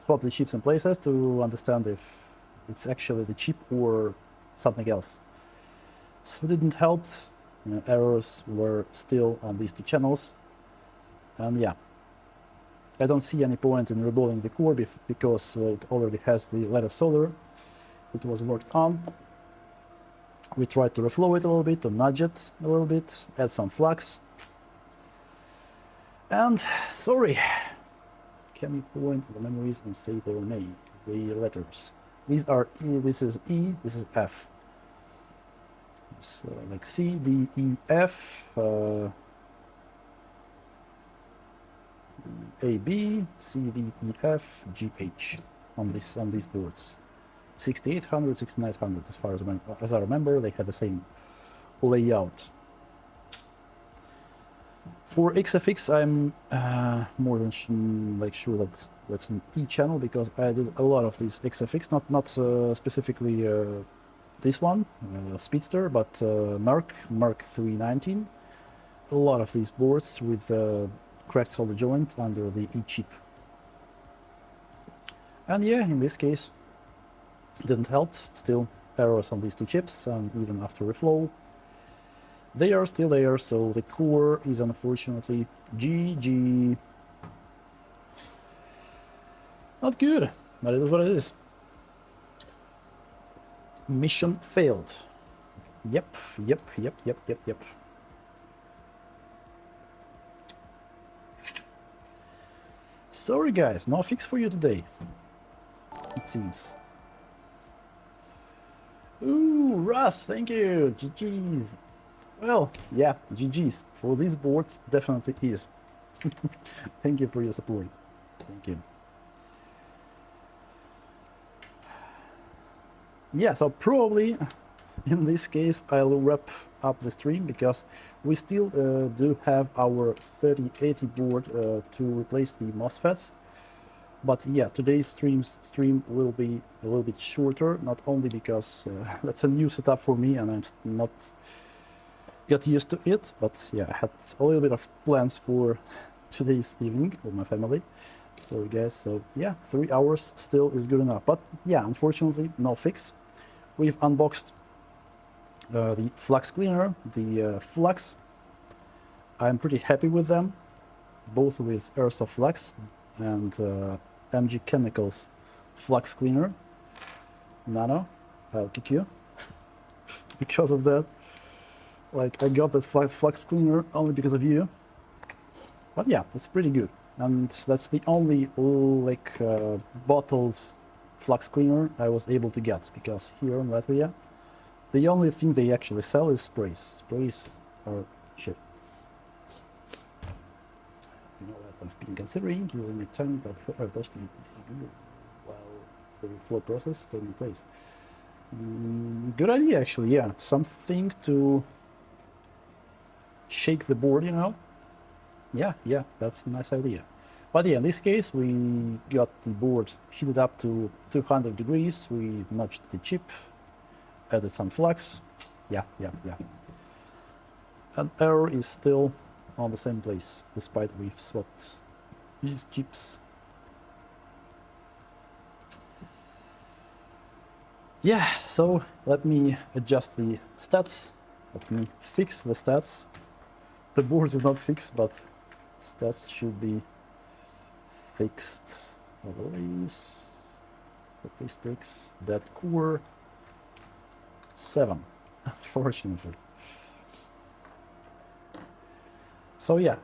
swap the chips in places to understand if it's actually the chip or something else. So it didn't help. Errors were still on these two channels. And yeah, I don't see any point in rebuilding the core because it already has the lattice solder. It was worked on. We tried to reflow it a little bit, to nudge it a little bit, add some flux. And sorry, can you point the memories and say their name, the letters? These are E, this is E, this is F. So like C, D, E, F, A, B, C, D, E, F, G, H on these boards. 6800, 6900, as I remember, they had the same layout. For XFX, I'm more than sure that that's an E channel because I did a lot of these XFX, not specifically this one, Speedster, but Mark 319. A lot of these boards with cracked solder joint under the E chip. And yeah, in this case, didn't help. Still errors on these two chips, and even after reflow, they are still there, so the core is unfortunately GG. Not good, but it is what it is. Mission failed. Yep. Sorry guys, no fix for you today, it seems. Ooh, Russ, thank you, GG's. Well, yeah, GG's. For these boards, definitely is. Thank you for your support. Thank you. Yeah, so probably in this case I'll wrap up the stream because we still do have our 3080 board to replace the MOSFETs. But yeah, today's stream will be a little bit shorter, not only because that's a new setup for me and I'm not got used to it, but yeah, I had a little bit of plans for today's evening with my family. Sorry guys, so yeah, 3 hours still is good enough. But yeah, unfortunately, no fix. We've unboxed the flux cleaner, the flux. I'm pretty happy with them, both with Airsoft Flux and MG Chemicals flux cleaner. Nano, I'll kick you because of that. Like, I got that flux cleaner only because of you. But yeah, it's pretty good. And that's the only bottles flux cleaner I was able to get, because here in Latvia, the only thing they actually sell is sprays. Sprays are shit. You know what I've been considering using a tank of testing PCB while the flow process taking place. Good idea, actually. Yeah, something to shake the board, you know. Yeah, that's a nice idea. But yeah, in this case, we got the board heated up to 200 degrees. We nudged the chip, added some flux. Yeah. And error is still on the same place, despite we've swapped these chips. Yeah, so let me adjust the stats. Let me fix the stats. The board is not fixed, but stats should be fixed. Always. Statistics, that core 7, unfortunately. So yeah,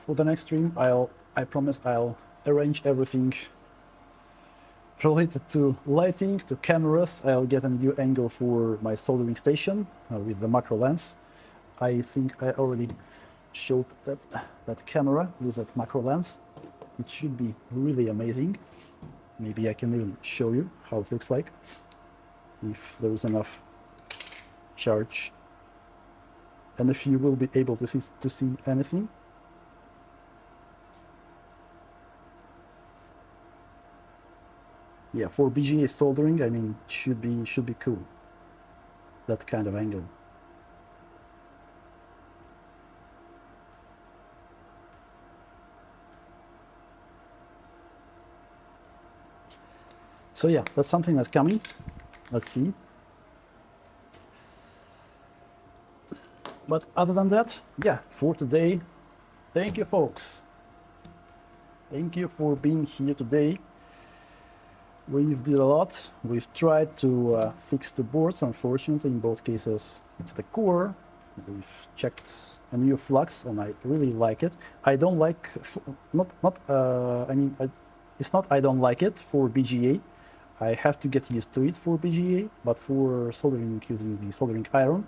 for the next stream, I promise I'll arrange everything related to lighting, to cameras. I'll get a new angle for my soldering station with the macro lens. I think I already showed that camera with that macro lens. It should be really amazing. Maybe I can even show you how it looks like if there is enough charge, and if you will be able to see anything. Yeah, for BGA soldering, I mean, should be cool, that kind of angle. So yeah, that's something that's coming. Let's see. But other than that, yeah, for today, thank you, folks. Thank you for being here today. We've did a lot. We've tried to fix the boards. Unfortunately, in both cases, it's the core. We've checked a new flux, and I really like it. I don't like, it's not I don't like it for BGA. I have to get used to it for BGA, but for soldering using the soldering iron,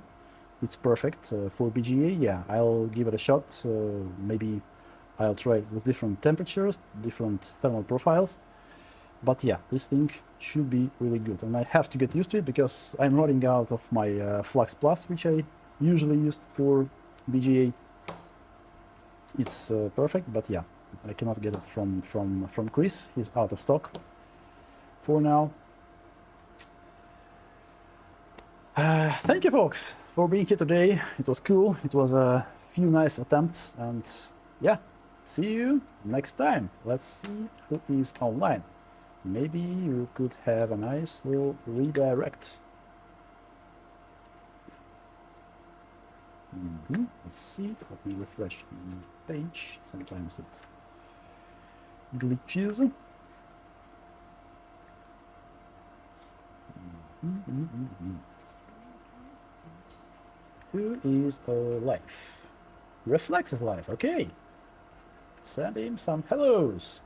it's perfect. For BGA, yeah, I'll give it a shot. Maybe I'll try it with different temperatures, different thermal profiles. But yeah, this thing should be really good. And I have to get used to it because I'm running out of my Flux Plus, which I usually used for BGA. It's perfect, but yeah, I cannot get it from Chris. He's out of stock for now. Thank you, folks, for being here today. It was cool. It was a few nice attempts, and yeah, see you next time. Let's see who is online. Maybe you could have a nice little redirect. Let's see. Let me refresh the page. Sometimes it glitches. Who is alive? Reflex is live. Okay. Send him some hellos.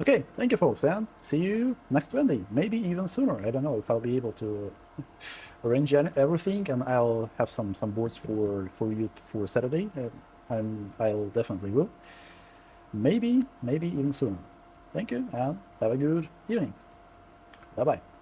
Okay, thank you, folks, and see you next Wednesday, maybe even sooner. I don't know if I'll be able to arrange everything, and I'll have some boards for you for Saturday. I'll definitely will. Maybe even sooner. Thank you, and have a good evening. Bye bye.